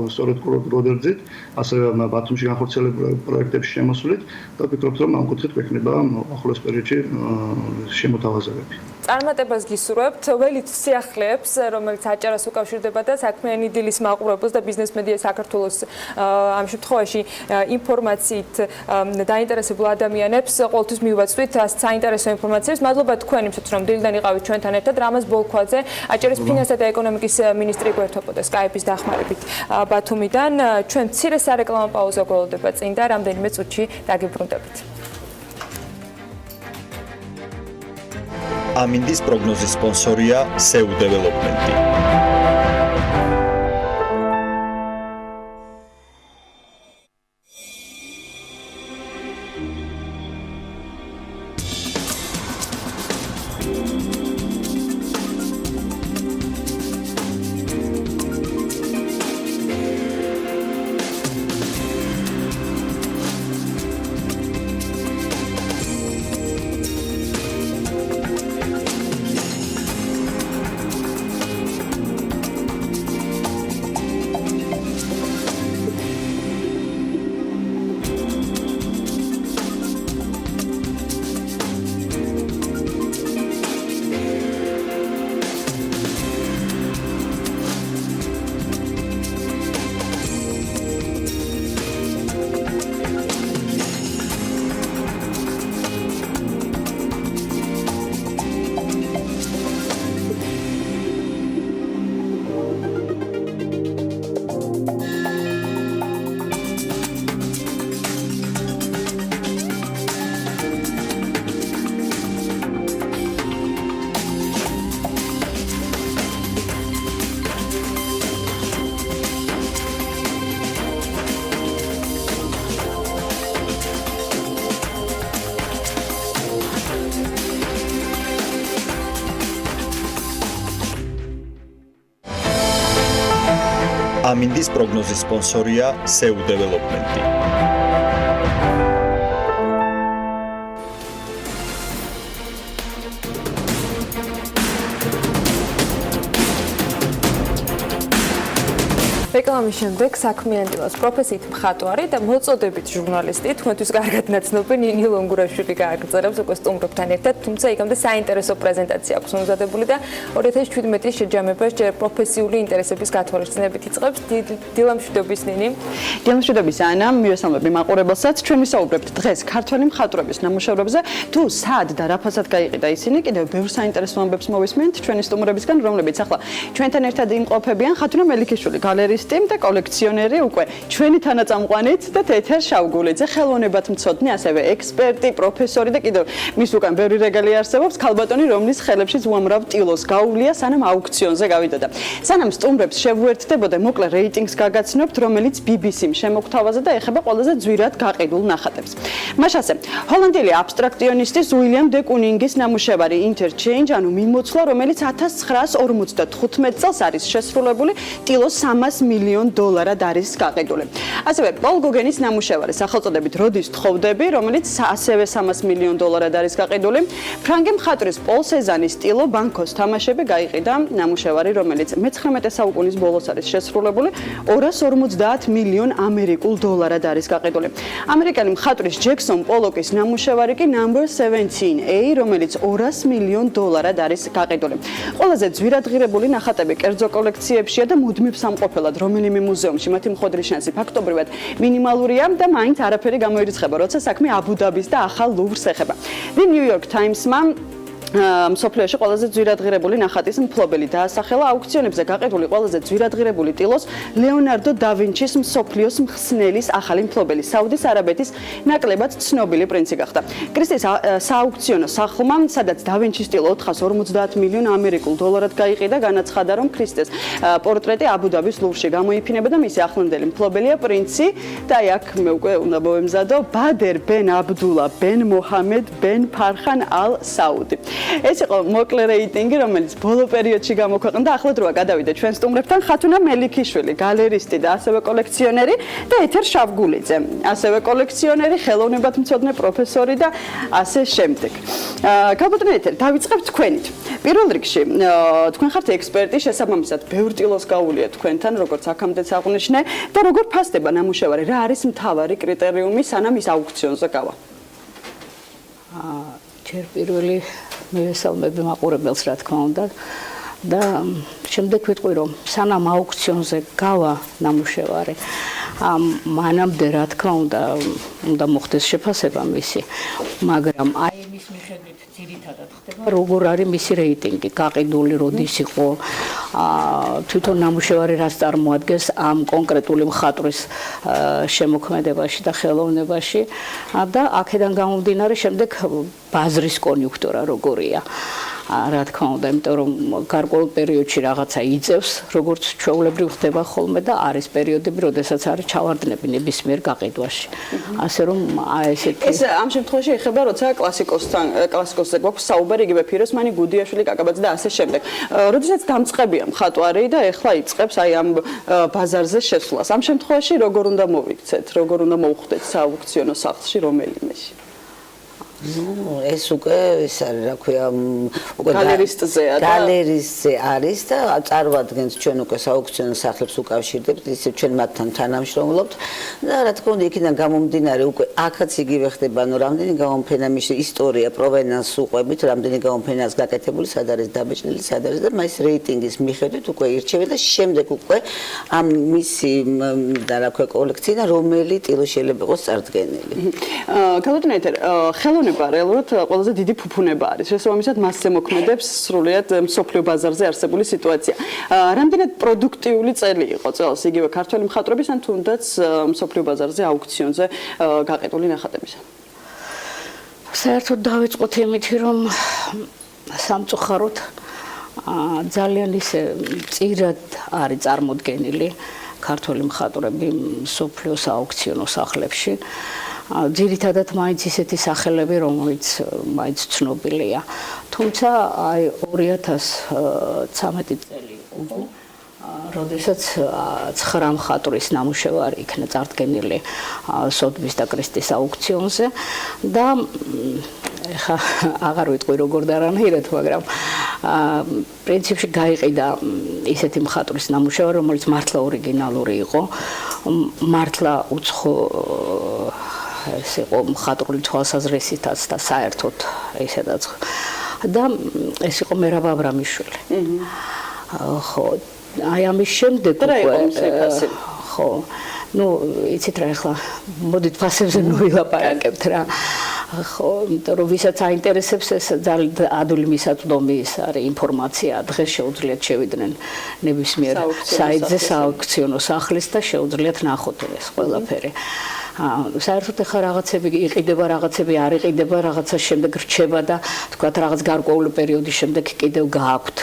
Speaker 19: სწორედ კურორტ გოდერძით, ასევე ბათუმში განხორციელებულ პროექტებში შემოსვლით და ვფიქრობთ, რომ ამ კუთხით გვექნება ახლოს პერიოდში შემოთავაზებები.
Speaker 8: წარმატებას გისურვებთ, ველით სიახლეებს, რომელიც აჭარას უკავშირდება და საქმიანი დილის მაყურებელს და ბიზნეს მედია საქართველოს ამ შემთხვევაში ინფორმაციით დაინტერესებულ ადამიანებს ყოველთვის მივაწვით საინტერესო ინფორმაციებს. მადლობა თქვენ იმისათვის, რომ დილიდან იყავით ჩვენთან ერთად. რამაზ ბოლქვაძე, აჭარის ფინანსთა და ეკონომიკის მინისტრი გვერდთობოდა სკაიპის დახმარებით ბათუმიდან. ჩვენ მცირე სარეკლამო პაუზა გველოდება წინ და რამდენიმე წუთში დაგიბრუნდებით.
Speaker 9: ამინდის პროგნოზის სპონსორია SEU დეველოპმენტი. ამინდის პროგნოზის სპონსორია სრულად დეველოპმენტი.
Speaker 8: რეკლამის შემდეგ საქმიანი დილას პროფესიით მხატვარი და მოწოდებით ჟურნალისტი, თქვენთვის კარგად ნაცნობი ნინი ლონგურაშვილი გააგრძელებს უკვე სტუმრებთან ერთად, თუმცა იქამდე საინტერესო პრეზენტაცია აქვს მომზადებული და 2017-ის შეჯამებას ჯერ პროფესიული ინტერესების გათვალისწინებით იწყებს. დილა მშვიდობის ნინი.
Speaker 20: დილა მშვიდობის ანა, მივესალმები მაყურებელსაც. ჩვენ ვისაუბრებთ დღეს ქართველი მხატვრების ნამუშევრებზე, თუ სად და რა ფასად გაიყიდა ისინი, კიდევ ბევრ საინტერესო ამბებს მოვისმენთ ჩვენი სტუმრებისგან, რომლებიც ახლა ჩვენთან ერთად იმყოფებიან ხათუნა მელიქიშვილი, გალერის და კოლექციონერი უკვე ჩვენი თანაწამყვანით და თეთერ შავგულიძე, ხელოვნებად მცოდნე, ასევე ექსპერტი, პროფესორი და კიდევ მის უკან ბევრი რეგალი არსებობს, ქალბატონი, რომლის ხელებშიც უამრავ ტილოს გაუვლია, სანამ აუქციონზე გავიდოდა. სანამ სტუმრებს შევუერთდებოდა, მოკლე რეიტინგს გაგაცნობთ, რომელიც BBC-მ შემოგთავაზა და ეხება ყველაზე ძვირად გაყიდულ ნახატებს. მას ასე, ჰოლანდიელი აბსტრაქციონისტის უილიამ დე კუნინგის ნამუშევარი Interchange, ანუ მიმოცვლა, რომელიც 1955 წელს არის შესრულებული, ტილოს 300 მილიონ დოლარად არის გაყიდული. ასევე პოლ გოგენის ნამუშევარი სახელწოდებით როდის თხოვდები, რომელიც ასევე 300 მილიონ დოლარად არის გაყიდული. ფრანგი მხატვრის პოლ სეზანის ტილო ბანკოს თამაშები გაიყიდა ნამუშევარი, რომელიც მე-19 საუკუნის ბოლოს არის შესრულებული, 250 მილიონ ამერიკულ დოლარად არის გაყიდული. ამერიკელი მხატვრის ჯექსონ პოლოკის ნამუშევარი კი Number 17A, რომელიც 200 მილიონ დოლარად არის გაყიდული. ყველაზე ძვირად ღირებული ნახატები კერძო კოლექციებშია და მუდმივ სამყოფელად რომელიმე მუზეუმში მათი მხოდრის შანსი ფაქტობრივად მინიმალურია და მაინც არაფერი გამოირიცხება, როცა საქმე აბუ-დაბის და ახალ ლუვრს ეხება. The New York Times-მა მსოფლიოში ყველაზე ძვირად ღირებული ნახატის მფლობელი დაასახელა აუქციონებზე გაყიდული ყველაზე ძვირად ღირებული ტილოს ლეონარდო და ვინჩის მსოფლიოს მხსნელის ახალი მფლობელი საუდის არაბეთის ნაკლებად ცნობილი პრინცი გახდა. კრისტის სააუქციონო სახლმა, სადაც და ვინჩის ტილო 450 მილიონ ამერიკულ დოლარად გაიყიდა, განაცხადა, რომ კრისტის პორტრეტი აბუ-დაბის ლუვრში გამოიფინება და მისი ახლანდელი მფლობელია პრინცი და აქ მე უკვე უნდა მოვემზადო ბადერ ბენ აბდულა ბენ მოჰამედ ბენ ფარხან ალ საუდი. ეს იყო მოკლე რეიტინგი, რომელიც ბოლო პერიოდში გამოქვეყნდა. ახლა დროა გადავიდე ჩვენ სტუმრებთან, ხათუნა მელიქიშვილი, გალერისტი და ასევე კოლექციონერი და ეთერ შავგულიძე, ასევე კოლექციონერი, ხელოვნებად მცოდნე, პროფესორი და ასე შემდეგ. გაბატონო ეთერ, დავიწყებთ თქვენით. პირველ რიგში, თქვენ ხართ ექსპერტი, შესაბამისად, ბევრ ტილოს გაუვლია თქვენთან, როგორც აქამდეც აღვნიშნე და როგორ ფასდება ნამუშევარი, რა არის მთავარი კრიტერიუმი, სანამ ის აუქციონზე გავა?
Speaker 21: ჯერ პირველი მივესალმები მაყურებელს, რა თქმა უნდა, და შემდეგ ვიტყვი, რომ სანამ აუქციონზე გავა ნამუშევარი, მანამდე, რა თქმა უნდა მოხდეს შეფასება მისი, მაგრამ აი იმის მიხედვით ძირითადად ხდება, როგორ არის მისი რეიტინგი, გაყიდული, როდის იყო, თვითონ ნამუშევარი რას წარმოადგენს ამ კონკრეტული მხატვრის შემოქმედებაში და ხელოვნებაში და აქედან გამომდინარე შემდეგ ბაზრის კონიუნქტურა როგორია. რა თქმა უნდა, იმიტომ რომ გარკვეულ პერიოდში რაღაცა იწევს, როგორც ჩვეულებრივ ხდება ხოლმე და არის პერიოდები, როდესაც არის ჩავარდნები ნებისმიერ გაყიდვაში. ასე რომ ესეთი
Speaker 20: ეს ამ შემთხვევაში ეხება, როცა კლასიკოსზე გვაქვს საუბარი, იგივე ფიროსმანი, გუდიაშვილი, კაკაბაძე და ასე შემდეგ. როდესაც დამწყებია მხატვარი და ეხლა იწყებს აი ამ ბაზარზე შესვლას. ამ შემთხვევაში როგორ უნდა მოვიქცეთ, როგორ უნდა მოვხვდეთ სააუქციონო სახლში რომელიმეში?
Speaker 11: ეს უკვე ის არის, რა ქვია, უკვე
Speaker 20: გალერისტზეა და
Speaker 11: გალერისტზე არის და წარმოადგენს ჩვენ უკვე სააუქციონო სახლებს უკავშირდებთ, ისე ჩვენ მათთან თანამშრომლობთ და რა თქმა უნდა, იქიდან გამომდინარე უკვე აქაც იგივე ხდება, ანუ რამდენი გამოფენა მისი ისტორია, პროვენანსს უყვებით, რამდენი გამოფენას გაკეთებული, სად არის დაბეჭდილი, სად არის და მას რეიტინგის მიხედვით უკვე ირჩევენ და შემდეგ უკვე ამ მისი და რა ქვია კოლექციიდან რომელი ტილო შეიძლება იყოს წარდგენილი.
Speaker 20: გაბატონო ეთერ, ხელოვნება რეალურად ყველაზე დიდი ფუფუნება არის. შესაბამისად, მასზე მოქმედებს სრულიად მსოფლიო ბაზარზე არსებული სიტუაცია. რამდენად პროდუქტიული წელი იყო წელს იგივე ქართველი მხატვრების ან თუნდაც მსოფლიო ბაზარზე აუქციონზე გაყიდული ნახატებისა?
Speaker 21: საერთოდ დავიწყოთ იმითი, რომ სამწუხაროდ ძალიან ისე წირად არის წარმოდგენილი ქართველი მხატვრები მსოფლიოს აუქციონო სახლებში. ძირითადად მაინც ისეთი სახელები, რომელიც მაინც ცნობილია. თუმცა აი 2013 წელი იყო, როდესაც 9 მხატვრის ნამუშევარი იქნა წარდგენილი სოთბის და კრესტის აუქციონზე და ეხა აღარ ვიტყვი როგორ დარანაირად, მაგრამ პრინციპში გაიყიდა ისეთი მხატვრის ნამუშევარი, რომელიც მართლა ორიგინალური იყო, მართლა უცხო ეს იყო მხატვრული თვალსაზრისითაც და საერთოდ ისედაც და ეს იყო მერაბ აბრამიშვილი. ხო, აი ამის შემდეგ ხო, ну, იცით რა ახლა მოდით ფასებზე ნუვილაპარაკებთ რა. ხო, იმიტომ რომ ვისაც აინტერესებს ეს ძალიან ადვილი მისაწვდომი ის არის ინფორმაცია, დღეს შეუძლიათ შევიდნენ ნებისმიერ საიტზე სააუქციონო სახლის და შეუძლიათ ნახოთ ეს ყველაფერი. საერთოდ ახლა რაღაცები იყიდება, რაღაცები არ იყიდება, რაღაცა შემდეგ რჩება და თქვათ რაღაც გარკვეული პერიოდის შემდეგ კიდევ გააქვთ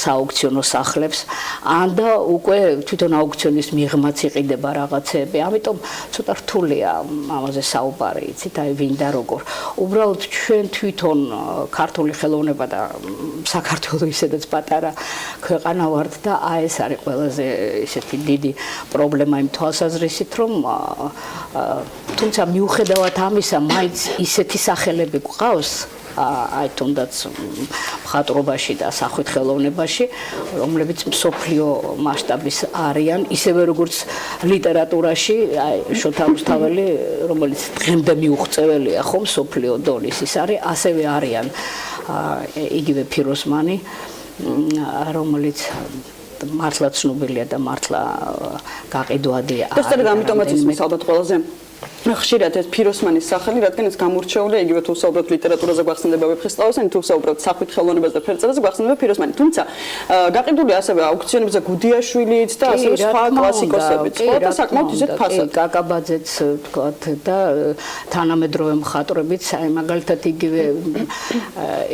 Speaker 21: სააუქციონო სახლებს, ან და უკვე თვითონ აუქციონის მიღმაც იყიდება რაღაცები. ამიტომ ცოტა რთულია ამაზე საუბარი, იცით, აი ვინ და როგორ. უბრალოდ ჩვენ თვითონ ქართული ხელოვნება და საქართველო ისედაც პატარა ქვეყანა ვართ და აი ეს არის ყველაზე ისეთი დიდი პრობლემა იმ თვალსაზრისით, რომ თუმცა მიუხედავად ამისა, მაინც ისეთი სახელები გვყავს აი თუნდაც მხატვრობაში და სახვით ხელოვნებაში, რომლებიც მსოფლიო მასშტაბის არიან, ისევე როგორც ლიტერატურაში, აი შოთა რუსთაველი, რომელიც დღემდე მიუღწეველია ხო მსოფლიო დონის, ის არის, ასევე არიან იგივე ფიროსმანი, რომელიც მართლა ცნობილია და მართლა გაყიდვადია.
Speaker 20: და სწორედ ამიტომაც ის ალბათ ყველაზე ხშირად ეს ფიროსმანის სახელი, რადგან ეს გამორჩეულია იგივე თუ საუბრობთ ლიტერატურაზე გვახსენდება ვეფხისტყაოსანი, თუ საუბრობთ სახვით ხელოვნებაზე და ფერწერაზე გვახსენდება ფიროსმანი. თუმცა გაყიდულია ასევე აუქციონებზე გუდიაშვილიც და ასევე სხვა კლასიკოსებიც. ხო და საკმაოდ ისეთ ფასად. კაკაბაძეც თქვათ და თანამედროვე მხატვრებიც, აი მაგალითად იგივე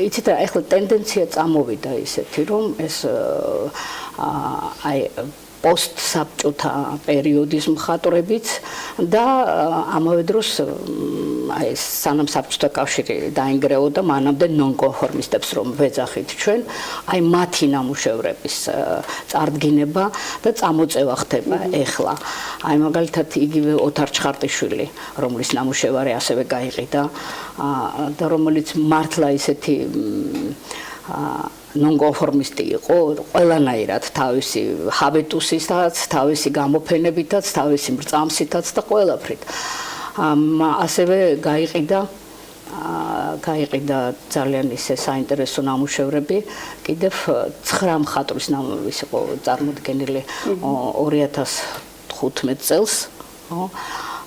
Speaker 20: იცით რა, ახლა ტენდენცია წამოვიდა ისეთი, რომ ეს აი პოსტსაბჭოთა პერიოდის მხატვრებიც და ამავე დროს აი სანამ საბჭოთა კავშირი დაინგრეოდა, მანამდე ნონკონფორმისტებს რომ ვეძახით ჩვენ, აი მათი ნამუშევრების წარდგინება და წამოწევა ხდება ეხლა. აი მაგალითად იგივე ოთარ ჩხარტიშვილი, რომლის ნამუშევარი ასევე გაიყიდა და რომელიც მართლა ისეთი ნონკონფორმისტი იყო ყველანაირად, თავისი ჰაბიტუსითაც, თავისი გამოფენებითაც, თავისი მრწამსითაც და ყველაფრით. ასევე გაიყიდა ძალიან ისე საინტერესო ნამუშევრები, კიდევ 9 მხატვრის ნამუშევრები იყო წარმოდგენილი 2015 წელს,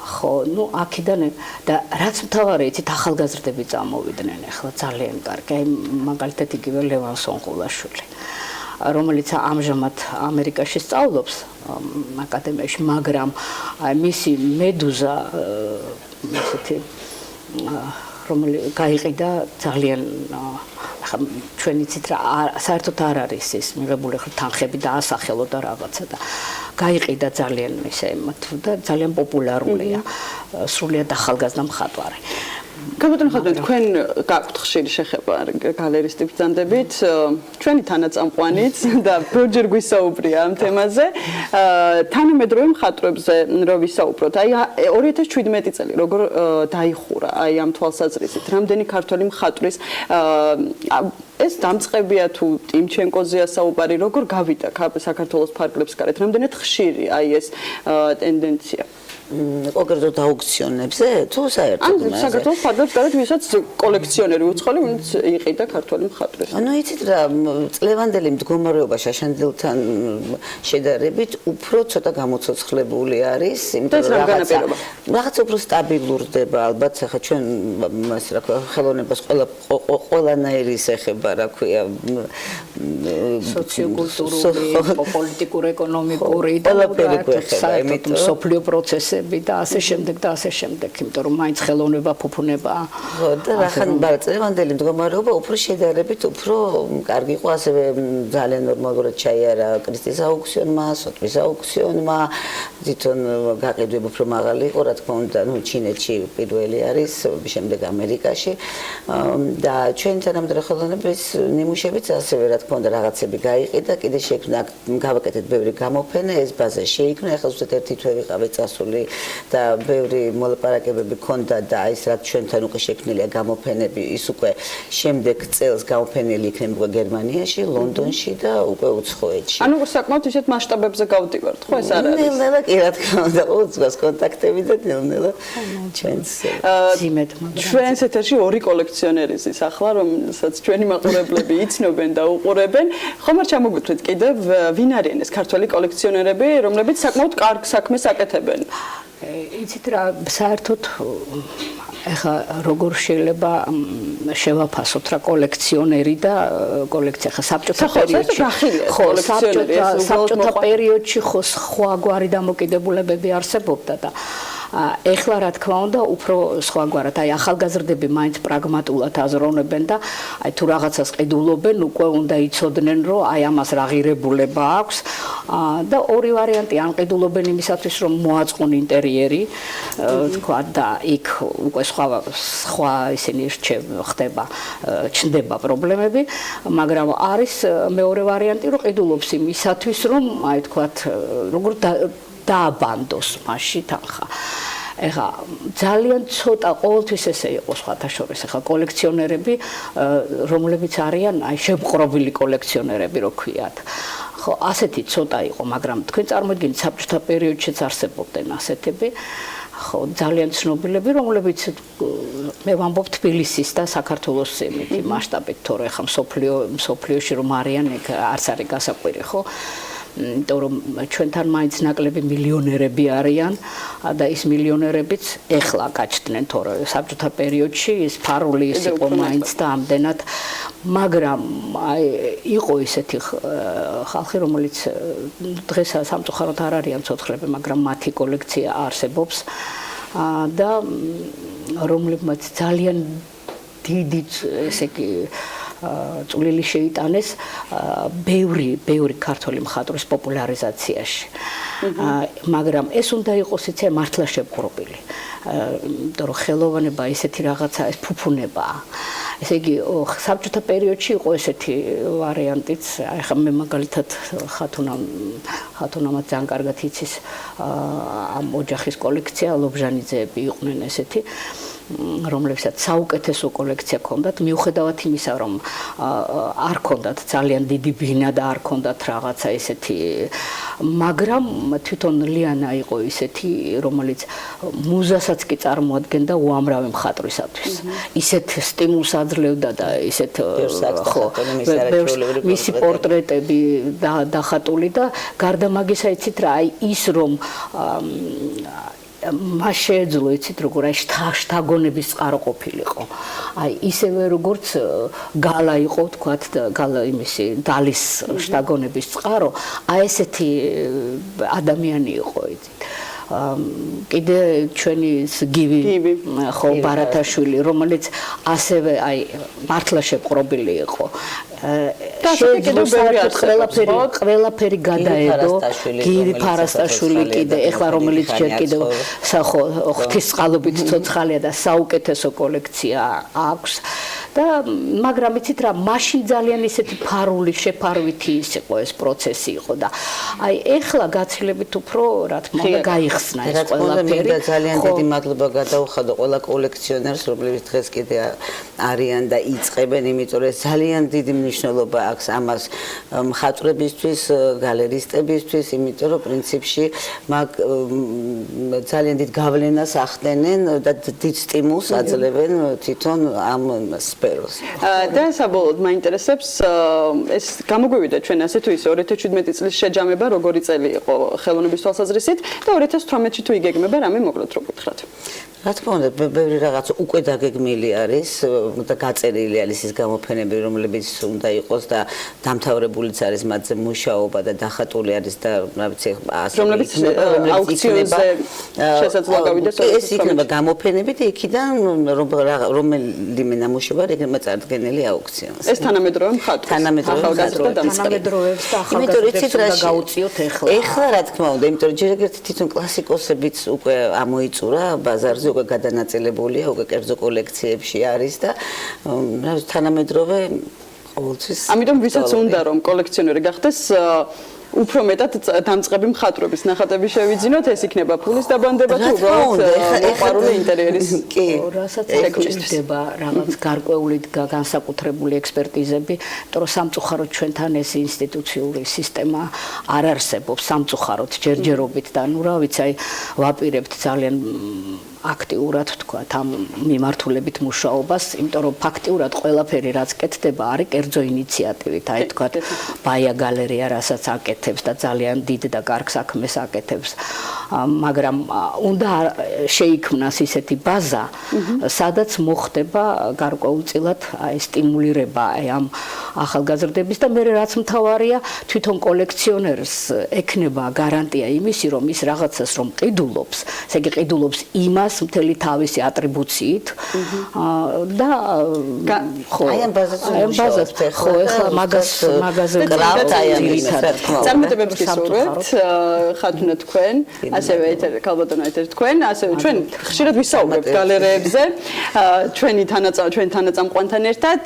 Speaker 20: ხო, ну, აქედან და რაც მთავარი იცით, ახალგაზრდები წამოვიდნენ ახლა ძალიან კარგი. აი მაგალითად იგივე ლევან სონყულაშვილი, რომელიც ამჟამად ამერიკაში სწავლობს აკადემიაში, მაგრამ აი მისი მედუზა ესეთი რომელიც გაიყიდა ძალიან ახლა ჩვენ იცით რა საერთოდ არ არის ეს მიღებული თანხები და ასახელო და რაღაცა და გაიყიდა ძალიან ისე და ძალიან პოპულარულია სრულიად ახალგაზრდა მხატვარი. გამოდენ ხალხო თქვენ გაქვთ ხშირი შეხება გალერისტი ბრძანდებით, ჩვენი თანაწამყვანიც და პროჯერ გვისაუბრია ამ თემაზე. თანამედროვე მხატვრებზე რო ვისაუბროთ, აი 2017 წელი როგორ დაიხურა აი ამ თვალსაზრისით, რამდენი ქართველი მხატვრის ეს დამწყებია თუ ტიმჩენკოზეა საუბარი, როგორ გავიდა საქართველოს ფარგლებს გარეთ, რამდენად ხშირი აი ეს ტენდენცია.
Speaker 11: კონკრეტულად აუქციონებზე თუ საერთოდ
Speaker 20: ან საქართველოს ფარგლებს გარეთ ვისაც კოლექციონერი უცხოელი ვინც იყიდა ქართველი მხატვრის.
Speaker 11: ანუ იცით რა, წლევანდელი მდგომარეობა შაშანდილთან შედარებით უფრო ცოტა გამოცოცხლებული არის, იმიტომ რომ რაღაცა უფრო სტაბილურდება, ალბათ ახლა ჩვენ მას რა ქვია, ხელოვნებას ყველანაირი ეხება, რა ქვია,
Speaker 21: სოციოკულტურული, პოლიტიკურ-ეკონომიკური და საერთოდ მსოფლიო პროცესი ფასები და ასე შემდეგ და ასე შემდეგ, იმიტომ რომ მაინც ხელოვნება ფუფუნებაა.
Speaker 1: ხო, და რახან წლევანდელი მდგომარეობა უფრო შედარებით უფრო კარგი იყო, ასევე ძალიან ნორმალურად ჩაიარა კრისტის აუქციონმა, სოტვის აუქციონმა, თვითონ გაყიდვები უფრო მაღალი იყო, რა თქმა უნდა, ჩინეთში პირველი არის, შემდეგ ამერიკაში და ჩვენი თანამედროვე ხელოვნების ნიმუშებიც ასევე რა თქმა უნდა რაღაცები გაიყიდა, კიდე შექმნა გავაკეთეთ ბევრი გამოფენა, ეს ბაზა შეიქმნა, ახლა ზუსტად ერთი თვე ვიყავით წასული და ბევრი მოლაპარაკებები ქონდა და ის რაც ჩვენთან უკვე შექმნილია გამოფენები, ის უკვე შემდეგ წელს გამოფენილი იქნება გერმანიაში, ლონდონში და უკვე უცხოეთში.
Speaker 20: ანუ საკმაოდ ისეთ მასშტაბებზე გავდივართ, ხო ეს არ არის?
Speaker 1: ნელ-ნელა კი რა თქმა უნდა, უცხოს კონტაქტები და ნელ-ნელა ჩვენს
Speaker 20: ჩვენს ეთერში ორი კოლექციონერი ზის ახლა, რომელსაც ჩვენი მაყურებლები იცნობენ და უყურებენ. ხომ არ ჩამოგვიწვით კიდევ ვინ არიან ეს ქართველი კოლექციონერები, რომლებიც საკმაოდ კარგ საქმეს აკეთებენ?
Speaker 21: იცით რა, საერთოდ ეხა როგორ შეიძლება შევაფასოთ რა კოლექციონერი და კოლექცია ხა საბჭოთა პერიოდში ხო საბჭოთა პერიოდში ხო სხვაგვარი დამოკიდებულებები არსებობდა და ეხლა რა თქმა უნდა უფრო სხვაგვარად აი ახალგაზრდები მაინც პრაგმატულად აზროვნებენ და აი თუ რაღაცას ყიდულობენ უკვე უნდა იცოდნენ რომ აი ამას რა ღირებულება აქვს და ორი ვარიანტი ან ყიდულობენ იმისათვის რომ მოაწყონ ინტერიერი თქვა და იქ უკვე სხვა ისინი ხდება ჩნდება პრობლემები მაგრამ არის მეორე ვარიანტი რომ ყიდულობს იმისათვის რომ აი თქვა როგორ დააბანდოს მასში თანხა ეხა ძალიან ცოტა ყოველთვის ესე იყო სხვათა შორის ეხა კოლექციონერები რომლებიც არიან აი შემყრობილი კოლექციონერები რო ქვიათ ხო ასეთი ცოტა იყო მაგრამ თქვენ წარმოიდგინეთ საბჭოთა პერიოდშიც არსებობდნენ ასეთები ხო ძალიან ცნობილები რომლებიც მე ვამბობ თბილისის და საქართველოს იმითი მასშტაბით თორე ეხა მსოფლიოში რომ არიან ეგ არც არის გასაკვირი ხო იმიტომ რომ ჩვენთან მაინც ნაკლები მილიონერები არიან და ის მილიონერებიც ეხლა გაჩნდნენ თორე საბჭოთა პერიოდში ის ფარული ის იყო მაინც და ამდენად მაგრამ აი იყო ისეთი ხალხი რომელიც დღეს სამწუხაროდ არ არიან ცოცხლები მაგრამ მათი კოლექცია არსებობს და რომლებმაც ძალიან დიდი ესე იგი წვლილი შეიტანეს ბევრი ქართველი მხატვრის პოპულარიზაციაში. მაგრამ ეს უნდა იყოს იცი მართლა შეპყრობილი. იმიტომ რომ ხელოვანება ისეთი რაღაცა ეს ფუფუნებაა. ესე იგი საბჭოთა პერიოდში იყო ესეთი ვარიანტიც, აი ხა მე მაგალითად ხათუნამაც ძალიან კარგად იცის ამ ოჯახის კოლექცია, ლობჟანიძეები იყვნენ ესეთი რომლებსაც საუკეთესო კოლექცია ჰქონდათ მიუხედავად იმისა რომ არ ჰქონდათ ძალიან დიდი ბინა და არ ჰქონდათ რაღაცა ესეთი მაგრამ თვითონ ლიანა იყო ესეთი რომელიც მუზასაც კი წარმოადგენდა უამრავი მხატვრისათვის ისეთ სტიმულს აძლევდა და ისეთ ხო მისი პორტრეტები დახატული და გარდა მაგისა იცით რა აი ის რომ მას შეეძლო იცით როგორ აი შთაგონების წყარო ყოფილიყო აი ისევე როგორც გალა იყო თქვათ გალა იმისი დალის შთაგონების წყარო აი ესეთი ადამიანი იყო იცით კიდე ჩვენი გივი ხო ბარათაშვილი რომელიც ასევე აი მართლა შეპყრობილი იყო ყველაფერი გადაედო გივი ფარასტაშვილი კიდე ეხლა რომელიც ჯერ კიდევ ხო ღვთისწყალობით ცოცხალია და საუკეთესო კოლექცია აქვს და მაგრამ იცით რა მაშინ ძალიან ისეთი ფარული შეფარვითი ის იყო ეს პროცესი იყო და აი ეხლა გაცილებით უფრო რა თქმა უნდა გაიხსნა ეს ყველაფერი
Speaker 1: და ძალიან დიდი მადლობა გადაუხადო ყველა კოლექციონერს რომლებიც დღეს კიდე არიან და იწყებენ იმიტომ რომ ძალიან დიდი მნიშვნელობა აქვს ამას მხატვრებისთვის გალერისტებისთვის იმიტომ რომ პრინციპში მაგ ძალიან დიდ გავლენას ახდენენ და დიდ სტიმულს აძლევენ თვითონ ამ
Speaker 20: და საბოლოოდ მაინტერესებს ეს გამოგვივიდა ჩვენ ასე თუ ისე 2017 წლის შეჯამება როგორი წელი იყო ხელოვნების თვალსაზრისით და 2018-ში თუ იგეგმება რამე მოკლედ რო გითხრათ
Speaker 1: რა თქმა უნდა, ბევრი რაღაც უკვე დაგეგმილი არის და გაწერილი არის ის გამოფენები, რომლებიც უნდა იყოს და დამთავრებულიც არის მათზე მუშაობა და დახატული არის და რა ვიცი,
Speaker 20: რომლებიც აუქციონზე შესაძლოა გავიდეს.
Speaker 1: ეს იქნება გამოფენები და იქიდან რომელიმე ნამუშევარი იქნება წარდგენილი აუქციონზე.
Speaker 20: ეს თანამედროვე მხატვრის,
Speaker 21: თანამედროვეებს და ახალგაზრდებს უნდა გაუწიოთ ეხლა.
Speaker 1: ეხლა რა თქმა უნდა, იმიტომ რომ ჯერ ერთი თვითონ კლასიკოსებიც უკვე ამოიწურა ბაზარზე, უკვე გადანაწილებულია, უკვე კერძო კოლექციებში არის და თანამედროვე ყოველთვის.
Speaker 20: ამიტომ ვისაც უნდა რომ კოლექციონერი გახდეს, უფრო მეტად დამწყები მხატვრების ნახატები შევიძინოთ, ეს იქნება ფულის დაბანდება თუ უბრალოდ მოყვარული ინტერიერის
Speaker 1: კი,
Speaker 21: რასაც ეკჭირდება რაღაც გარკვეული განსაკუთრებული ექსპერტიზები, იმიტომ რომ სამწუხაროდ ჩვენთან ეს ინსტიტუციური სისტემა არ არსებობს სამწუხაროდ ჯერჯერობით და ნუ რა ვიცი, აი ვაპირებთ ძალიან აქტიურად თქვათ ამ მიმართულებით მუშაობას, იმიტომ რომ ფაქტიურად ყველაფერი რაც კეთდება არის კერძო ინიციატივით, აი თქვათ ბაია გალერეა რასაც აკეთებს და ძალიან დიდ და კარგ საქმეს აკეთებს, მაგრამ უნდა შეიქმნას ისეთი ბაზა, სადაც მოხდება გარკვეულწილად აი სტიმულირება აი ამ ახალგაზრდების და მე რაც მთავარია, თვითონ კოლექციონერს ექნება გარანტია იმისი, რომ ის რაღაცას რომ ყიდულობს, ესე იგი ყიდულობს იმას მთელი თავისი ატრიბუციით და ხო აი ამ ბაზაზე ხო ეხლა მაგაზე
Speaker 1: გრავთ აი ამ
Speaker 20: წარმატებებს გისურვებთ ხათუნა თქვენ ასევე ქალბატონო ეთერ თქვენ ასევე ჩვენ ხშირად ვისაუბრებთ გალერეებზე ჩვენ თანაწამყვანთან ერთად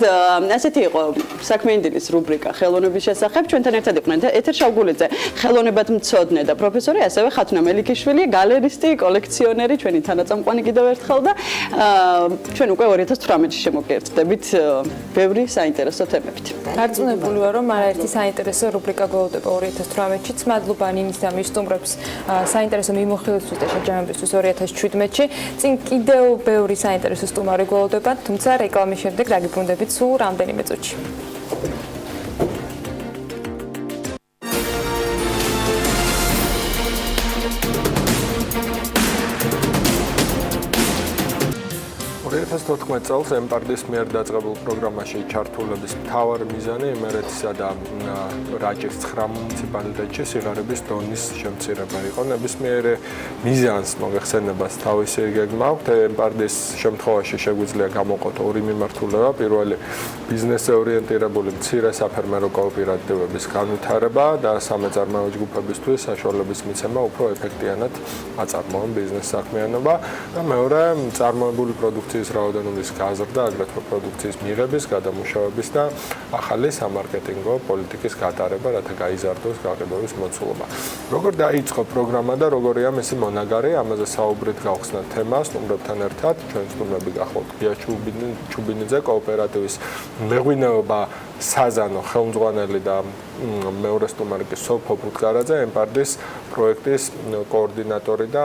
Speaker 20: ასეთი იყო საქმიანი დილის რუბრიკა ხელოვნების შესახებ ჩვენთან ერთად იყვნენ ეთერ შავგულიძე ხელოვნებად მცოდნე და პროფესორი ასევე ხათუნა მელიქიშვილი გალერისტი კოლექციონერი ჩვენი თანაწამყვანი კიდევ ერთხელ და ჩვენ უკვე 2018-ში შემოგერთდებით ბევრი საინტერესო თემებით.
Speaker 8: დარწმუნებული ვარ, რომ არაერთი საინტერესო რუბრიკა გველოდება 2018-ში. მადლობა ნინის და მის სტუმრებს საინტერესო მიმოხილვისთვის და შეჯამებისთვის 2017-ში. წინ კიდევ ბევრი საინტერესო სტუმარი გველოდება, თუმცა რეკლამის შემდეგ დაგიბრუნდებით სულ რამდენიმე წუთში.
Speaker 18: წელს ემპარდის მიერ დაწყებულ პროგრამაში ჩართულების მთავარი მიზანი იმერეთისა და რაჭის 9 მუნიციპალიტეტში სიღარიბის დონის შემცირება იყო. ნებისმიერ მიზანს მოიხსენებას თავისი გეგმა აქვს. ემპარდის შემთხვევაში შეგვიძლია გამოყოთ ორი მიმართულება. პირველი ბიზნესზე ორიენტირებული მცირე საფერმერო კოოპერატივების განვითარება და სამეწარმოო ჯგუფებისთვის საშუალების მიცემა უფრო ეფექტიანად აწარმოონ ბიზნეს საქმიანობა და მეორე წარმოებული პროდუქციის რაოდენობის გაზრდა, აგრეთვე პროდუქციის მიღების, გადამუშავების და ახალი სამარკეტინგო პოლიტიკის გატარება, რათა გაიზარდოს გაყიდვების მოცულობა. როგორ დაიწყო პროგრამა და როგორია მისი მონაგარი, ამაზე საუბრით გავხსნათ თემას სტუმრებთან ერთად. ჩვენ სტუმრები გახლავთ გია ჩუბინიძე, კოოპერატივის მეღვინეობა საზანო ხელმძღვანელი და მეორე სტუმარი კი სოფო ბუტკარაძე, ემპარდის პროექტის კოორდინატორი და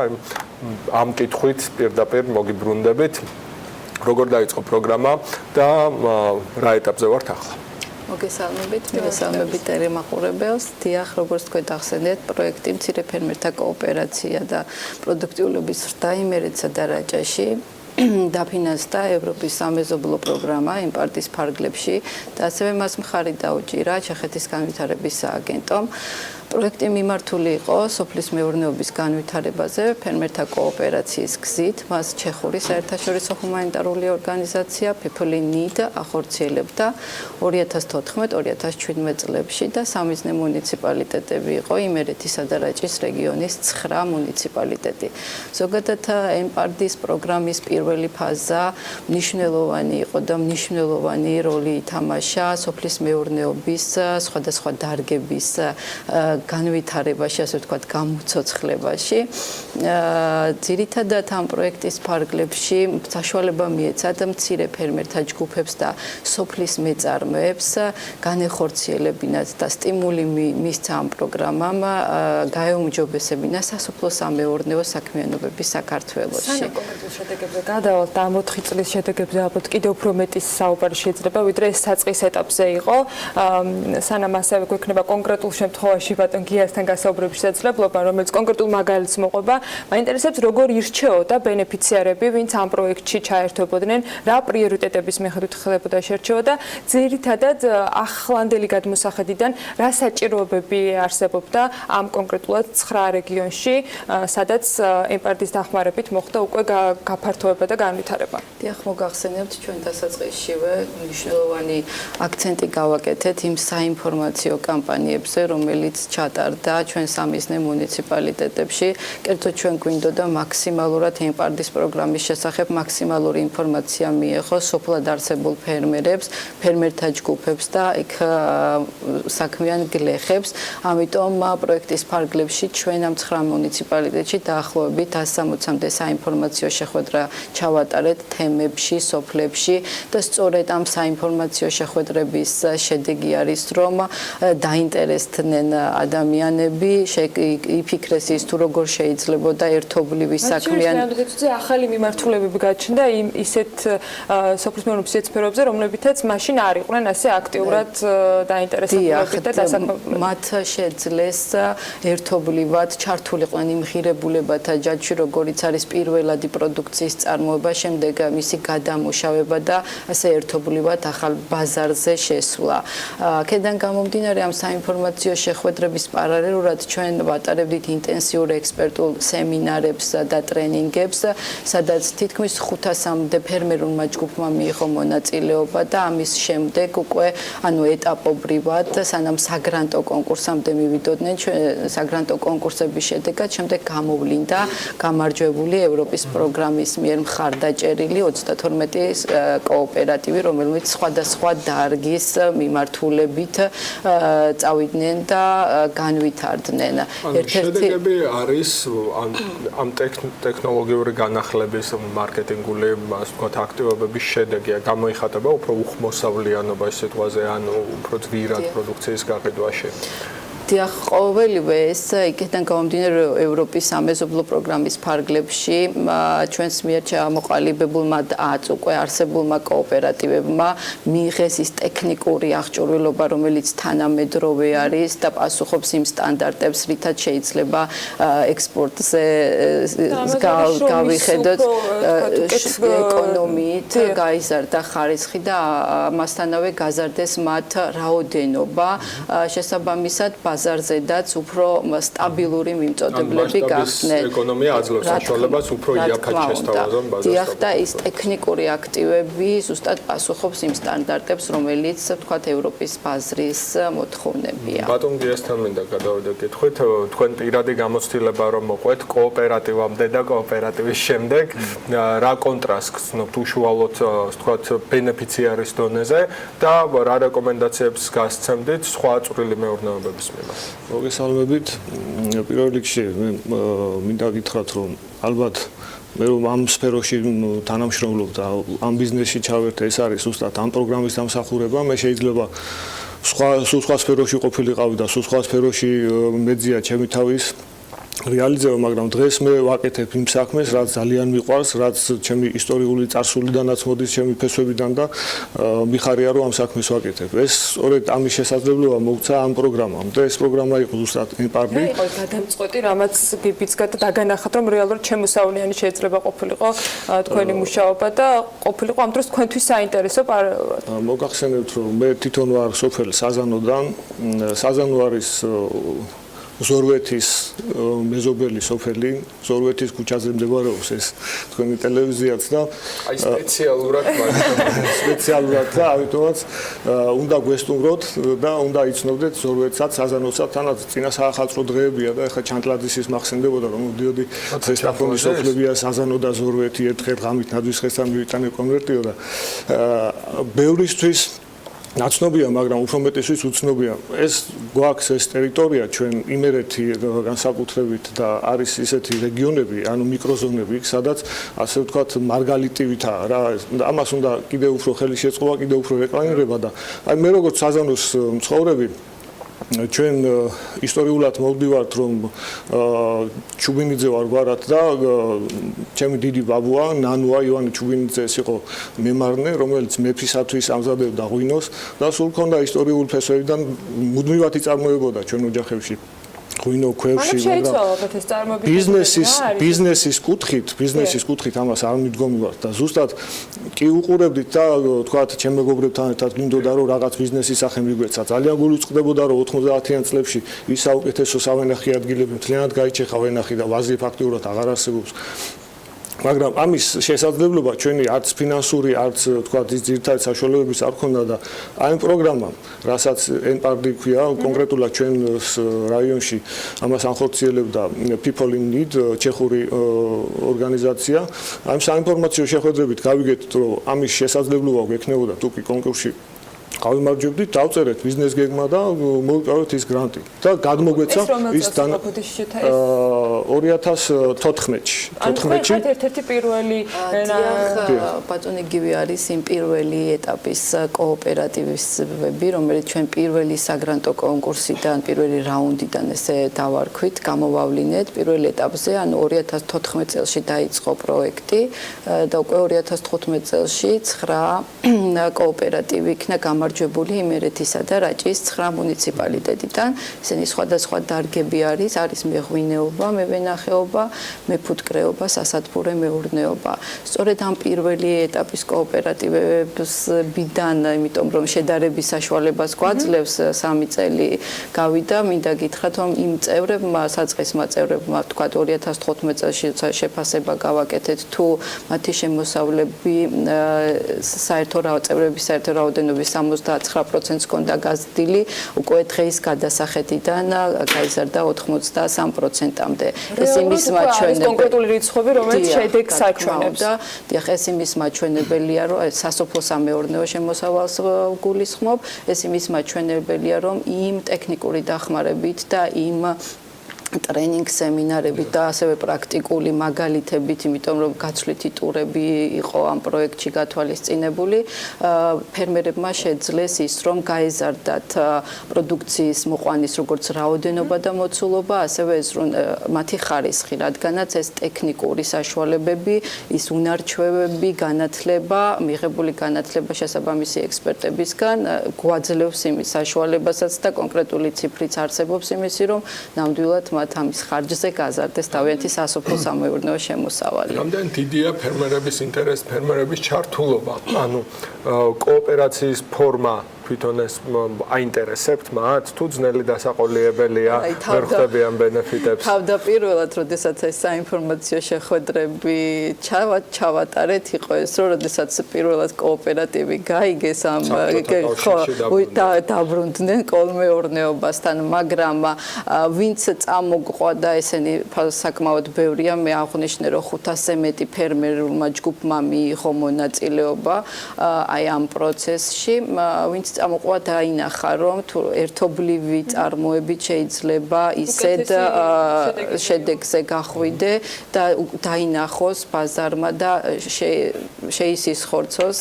Speaker 18: ამ კითხვით პირდაპირ მოგიბრუნდებით. როგორ დაიწყო პროგრამა და რა ეტაპზე ვართ ახლა?
Speaker 3: მოგესალმებით ტელემაყურებელს. დიახ, როგორც თქვენ ახსენეთ, პროექტი მცირე ფერმერთა კოოპერაცია და პროდუქტიულობის ზრდა იმერეთსა და რაჭაში დაფინანსდა ევროპის სამეზობლო პროგრამა ემპარდის ფარგლებში და ასევე მას მხარი დაუჭირა ჩეხეთის განვითარების სააგენტომ. პროექტი მიმართული იყო სოფლის მეურნეობის განვითარებაზე ფერმერთა კოოპერაციის გზით. მას ჩეხური საერთაშორისო ჰუმანიტარული ორგანიზაცია People in Need ახორციელებდა 2014-2017 წლებში და სამიზნე მუნიციპალიტეტები იყო იმერეთისა და რაჭის რეგიონის 9 მუნიციპალიტეტი. ზოგადად ემპარდის პროგრამის პირველი ფაზა მნიშვნელოვანი იყო და მნიშვნელოვანი როლი ითამაშა სოფლის მეურნეობის სხვადასხვა დარგების განვითარებაში, ასე ვთქვათ, გამოცოცხლებაში. ძირითადად ამ პროექტის ფარგლებში საშუალება მიეცათ მცირე ფერმერთა ჯგუფებს და სოფლის მეწარმეებს განეხორციელებინათ და სტიმული მისცა ამ პროგრამამ გაეუმჯობესებინა სასოფლო-სამეურნეო საქმიანობები საქართველოში.
Speaker 8: სანამ კონკრეტულ შედეგებზე გადავალთ, ამ 4 წლის შედეგებზე ალბათ კიდევ უფრო მეტი საუბარი შეიძლება, ვიდრე ეს საწყის ეტაპზე იყო. სანამ ასევე გვექნება კონკრეტულ შემთხვევაში ბატონ გიასთან გასაუბრების შესაძლებლობა, რომელიც კონკრეტულ მაგალითს მოყვება, მაინტერესებს როგორ ირჩეოდა ბენეფიციარები, ვინც ამ პროექტში ჩაერთვებოდნენ, რა პრიორიტეტების მიხედვით ხდებოდა შერჩევა და ძირითადად ახლანდელი გადმოსახედიდან რა საჭიროებები არსებობდა ამ კონკრეტულად 9 რეგიონში, სადაც ემპარტის დახმარებით მოხდა უკვე გაფართოება და განვითარება.
Speaker 3: დიახ, მოგახსენებთ ჩვენ დასაწყისშივე მნიშვნელოვანი აქცენტი გავაკეთეთ იმ საინფორმაციო კამპანიებზე, რომელიც ჩატარდა ჩვენ სამიზნე მუნიციპალიტეტებში. კერძოდ ჩვენ გვინდოდა მაქსიმალურად ემპარტის პროგრამის შესახებ მაქსიმალური ინფორმაცია მიეღოს სოფლად არსებულ ფერმერებს, ფერმერთა ჯგუფებს და იქ საქმიან გლეხებს. ამიტომ პროექტის ფარგლებში ჩვენ ამ 9 მუნიციპალიტეტში დაახლოებით 160-მდე საინფორმაციო შეხვედრა ჩავატარეთ თემებში, სოფლებში და სწორედ ამ საინფორმაციო შეხვედრების შედეგი არის, რომ დაინტერესდნენ ადამიანები, იფიქრეს ის თუ როგორ შეიძლებოდა ერთობლივი საქმიანი.
Speaker 8: ახალი მიმართულებები გაჩნდა ისეთ სოფლის მეურნეობის სფეროებზე, რომლებითაც მაშინ არ იყვნენ ასე აქტიურად დაინტერესებული და დასაქმებული.
Speaker 3: მათ შეძლეს ერთობლივად ჩართულიყვნენ იმ ღირებულებათა ჯაჭვში, როგორიც არის პირველადი პროდუქციის წარმოება, შემდეგ მისი გადამუშავება და ასე ერთობლივად ახალ ბაზარზე შესვლა. აქედან გამომდინარე ამ საინფორმაციო შეხვედრების პარალელურად ჩვენ ვატარებდით ინტენსიურ ექსპერტულ სემინარებს და ტრენინგებს, სადაც თითქმის 500-მდე ფერმერულმა ჯგუფმა მიიღო მონაწილეობა და ამის შემდეგ უკვე ეტაპობრივად სანამ საგრანტო კონკურსამდე მივიდოდნენ, საგრანტო კონკურსების შედეგად შემდეგ გამოვლინდა გამარჯვებული ევროპის პროგრამის მიერ მხარდაჭერილი 32 კოოპერატივი, რომელიც სხვადასხვა დარგის მიმართულებით წავიდნენ და განვითარდნენ.
Speaker 18: შედეგები არის ამ ტექნოლოგიური განახლების მარკეტინგული, ასე ვთქვათ, აქტივობების შედეგია, გამოიხატება უფრო უხმოსავლიანობა სიტყვაზე, ანუ უფრო ძვირად პროდუქციის გაყიდვაში.
Speaker 3: დიახ, ყოველივე ეს იქიდან გამომდინარე ევროპის სამეზობლო პროგრამის ფარგლებში ჩვენს მიერ ჩამოყალიბებულმა აწ უკვე არსებულმა კოოპერატივებმა მიიღეს ის ტექნიკური აღჭურვილობა, რომელიც თანამედროვე არის და პასუხობს იმ სტანდარტებს, რითაც შეიძლება ექსპორტზე გავიხედოთ ეკონომიით, გაიზარდა ხარისხი და ამასთანავე გაზარდეს მათ რაოდენობა, შესაბამისად ბაზარზედაც უფრო სტაბილური მიმწოდებლები გახდნენ.
Speaker 18: ეკონომია აძლევს საშუალებას უფრო იაფად შესთავაზონ ბაზარს.
Speaker 3: დიახ, და ის ტექნიკური აქტივები ზუსტად პასუხობს იმ სტანდარტებს, რომელიც ვთქვათ ევროპის ბაზრის მოთხოვნებია.
Speaker 18: ბატონ გიასთან მინდა გადავიდე კითხვით, თქვენ პირადი გამოცდილება რომ მოყვეთ კოოპერატივამდე და კოოპერატივის შემდეგ, რა კონტრასტს გცნობთ უშუალოდ ვთქვათ ბენეფიციარის დონეზე და რა რეკომენდაციებს გასცემდით სხვა წვრილი მეურნეობების მიმართ?
Speaker 4: მოგესალმებით. პირველ რიგში მინდა გითხრათ, რომ ალბათ მე რომ ამ სფეროში თანამშრომლობ და ამ ბიზნესში ჩავერთე, ეს არის ზუსტად ამ პროგრამის დამსახურება. მე შეიძლება სხვა სფეროში ყოფილიყავი და სხვა სფეროში მეძია ჩემი თავის რეალიზება, მაგრამ დღეს მე ვაკეთებ იმ საქმეს, რაც ძალიან მიყვარს, რაც ჩემი ისტორიული წარსულიდანაც მოდის, ჩემი ფესვებიდან და მიხარია რომ ამ საქმეს ვაკეთებ. ეს სწორედ ამის შესაძლებლობა მოგცა ამ პროგრამამ. და ეს პროგრამა იყო ზუსტად იმპარტი.
Speaker 8: იყო გადამწყვეტი, რამაც გიბიძგა და დაგანახათ, რომ რეალურად შემოსავლიანი შეიძლება ყოფილიყო თქვენი მუშაობა და ყოფილიყო ამ დროს თქვენთვის საინტერესო პარალელურად.
Speaker 4: მოგახსენებთ, რომ მე თვითონ ვარ სოფელი საზანოდან, საზანო არის ზორვეთის მეზობელი სოფელი, ზორვეთის ქუჩაზე მდებარეობს ეს თქვენი ტელევიზიაც და
Speaker 18: აი სპეციალურად
Speaker 4: და ამიტომაც უნდა გვესტუმროთ და უნდა იცნობდეთ ზორვეთსაც, საზანოსაც, თანაც წინა საახალწლო დღეებია და ეხლა ჩანტლაძის მახსენდებოდა რომ მოდიოდი ზესტაფონის სოფლებია საზანო და ზორვეთი ერთხელ ღამით ნაძვისხესთან მივიტანე კონვერტიო და ბევრისთვის ნაცნობია, მაგრამ უფრო მეტისთვის უცნობია. ეს გვაქვს ეს ტერიტორია ჩვენ იმერეთი განსაკუთრებით და არის ისეთი რეგიონები, ანუ მიკროზონები, სადაც ასე ვთქვათ მარგალიტივითაა რა. ამას უნდა კიდევ უფრო ხელი შეწყობა, კიდევ უფრო რეკლამირება და აი მე როგორც საზანოს მცხოვრები ჩვენ ისტორიულად მოვდივართ რომ ჩუბინიძე ვარ გვარად და ჩემი დიდი ბაბუა ნანუა ივანე ჩუბინიძე ეს იყო მემარნე რომელიც მეფისათვის ამზადებდა ღვინოს და სულ ქონდა ისტორიული ფესვებიდან მუდმივად იწარმოებოდა ჩვენ ოჯახებში ღვინო ქვევში, ბიზნესის კუთხით ამას არ მიდგომივართ და ზუსტად კი უყურებდით და თქვათ ჩემ მეგობრებთან ერთად გინდოდა რომ რაღაც ბიზნესის სახე მიგვეცა. ძალიან გულუწყდებოდა რომ 90-იან წლებში ის საუკეთესო სავენახი ადგილები მთლიანად გაიჩეხა ვენახი და ვაზი ფაქტიურად აღარ არსებობს. მაგრამ ამის შესაძლებლობა ჩვენი არც ფინანსური, არც თქვათ ის ძირითადი საშუალებების არ ქონდა და აი პროგრამამ, რასაც NPARD ქვია, კონკრეტულად ჩვენ რაიონში ამას ანხორციელებდა People in Need, ჩეხური ორგანიზაცია. ამ საინფორმაციო შეხვედრებით გავიგეთ, რომ ამის შესაძლებლობა გვექნებოდა თუკი კონკურსში გავიმარჯვებდით, დავწერეთ ბიზნეს გეგმა და მოვიკავეთ ის გრანტი. და გადმოგვეცა ის 2014-ში.
Speaker 8: 14-ში ერთ-ერთი პირველი
Speaker 3: ბატონი გივი არის იმ პირველი ეტაპის კოოპერატივები, რომელიც ჩვენ პირველი საგრანტო კონკურსიდან, პირველი რაუნდიდან ესე დავარქვით, გამოვავლინეთ პირველ ეტაპზე, ანუ 2014 წელში დაიწყო პროექტი და უკვე 2015 წელში 9 კოოპერატივი იქნა გამარჯვებული იმერეთისა და რაჭის 9 მუნიციპალიტეტიდან. ისინი სხვადასხვა დარგები არის მეღვინეობა, მევენახეობა, მეფუტკრეობა, სასათბურე მეურნეობა. სწორედ ამ პირველი ეტაპის კოოპერატივებიდან, იმიტომ რომ შედარების საშუალებას გვაძლევს 3 წელი გავიდა, მინდა გითხრათ, რომ იმ წევრებმა, საწყისმა წევრებმა, თქვა 2015 წელში შეფასება გავაკეთეთ, თუ მათი შემოსავლები წევრების საერთო რაოდენობის 79%-ს ჰქონდა გაზრდილი, უკვე დღის გადასახედიდან გაიზარდა 83%-მდე. ეს იმის მაჩვენებელი
Speaker 8: კონკრეტული რიცხვები, რომელიც შედეგს აჩვენებს.
Speaker 3: დიახ, ეს იმის მაჩვენებელია, რომ სასოფლო-სამეურნეო შემოსავალს გულისხმობ, ეს იმის მაჩვენებელია, რომ იმ ტექნიკური დახმარებით და იმ ტრენინგ სემინარებით და ასევე პრაქტიკული მაგალითებით, იმიტომ რომ გაცვლითი ტურები იყო ამ პროექტში გათვალისწინებული, ფერმერებმა შეძლეს ის, რომ გაეზარდათ პროდუქციის მოყვანის როგორც რაოდენობა და მოცულობა, ასევე ეს რომ მათი ხარისხი, რადგანაც ეს ტექნიკური საშუალებები, ის უნარჩვევები, განათლება, მიღებული განათლება შესაბამისი ექსპერტებისგან გვაძლევს იმის საშუალებასაც და კონკრეტული ციფრიც არსებობს იმისი, რომ ნამდვილად ამის ხარჯზე გაზარდეს თავიანთი სასოფლო-სამეურნეო შემოსავალი.
Speaker 18: რამდენი დიდია ფერმერების ინტერესი, ფერმერების ჩართულობა, ანუ კოოპერაციის ფორმა თვითონ ეს აინტერესებთ მათ, თუ ძნელი დასაყოლიებელია, ვერ ხვდებიან ბენეფიტებს.
Speaker 3: თავდაპირველად, როდესაც ეს საინფორმაციო შეხვედრები ჩავატარეთ, იყო ეს, რომ როდესაც პირველად კოოპერატივი გაიგეს ამ დაბრუნდნენ კოლმეურნეობასთან, მაგრამ ვინც წამოგვყვა და ესენი საკმაოდ ბევრია, მე აღვნიშნე, რომ 500-ზე მეტი ფერმერულმა ჯგუფმა მიიღო მონაწილეობა აი ამ პროცესში, ვინც წამოყვა დაინახა, რომ თუ ერთობლივი წარმოებით შეიძლება ისედ შედეგზე გახვიდე და დაინახოს ბაზარმა და შეისხორცოს,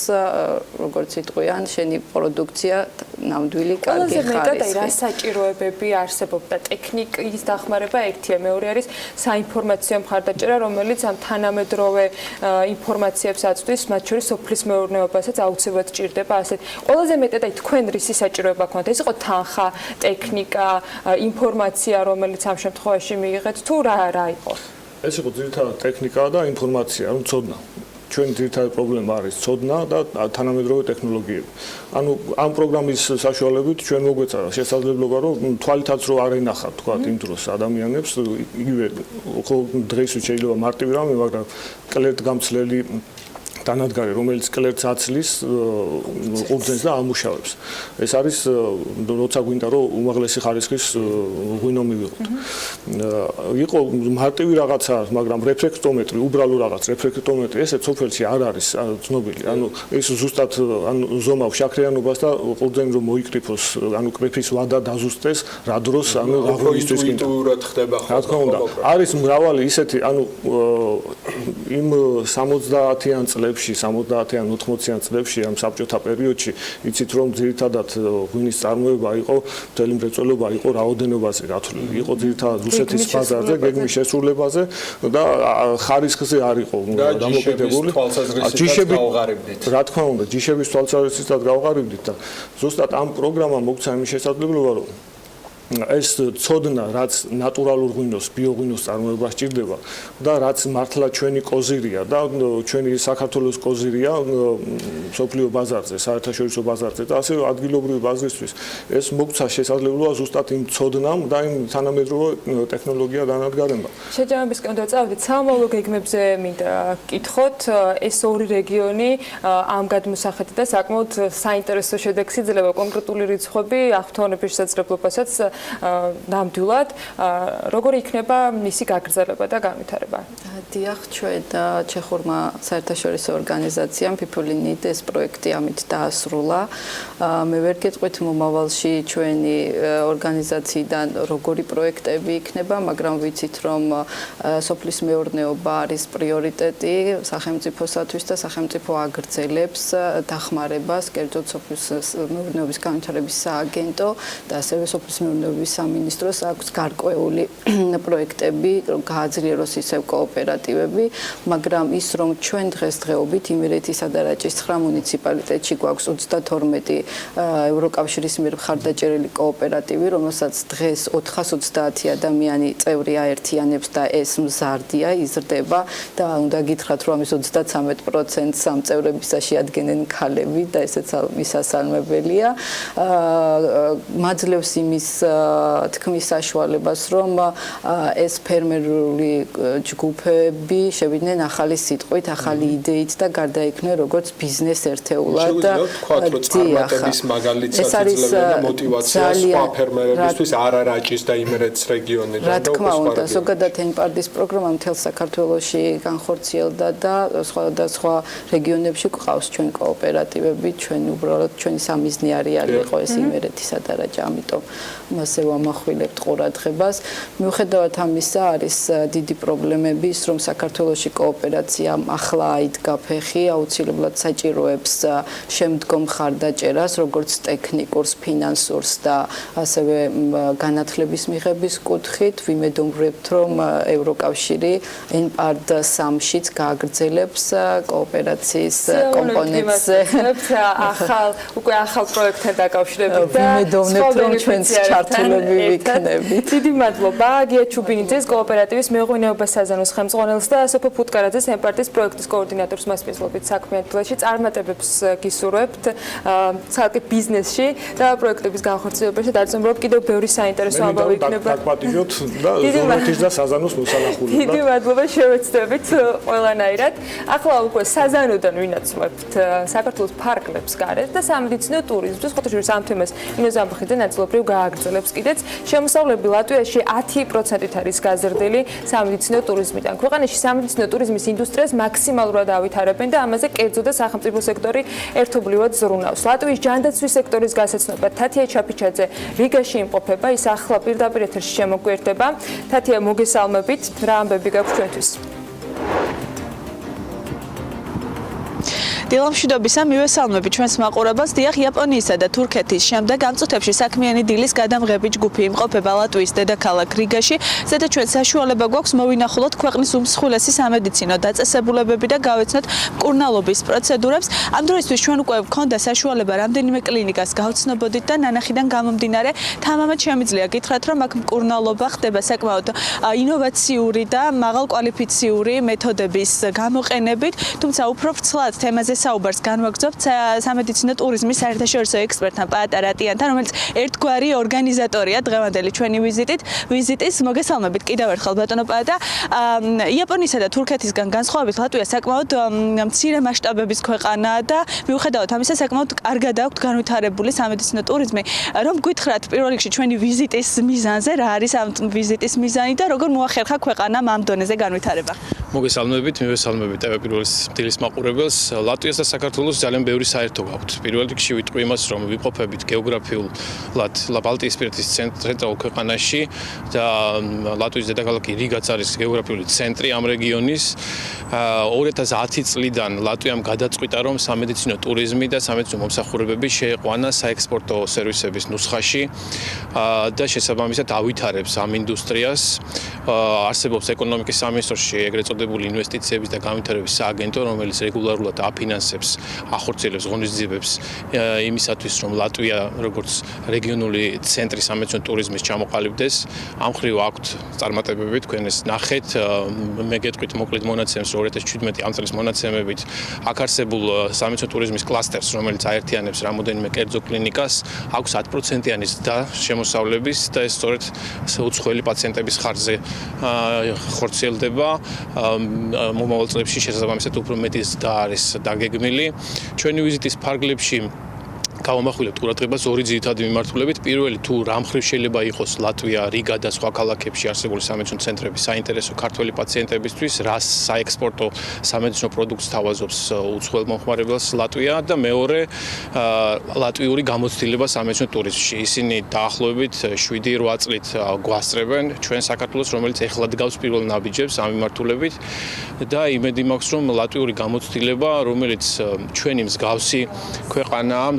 Speaker 3: როგორც იტყვიან, შენი პროდუქცია ნამდვილი კარგი ხარისხი.
Speaker 8: ყველაზე მეტად რა საჭიროებები არსებობდა ტექნიკის დახმარება ერთია, მეორე არის საინფორმაციო მხარდაჭერა, რომელიც ამ თანამედროვე ინფორმაციებს აწვდის, მათ შორის სოფლის მეურნეობასაც აუცილებლად ჭირდება ასეთ. ყველაზე მეტად თქვენ რისი საჭიროება გქონდა? ეს იყო თანხა, ტექნიკა, ინფორმაცია, რომელიც ამ შემთხვევაში მიიღეთ, თუ რა იყო?
Speaker 4: ეს იყო ძირითადად ტექნიკა და ინფორმაცია, რომ ცოდნა. ჩვენი ძირითადი პრობლემა არის ცოდნა და თანამედროვე ტექნოლოგიები. ანუ ამ პროგრამის საშუალებით ჩვენ მოგვეცა შესაძლებლობა, რომ თვალითაც რო არ ენახათ, თქვა იმ დროს ადამიანებს, იგივე დღეს შეიძლება მარტივი რამე, მაგრამ კლერტგამცლელი დანადგარი, რომელიც კლერტს აცლის ყურძენს და ამუშავებს. ეს არის როცა გვინდა რომ უმაღლესი ხარისხის ღვინო მივიღოთ. იყო მარტივი რაღაცა, მაგრამ რეფლექტომეტრი, უბრალო რაღაც რეფლექტომეტრი, ესეც სოფელში არ არის ცნობილი. ანუ ეს ზუსტად ზომავს შაქრიანობას და ყურძენი რომ მოიკრიფოს, ანუ კრეფის ვადა დაზუსტეს, რა დროს, ანუ აღრომისთვის გინდა.
Speaker 18: ხდება
Speaker 4: რა თქმა უნდა, არის მრავალი ისეთი, ანუ იმ 70-იან წლებში 70-ან 80-ან წლებში ამ საბჭოთა პერიოდში იცით რომ ძირითადად ღვინის წარმოება იყო მთელი მრეწველობა იყო რაოდენობაზე გათვლილი. იყო ძირითადად რუსეთის ბაზარზე, გეგმის შესრულებაზე და ხარისხზე არ იყო დამოკიდებული. ჯიშების გავღარიბდით. რა თქმა უნდა, ჯიშების თვალსაზრისითაც გავღარიბდით და ზუსტად ამ პროგრამამ მოგცა იმის შესაძლებლობა რომ ეს ცოდნა, რაც ნატურალურ ღვინოს, ბიოღვინოს წარმოება სჭირდება და რაც მართლა ჩვენი კოზირია და ჩვენი საქართველოს კოზირია სოფლიო ბაზარზე, საერთაშორისო ბაზარზე და ასევე ადგილობრივი ბაზრისთვის ეს მოგცა შესაძლებლობა ზუსტად იმ ცოდნამ და იმ თანამედროვე ტექნოლოგია დანადგარება.
Speaker 8: შეჯამებისკენ დავწავდით სამომავლო გეგმებზე მინდა გკითხოთ ეს ორი რეგიონი ამ გადმოსახედით და საკმაოდ საინტერესო შედეგს იძლევა კონკრეტული რიცხვები აღფრთოვანების შესაძლებლობასაც ნამდვილად როგორი იქნება მისი გაგრძელება და განვითარება?
Speaker 3: დიახ, ჩვენ ჩეხურმა საერთაშორისო ორგანიზაციამ People in Need ეს პროექტი ამით დაასრულა. მე ვერ გეტყვით მომავალში ჩვენი ორგანიზაციიდან როგორი პროექტები იქნება, მაგრამ ვიცით რომ სოფლის მეურნეობა არის პრიორიტეტი სახელმწიფოსათვის და სახელმწიფო აგრძელებს დახმარებას, კერძოდ სოფლის მეურნეობის განვითარების სააგენტო და ასევე სოფლის მეურნეობის სამინისტროს აქვს გარკვეული პროექტები, რომ გააძლიეროს ისევ კოოპერატივები, მაგრამ ის რომ ჩვენ დღესდღეობით იმერეთისა და რაჭის-ცხრა მუნიციპალიტეტში გვაქვს 32 ევროკავშირის მიერ მხარდაჭერილი კოოპერატივი, რომელსაც დღეს 430 ადამიანი წევრი აერთიანებს და ეს მზარდია, იზრდება და უნდა გითხრათ რომ ამის 33%-ს ამ წევრებისაში ადგენენ ქალები და ესეც მისასალმებელია. მაძლევს იმის თქმის საშუალებას, რომ ეს ფერმერული ჯგუფები შევიდნენ ახალი სიტყვით, ახალი იდეით და გარდაიქმნენ როგორც ბიზნეს ერთეულად.
Speaker 18: წარმატების მაგალითსაც იძლევა და მოტივაცია სხვა ფერმერებისთვის არა რაჭის და იმერეთის რეგიონიდან.
Speaker 3: რა თქმა უნდა, ზოგადად ენპარდის პროგრამა მთელ საქართველოში განხორციელდა და სხვა რეგიონებში გვყავს ჩვენ კოოპერატივები, ჩვენ უბრალოდ ჩვენი სამიზნე არის იყო ეს იმერეთისა და რაჭა, ამიტომ მასე ვამახვილებთ ყურადღებას. მიუხედავად ამისა, არის დიდი პრობლემები, ის რომ საქართველოში კოოპერაციამ ახლა აიდგა ფეხი, აუცილებლად საჭიროებს შემდგომ მხარდაჭერას, როგორც ტექნიკურს, ფინანსურს და ასევე განათლების მიღების კუთხით. ვიმედოვნებთ, რომ ევროკავშირი ენპარდ 3-შიც გააგრძელებს კოოპერაციის კომპონენტზე.
Speaker 8: უკვე ახალ პროექტთან დაკავშირებით და
Speaker 3: ვიმედოვნებთ, რომ ჩვენც ჩართულები ვიქნებით.
Speaker 8: დიდი მადლობა გია ჩუბინიძეს, კოოპერატივის მეღვინეობა საზანოს ხელმძღვანელს და სოფო ფუტკარაძეს ენპარდის პროექტის კოორდინატორს მასპინძლობით საქმიან თბილისში წარმატებებს გისურვებთ ცალკე ბიზნესში და პროექტების განხორციელებაში დარწმუნებულობ კიდევ ბევრი საინტერესო ამბავი იქნება.
Speaker 4: დაკმაყოფილოთ და ზოგადად და საზანოს მოსანახულება.
Speaker 8: დიდი მადლობა შევეცდებით ყველანაირად. ახლა უკვე საზანოდან ვინაცვლებთ საქართველოს ფარგლებს გარეთ და სამედიცინო ტურიზმს, ხოთაშორის ამ თემას ინოზამბახიძე ნაწილობრივ გააგრძელებს კიდეც. შემოსავლები ლატვიაში 10%-ით არის გაზრდილი სამედიცინო ტურიზმიდან. ქვეყანაში სამედიცინო ტურიზმის ინდუსტრიას მაქსიმალურად ავითარებენ და ამაზე კერძო და სახელმწიფო სექტორი ერთობლივად ზრუნავს. ლატვიის ჯანდაცვის სექტორის გასაცნობად თათია ჩაფიჩაძე რიგაში იმყოფება, ის ახლა პირდაპირ ეთერში შემოგვიერთდება. თათია, მოგესალმებით, რა ამბები გაქვთ ჩვენთვის?
Speaker 5: დილამშვიდობისა, მივესალმები ჩვენს მაყურებელს. დიახ, იაპონიისა და თურქეთის შემდეგ ამ წუთებში საქმიანი დილის გადამღები ჯგუფი იმყოფება ლატვიის დედაქალაქ რიგაში, ზედა ჩვენ საშუალება გვაქვს მოვინახულოთ ქვეყნის უმსხვილესი სამედიცინო დაწესებულებები და გავეცნოთ მკურნალობის პროცედურებს. ამ დროისთვის ჩვენ უკვე გვქონდა საშუალება რამდენიმე კლინიკას გავცნობოდით და ნანახიდან გამომდინარე, თამამად შემიძლია გითხრათ, რომ აქ მკურნალობა ხდება საკმაოდ ინოვაციური და მაღალკვალიფიციური მეთოდების გამოყენებით, თუმცა უფრო ვრცლად თემაზე საუბარს განვაგრძობთ სამედიცინო ტურიზმის საერთაშორისო ექსპერტთან პაატა რატიანთან, რომელიც ერთგვარი ორგანიზატორია დღევანდელი ჩვენი ვიზიტის. მოგესალმებით კიდევ ერთხელ ბატონო პაატა. იაპონიისა და თურქეთისგან განსხვავებით ლატვია საკმაოდ მცირე მასშტაბების ქვეყანაა და მიუხედავად ამისა საკმაოდ კარგად აქვთ განვითარებული სამედიცინო ტურიზმი. რომ გითხრათ პირველ რიგში ჩვენი ვიზიტის მიზანზე, რა არის ამ ვიზიტის მიზანი და როგორ მოახერხა ქვეყანამ ამ დონეზე განვითარება?
Speaker 22: მოგესალმებით, მივესალმებით ტელევიზიის დილის მაყურებელს. ლატვიას და საქართველოს ძალიან ბევრი საერთო გაქვთ. პირველ რიგში ვიტყვი იმას, რომ ვიმყოფებით გეოგრაფიულად ბალტიისპირეთის ცენტრალურ ქვეყანაში და ლატვიის დედაქალაქი რიგაც არის გეოგრაფიული ცენტრი ამ რეგიონის. 2010 წლიდან ლატვიამ გადაწყვიტა, რომ სამედიცინო ტურიზმი და სამედიცინო მომსახურებები შეეყვანა საექსპორტო სერვისების ნუსხაში და შესაბამისად ავითარებს ამ ინდუსტრიას. არსებობს ეკონომიკის სამინისტროში ეგრეთ წოდებული წოდებული ინვესტიციების და განვითარების სააგენტო, რომელიც რეგულარულად აფინანსებს, ახორციელებს ღონისძიებებს იმისათვის, რომ ლატვია როგორც რეგიონული ცენტრი სამეცნიერო ტურიზმის ჩამოყალიბდეს. ამ მხრივ აქვთ წარმატებები, თქვენ ეს ნახეთ, მე გეტყვით მოკლედ მონაცემს 2017 ამ წლის მონაცემებით აქ არსებულ სამეცნიერო ტურიზმის კლასტერს, რომელიც აერთიანებს რამოდენიმე კერძო კლინიკას, აქვს 10%-იანი ზრდა შემოსავლების და ეს სწორედ უცხოელი პაციენტების ხარჯზე ხორციელდება. მომავალ წლებში შესაბამისად უფრო მეტი ზრდა არის დაგეგმილი. ჩვენი ვიზიტის ფარგლებში გავამახვილებთ ყურადღებას ორი ძირითადი მიმართულებით. პირველი, თუ რა მხრივ შეიძლება იყოს ლატვია, რიგა და სხვა ქალაქებში არსებული სამედიცინო ცენტრები საინტერესო ქართველი პაციენტებისთვის, რას საექსპორტო სამედიცინო პროდუქტს თავაზობს უცხოელ მომხმარებელს ლატვია და მეორე, ლატვიური გამოცდილება სამედიცინო ტურიზმში. ისინი დაახლოებით 7-8 წლით გვასწრებენ ჩვენ საქართველოს, რომელიც ეხლა დგავს პირველ ნაბიჯებს ამ მიმართულებით და იმედი მაქვს, რომ ლატვიური გამოცდილება, რომელიც ჩვენი მსგავსი ქვეყანაა,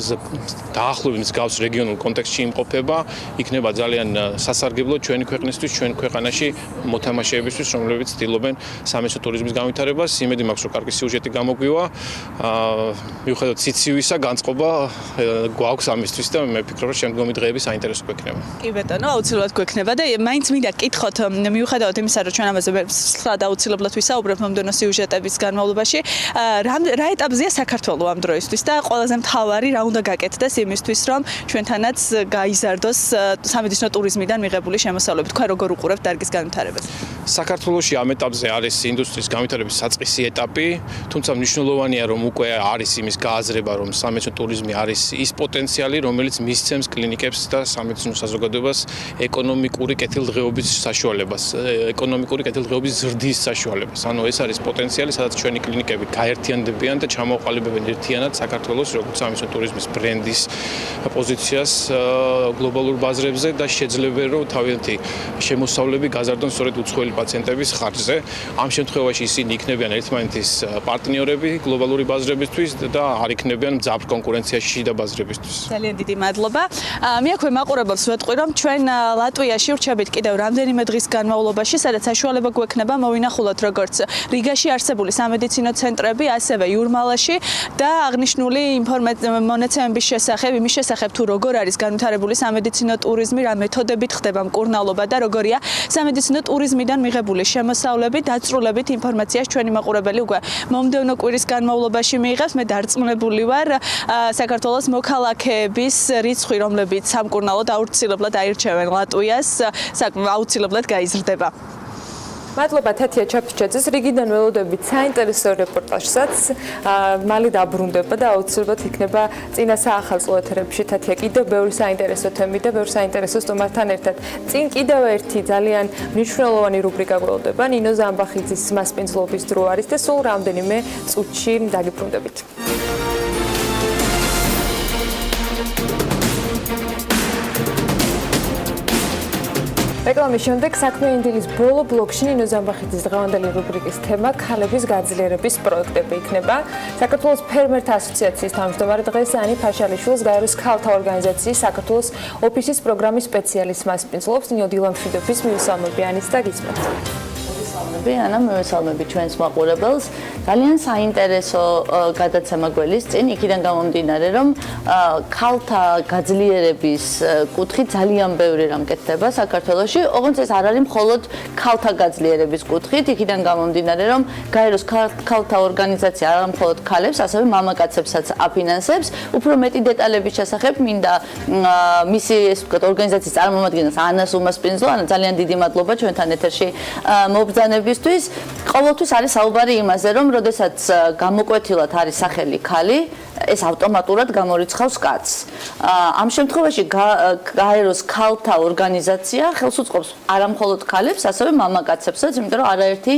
Speaker 22: დაახლოებით მსგავს რეგიონულ კონტექსტში იმყოფება, იქნება ძალიან სასარგებლო ჩვენი ქვეყნისთვის, ჩვენ ქვეყანაში მოთამაშეებისთვის, რომლებიც ცდილობენ სამედიცინო ტურიზმის განვითარებას. იმედი მაქვს, რომ კარგი სიუჟეტი გამოგვივა. მიუხედავად სიცივისა, განწყობა გვაქვს ამისთვის და მე ვფიქრობ, რომ შემდგომი დღეები საინტერესო გვექნება.
Speaker 5: კი ბატონო, აუცილებლად გვექნება და მაინც მინდა გკითხოთ, მიუხედავად იმისა, რომ ჩვენ ამაზე სრულად აუცილებლად ვისაუბრებთ მომდევნო სიუჟეტების განმავლობაში, რა ეტაპზეა საქართველო ამ დროისთვის და ყველაზე მთავარი რა უნდა გაკეთდეს იმისთვის, რომ ჩვენთანაც გაიზარდოს სამედიცინო ტურიზმიდან მიღებული შემოსავლები. თქვენ როგორ უყურებთ დარგის განვითარებას?
Speaker 22: საქართველოში ამ ეტაპზე არის ინდუსტრიის განვითარების საწყისი ეტაპი, თუმცა მნიშვნელოვანია, რომ უკვე არის იმის გააზრება, რომ სამედიცინო ტურიზმი არის ის პოტენციალი, რომელიც მისცემს კლინიკებს და სამედიცინო საზოგადოებას ეკონომიკური კეთილდღეობის საშუალებას, ეკონომიკური კეთილდღეობის ზრდის საშუალებას. ანუ ეს არის პოტენციალი, სადაც ჩვენი კლინიკები გაერთიანდებიან და ჩამოყალიბებენ ერთიანად საქართველოს როგორც სამედიცინო ტურიზმის ბრენდის პოზიციას გლობალურ ბაზრებზე და შეძლებენ, რომ თავიანთი შემოსავლები გაზარდონ სწორედ უცხოელი პაციენტების ხარჯზე. ამ შემთხვევაში ისინი იქნებიან ერთმანეთის პარტნიორები გლობალური ბაზრებისთვის და არ იქნებიან მძაფრ კონკურენციაში შიდა ბაზრებისთვის.
Speaker 5: ძალიან დიდი მადლობა. მე აქვე მაყურებელს ვეტყვი, რომ ჩვენ ლატვიაში ვრჩებით კიდევ რამდენიმე დღის განმავლობაში, სადაც საშუალება გვექნება მოვინახულოთ როგორც რიგაში არსებული სამედიცინო ცენტრები, ასევე იურმალაში და აღნიშნული მონაცემების შესახებ, იმის შესახებ თუ როგორ არის განვითარებული სამედიცინო ტურიზმი, რა მეთოდებით ხდება მკურნალობა და როგორია სამედიცინო ტურიზმიდან მიღებული შემოსავლები, დაწვრილებით ინფორმაციას ჩვენი მაყურებელი უკვე მომდევნო კვირის განმავლობაში მიიღებს. მე დარწმუნებული ვარ, საქართველოს მოქალაქეების რიცხვი, რომლებიც სამკურნალოდ აუცილებლად აირჩევენ ლატვიას, აუცილებლად გაიზრდება.
Speaker 8: მადლობა თეთია ჩაფიჩაძეს, რიგიდან ველოდებით საინტერესო რეპორტაჟსაც, მალე დაბრუნდება და აუცილებლად იქნება წინა საახალწლო ეთერებში თეთია კიდევ ბევრი საინტერესო თემი და ბევრი საინტერესო სტუმართან ერთად. წინ კიდევ ერთი ძალიან მნიშვნელოვანი რუბრიკა გველოდება, ნინო ზამბახიძის მასპინძლობის დრო არის და სულ რამდენიმე წუთში დაგიბრუნდებით. რეკლამის შემდეგ საქმიანი დილის ბოლო ბლოკში ნინო ზამბახიძის დღევანდელი რუბრიკის თემა ქალების გაძლიერების პროექტები იქნება. საქართველოს ფერმერთა ასოციაციის თავმჯდომარე დღესიანი ფაშალიშვილს გაეროს ქალთა ორგანიზაციის საქართველოს ოფისის პროგრამის სპეციალისტ მასპინძლობს ნინო დილამშვიდობის მივესალმები ანის და გისმენთ.
Speaker 6: ანა მევესალმები ჩვენს მაყურებელს. ძალიან საინტერესო გადაცემა გველის წინ, იქიდან გამომდინარე, რომ ქალთა გაძლიერების კუთხით ძალიან ბევრი რამ კეთდება საქართველოში. ოღონდ ეს არ არის მხოლოდ ქალთა გაძლიერების კუთხით, იქიდან გამომდინარე, რომ გაეროს ქალთა ორგანიზაცია არა მხოლოდ ქალებს, ასევე მამაკაცებსაც აფინანსებს. უფრო მეტი დეტალების შესახებ მინდა მისი ეს ვთქვათ ორგანიზაციის წარმომადგენელს ანას უმასპინძლო. ანა, ძალიან დიდი მადლობა ჩვენთან ეთერში მობრძანებისთვის. ყოველთვის არის საუბარი იმაზე, რომ როდესაც გამოკვეთილად არის სახელი ქალი, ეს ავტომატურად გამორიცხავს კაცს. ამ შემთხვევაში გაეროს ქალთა ორგანიზაცია ხელს უწყობს არა მხოლოდ ქალებს, ასევე მამაკაცებსაც, იმიტომ რომ არაერთი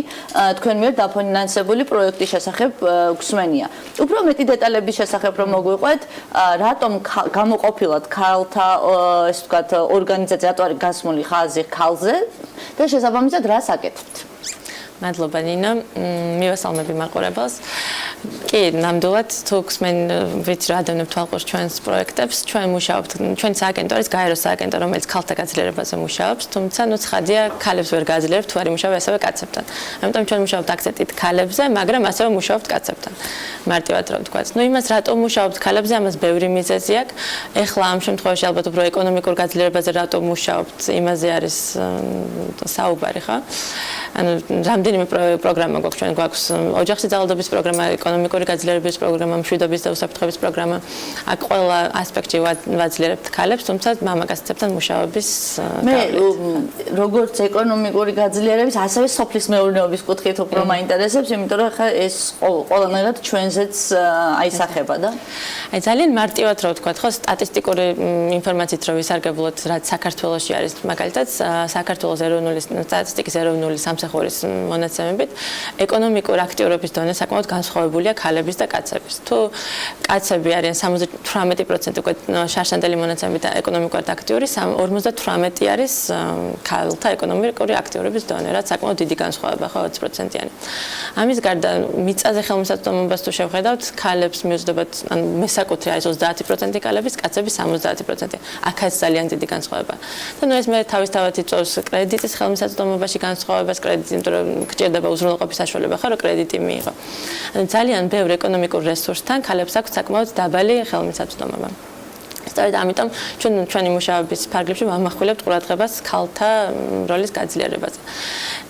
Speaker 6: თქვენ მიერ დაფინანსებული პროექტის შესახებ გვსმენია. უფრო მეტი დეტალების შესახებ რომ მოგვიყვეთ, რატომ გამოყოფილად ქალთა ეს ვთქვათ ორგანიზაცია, რატო არის გასმული ხაზი ქალზე და შესაბამისად რას აკეთებთ?
Speaker 7: მადლობა ნინო, მივესალმები მაყურებელს. კი, ნამდვილად თუ გსმენ ვიცი რა ადევნებ თვალყურს ჩვენს პროექტებს, ჩვენ მუშაობთ, ჩვენი სააგენტო არის გაეროს სააგენტო, რომელიც ქალთა გაძლიერებაზე მუშაობს, თუმცა ნუ ცხადია, ქალებს ვერ გააძლიერებთ, თუ არ იმუშავე ასევე კაცებთან. ამიტომ ჩვენ მუშაობთ აქცენტით ქალებზე, მაგრამ ასევე მუშაობთ კაცებთან. მარტივად რა ვთქვათ. ნუ იმას რატომ მუშაობთ ქალებზე, ამას ბევრი მიზეზი აქვს. ეხლა ამ შემთხვევაში ალბათ უფრო ეკონომიკურ გაძლიერებაზე რატომ მუშაობთ, იმაზე არის საუბარი, ხო? ანუ რამდენიმე პროგრამა გვაქვს ჩვენ გვაქვს ოჯახში ძალადობის პროგრამა, ეკონომიკური გაძლიერების პროგრამა, მშვიდობის და უსაფრთხოების პროგრამა. აქ ყველა ასპექტში ვაძლიერებთ ქალებს, თუმცა მამაკაცებთან მუშაობის
Speaker 6: მე როგორც ეკონომიკური გაძლიერების, ასევე სოფლის მეურნეობის კუთხით უფრო მაინტერესებს, იმიტომ რომ ხა ეს ყველანაირად ჩვენზეც აისახება და
Speaker 7: აი ძალიან მარტივად რა ვთქვათ, ხო, სტატისტიკური ინფორმაციით რო ვისარგებლოთ, რაც საქართველოში არის, მაგალითად, საქართველოს ეროვნული სტატისტიკის ეროვნული სამსახურის მონაცემებით, ეკონომიკურ აქტიურობის დონე საკმაოდ განსხვავებულია ქალების და კაცების. თუ კაცები არიან 78% უკვე შარშანდელი მონაცემებით ეკონომიკურად აქტიური, 58 არის ქალთა ეკონომიკური აქტიურობის დონე, რაც საკმაოდ დიდი განსხვავება, ხო, 20%-იანი. ამის გარდა მიწაზე ხელმისაწვდომობას თუ შევხედავთ, ქალებს მიუძლებათ, ანუ მესაკუთრე არის 30% ქალების, კაცების 70%. აქაც ძალიან დიდი განსხვავება. და ნუ ეს მე თავისთავად იწვევს კრედიტის ხელმისაწვდომობაში განსხვავებას, კრედიტი, იმიტომ რომ გჭირდება უზრუნველყოფის საშუალება, ხო, რომ კრედიტი მიიღო. ანუ ძალიან ბევრ ეკონომიკურ რესურსთან ქალებს აქვს საკმაოდ დაბალი ხელმისაწვდომობა. სწორედ ამიტომ ჩვენი მუშაობის ფარგლებში ვამახვილებთ ყურადღებას ქალთა როლის გაძლიერებაზე.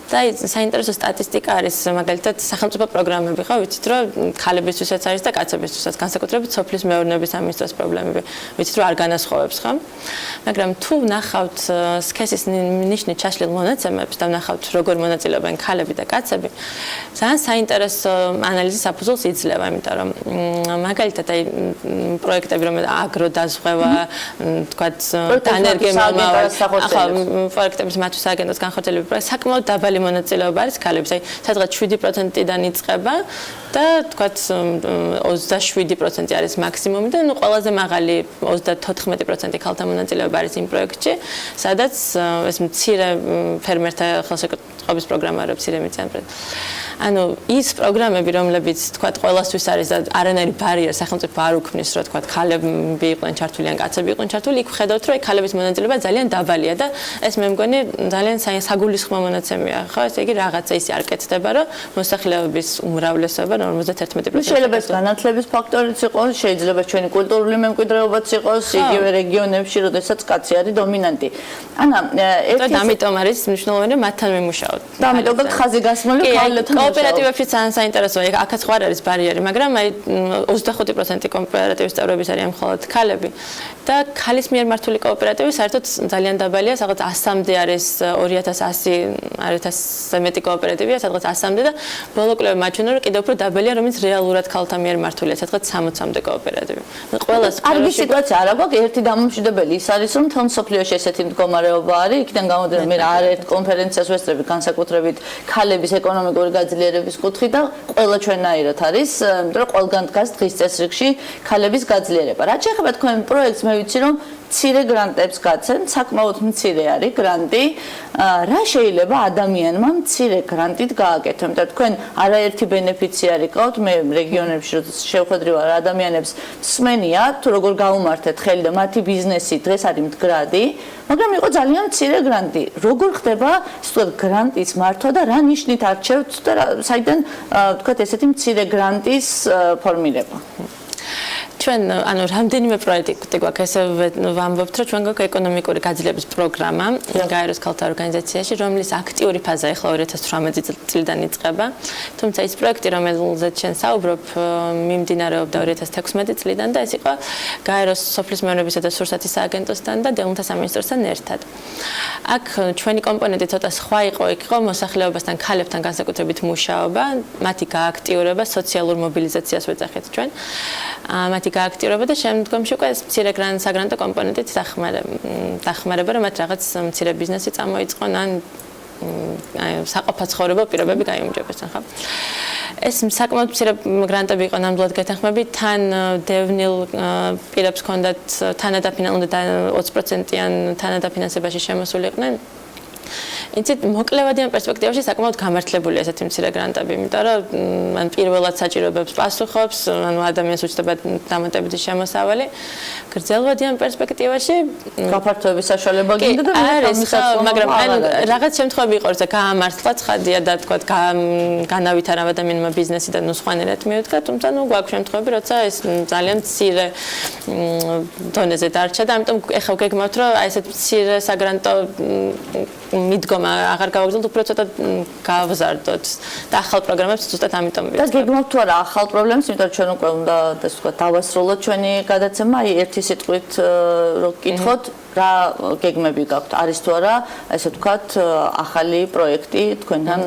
Speaker 7: და საინტერესო სტატისტიკა არის მაგალითად სახელმწიფო პროგრამები, ხო, ვიცით რომ ქალებისთვისაც არის და კაცებისთვისაც, განსაკუთრებით სოფლის მეურნეობის ამისთვის პრობლემები, ვიცით რომ არ განასხვავებს, ხო? მაგრამ თუ ნახავთ სქესის ნიშნით ჩაშლილ მონაცემებს და ნახავთ როგორ მონაწილეობენ ქალები და კაცები, ძალიან საინტერესო ანალიზის საფუძველს იძლევა, იმიტომ რომ მაგალითად აი პროექტები რომელიც აგროდაზღვევა, თქვათ დანერგემამავალი, პროექტების მათთვის სააგენტოს განხორციელების პროექტი საკმაოდ დაბალი მონაწილეობა არის ქალებს, აი სადღაც 7%-დან იწყება და თქვათ 27% არის მაქსიმუმი და ნუ ყველაზე მაღალი 34% ქალთა მონაწილეობა არის იმ პროექტში, სადაც ეს მცირე ფერმერთა ხელშეკრულების პროგრამა არის მცირე მიწიან. ანუ ის პროგრამები, რომლებიც თქვათ ყველასთვის არის და არანაირი ბარიერი სახელმწიფო არ უქმნის, რომ თქვათ ქალები იყვნენ ჩართული ან კაცები იყვნენ ჩართული, იქ ხედავთ, რომ ქალების მონაწილეობა ძალიან დაბალია და ეს მე მგონი ძალიან საგულისხმო მონაცემია, ხო? ესე იგი რაღაცა ისე არ კეთდება, რომ მოსახლეობის უმრავლესობა 51%.
Speaker 6: შეიძლება ეს განათლების ფაქტორიც იყოს, შეიძლება ჩვენი კულტურული მემკვიდრეობაც იყოს, იგივე რეგიონებში, როდესაც კაცი არის დომინანტი. ანა,
Speaker 7: ამიტომ არის მნიშვნელოვანი მათთან ვიმუშაოთ.
Speaker 6: და ამიტომ ხაზი გასმული ქალებთან
Speaker 7: კოოპერატივებში ძალიან საინტერესოა, აქაც ხო არ არის ბარიერი, მაგრამ აი 25% კოოპერატივის წევრების არიან მხოლოდ ქალები და ქალის მიერ მართული კოოპერატივი საერთოდ ძალიან დაბალია, სადღაც 100-მდე არის 2100-ზე მეტი კოოპერატივია, სადღაც 100-მდე და ბოლო კვლევა მაჩვენა, რომ კიდევ უფრო დაბალია, რომელიც რეალურად ქალთა მიერ მართულია, სადღაც 60-მდე კოოპერატივი. ყველა
Speaker 6: კარგი სიტუაცია არ აქვს, ერთი დამამშვიდებელი ის არის, რომ თელ მსოფლიოში ესეთი მდგომარეობა არის, იქიდან გამომდინარე მე არაერთ კონფერენციას ვესწრები განსაკუთრებით ქალების ეკონომიკური გაძლიერების კუთხით და ყველა ჩვენაირად არის, იმიტომ რომ ყველგან დგას დღის წესრიგში ქალების გაძლიერება. რაც შეეხება თქვენ პროექტს, მე ვიცი რომ მცირე გრანტებს გაცემ, საკმაოდ მცირე არის გრანტი. რა შეიძლება ადამიანმა მცირე გრანტით გააკეთო? იმიტომ თქვენ არაერთი ბენეფიციარი ყავთ, მე რეგიონებში შევხედრი ვარ ადამიანებს სმენია, თუ როგორ გაუმართეთ ხელი და მათი ბიზნესი დღეს არის მდგრადი, მაგრამ იყო ძალიან მცირე გრანტი. როგორ ხდება სწორედ გრანტის მართვა და რა ნიშნით არჩევთ და საიდან თქვათ ესეთი მცირე გრანტის ფორმირება?
Speaker 7: ჩვენ ანუ რამდენიმე პროექტი გვაქვს, ესე ვამბობთ, რომ ჩვენ გვაქვს ეკონომიკური გაძლიერების პროგრამა გაეროს ქალთა ორგანიზაციაში, რომლის აქტიური ფაზა ახლა 2018 წლიდან იწყება. თუმცა ის პროექტი, რომელზეც ჩვენ საუბრობ, მიმდინარეობდა 2016 წლიდან და ეს იყო გაეროს სოფლის მეურნეობისა და სურსათის სააგენტოსთან და დევნილთა სამინისტროსთან ერთად. აქ ჩვენი კომპონენტი ცოტა სხვა იყო, იქ იყო მოსახლეობასთან, ქალებთან განსაკუთრებით მუშაობა, მათი გააქტიურება, სოციალურ მობილიზაციას ვეძახით ჩვენ. მათი გააქტიურება და შემდგომში უკვე ეს მცირე საგრანტო კომპონენტით დახმარება, რომ მათ რაღაც მცირე ბიზნესი წამოიწყონ ან საყოფაცხოვრებო პირობები გაიუმჯობესონ, ხო? ეს საკმაოდ მცირე გრანტები იყო ნამდვილად გეთანხმები, თან დევნილ პირებს ჰქონდათ თანადაფინანსება 20%-იან თანადაფინანსებაში შემოსულიყვნენ. იცით, მოკლევადიან პერსპექტივაში საკმაოდ გამართლებული ესეთი მცირე გრანტები, იმიტომ რომ მან პირველად საჭიროებებს პასუხობს, ანუ ადამიანს უჩნდება დამატებითი შემოსავალი. გრძელვადიან პერსპექტივაში
Speaker 6: გაფართოების საშუალება გინდა და
Speaker 7: მაგრამ რაღაც შემთხვევები იყო, რომ გაამართლა ცხადია და თქვა განავითარა ადამიანმა ბიზნესი და ნუ სხვანაირად მიუდგა, თუმცა ნუ გვაქვს შემთხვევები, როცა ეს ძალიან მცირე დონეზე დარჩა და ამიტომ ეხლა გეგმავთ, რომ აი ესეთ მცირე საგრანტო მიდგომა აღარ გავაგრძელოთ, უფრო ცოტა გავზარდოთ და ახალ პროგრამებს ზუსტად ამიტომ
Speaker 6: და გეგმავთ თუ არა ახალ პრობლემებს, იმიტომ რომ ჩვენ უკვე უნდა ასე ვთქვათ დავასრულოთ ჩვენი გადაცემა, აი ერთი სიტყვით რო გკითხოთ რა გეგმები გაქვთ, არის თუ არა ასე ვთქვათ ახალი პროექტი თქვენთან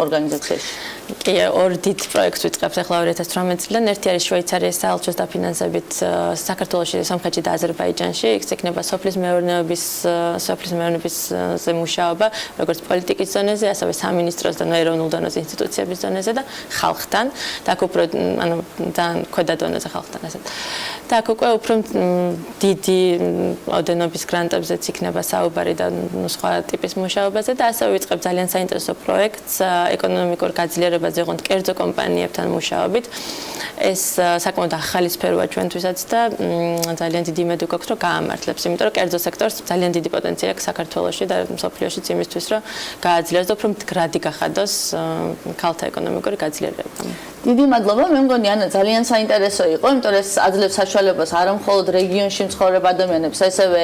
Speaker 6: ორგანიზაციაში?
Speaker 7: კი, ორი დიდ პროექტს ვიწყებთ ახლა 2018 წლიდან. ერთი არის შვეიცარიის საელჩოს დაფინანსებით საქართველოში, სომხეთში და აზერბაიჯანში. იქ იქნება სოფლის მეურნეობაზე მუშაობა, როგორც პოლიტიკის ზონეზე, ასევე სამინისტროს და ეროვნულ დონეზე ინსტიტუციების ზონეზე და ხალხთან. და აქ უფრო ანუ ძალიან ქვედა დონეზე ხალხთან ასეთ. და აქ უკვე უფრო დიდი ოდენობის გრანტებზეც იქნება საუბარი და სხვა ტიპის მუშაობაზე და ასევე ვიწყებთ ძალიან საინტერესო პროექტს ეკონომიკურ გაძლიერებაზე ოღონდ კერძო კომპანიებთან მუშაობით. ეს საკმაოდ ახალი სფეროა ჩვენთვისაც და ძალიან დიდი იმედი გვაქვს, რომ გაამართლებს, იმიტომ რომ კერძო სექტორს ძალიან დიდი პოტენციალი აქვს საქართველოში და მსოფლიოშიც იმისთვის, რომ გააძლიეროს და უფრო მდგრადი გახადოს ქალთა ეკონომიკური გაძლიერება.
Speaker 6: დიდი მადლობა, მე მგონი ანა ძალიან საინტერესო იყო, იმიტომ რომ ეს აძლევს საშუალებას არა მხოლოდ რეგიონში მცხოვრებ ადამიანებს, ასევე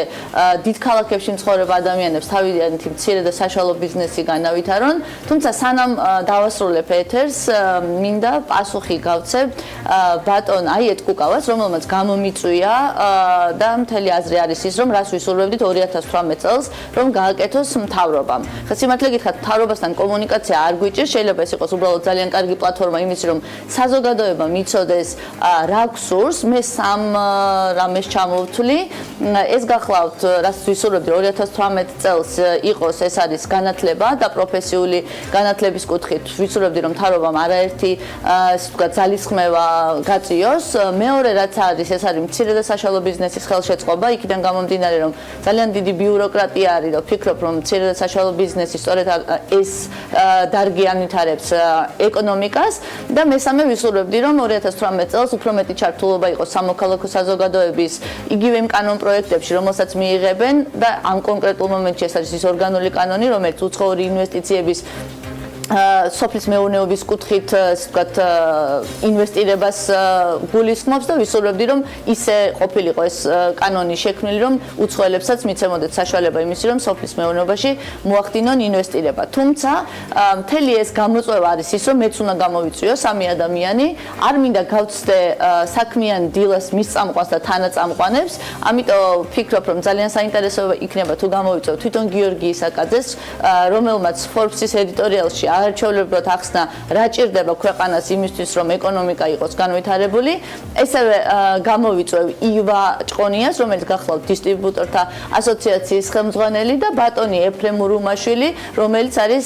Speaker 6: დიდ ქალაქებში მცხოვრებ ადამიანებს თავიანთი მცირე და საშუალო ბიზნესი განავითარონ, თუმცა სანამ დავასრულებ ეთერს, მინდა პასუხი გავცებ ბატონ აიეტ კუკავას, რომელმაც გამომიწვია და მთელი აზრი არის ის, რომ რას ვისურვებდით 2018 წელს, რომ გააკეთოს მთავრობამ. ხა სიმართლე გითხრათ, მთავრობასთან კომუნიკაცია არ გვიჭირს, შეიძლება ეს იყოს უბრალოდ ძალიან კარგი პლატფორმა იმის, რომ საზოგადოება მიცოდეს რა გსურს, მე სამ რამეს ჩამოვთვლი. ეს გახლავთ, რაც ვისურვებდი 2018 წელს იყოს, ეს არის განათლება და პროფესიული განათლების კუთხით ვისურვებდი, რომ მთავრობამ არაერთი ასე ვთქვათ ძალისხმევა გაწიოს. მეორე რაც არის, ეს არის მცირე და საშუალო ბიზნესის ხელშეწყობა, იქიდან გამომდინარე, რომ ძალიან დიდი ბიუროკრატია არის და ვფიქრობ, რომ მცირე და საშუალო ბიზნესი სწორედ ეს დარგი ანვითარებს ეკონომიკას და მესამე ვისურვებდი, რომ 2018 წელს უფრო მეტი ჩართულობა იყოს სამოქალაქო საზოგადოების იგივე იმ კანონ პროექტებში, რომელსაც მიიღებენ და ამ კონკრეტულ მომენტში ეს არის ის ორგანული კანონი, რომელიც უცხოური ინვესტიციების სოფლის მეურნეობის კუთხით, ასე ვთქვათ, ინვესტირებას გულისხმობს და ვისურვებდი, რომ ისე ყოფილიყო ეს კანონი შექმნილი, რომ უცხოელებსაც მიცემოდეთ საშუალება იმისი, რომ სოფლის მეურნეობაში მოახდინონ ინვესტირება. თუმცა, მთელი ეს გამოწვევა არის ის, რომ მეც უნდა გამოვიწვიო სამი ადამიანი, არ მინდა გავცდე საქმიანი დილას მის წამყვანს და თანაწამყვანებს, ამიტომ ვფიქრობ, რომ ძალიან საინტერესო იქნება თუ გამოვიწვევ თვითონ გიორგი ისაკაძეს, რომელმაც Forbes-ის ედიტორიალში არჩეულებრივად ახსნა რა ჭირდება ქვეყანას იმისთვის, რომ ეკონომიკა იყოს განვითარებული. ესევე გამოვიწვევ ივა ჭყონიას, რომელიც გახლავთ დისტრიბუტორთა ასოციაციის ხელმძღვანელი და ბატონი ეფრემ ურუმაშვილი, რომელიც არის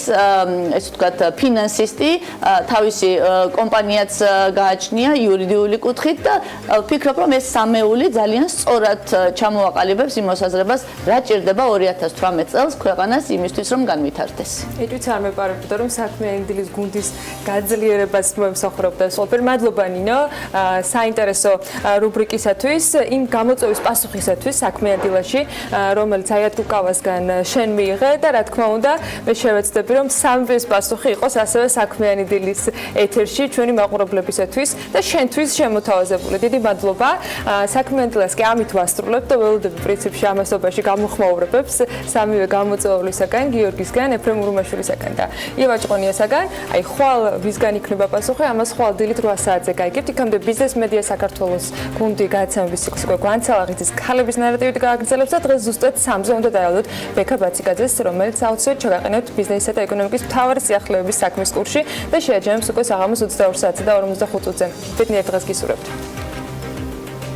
Speaker 6: ესე ვთქვათ ფინანსისტი, თავისი კომპანიაც გააჩნია იურიდიული კუთხით და ვფიქრობ, რომ ეს სამეული ძალიან სწორად ჩამოაყალიბებს იმ მოსაზრებას, რა ჭირდება 2018 წელს ქვეყანას იმისთვის, რომ განვითარდეს.
Speaker 8: ეჭვიც არ მეპარებოდა, რომ საქმიანი დილის გუნდის გაძლიერებას მომსახურებდა. სულპერ მადლობა ნინო, საინტერესო რუბრიკისათვის, იმ გამოწვევის პასუხისათვის საქმიანი დილაში, რომელიც აიეტ კუკავასგან შენ მიიღე და რა თქმა უნდა, მე შევეცდები, რომ სამების პასუხი იყოს ასევე საქმიანი დილის ეთერში ჩვენი მაყურებლებისათვის და შენთვის შემოთავაზებული. დიდი მადლობა. საქმიანი დილას კი ამით ვასრულებთ და ველოდები პრინციპში ამასობაში გამოხმაურებებს სამივე გამოწვევლისაგან, გიორგისგან, ეფრემ ურუმაშვილისაგან და ივა ჭყონიასაგან. აი ხვალ ვისგან იქნება პასუხი, ამას ხვალ დილით 8 საათზე გაიგებთ. იქამდე ბიზნეს მედია საქართველოს გუნდი გადაცემების ციკლს უკვე გვანცალაღიძის ქალების ნარატივით გააგრძელებს და დღეს ზუსტად 3-ზე უნდა დაელოდოთ ბექა ბაციკაძეს, რომელიც აუცილებლად ჩაგაყენებთ ბიზნესისა და ეკონომიკის მთავარი სიახლეების საქმის კურსში და შეაჯამებს უკვე საღამოს 22 საათსა და 45 წუთზე. ბედნიერ დღეს გისურვებთ.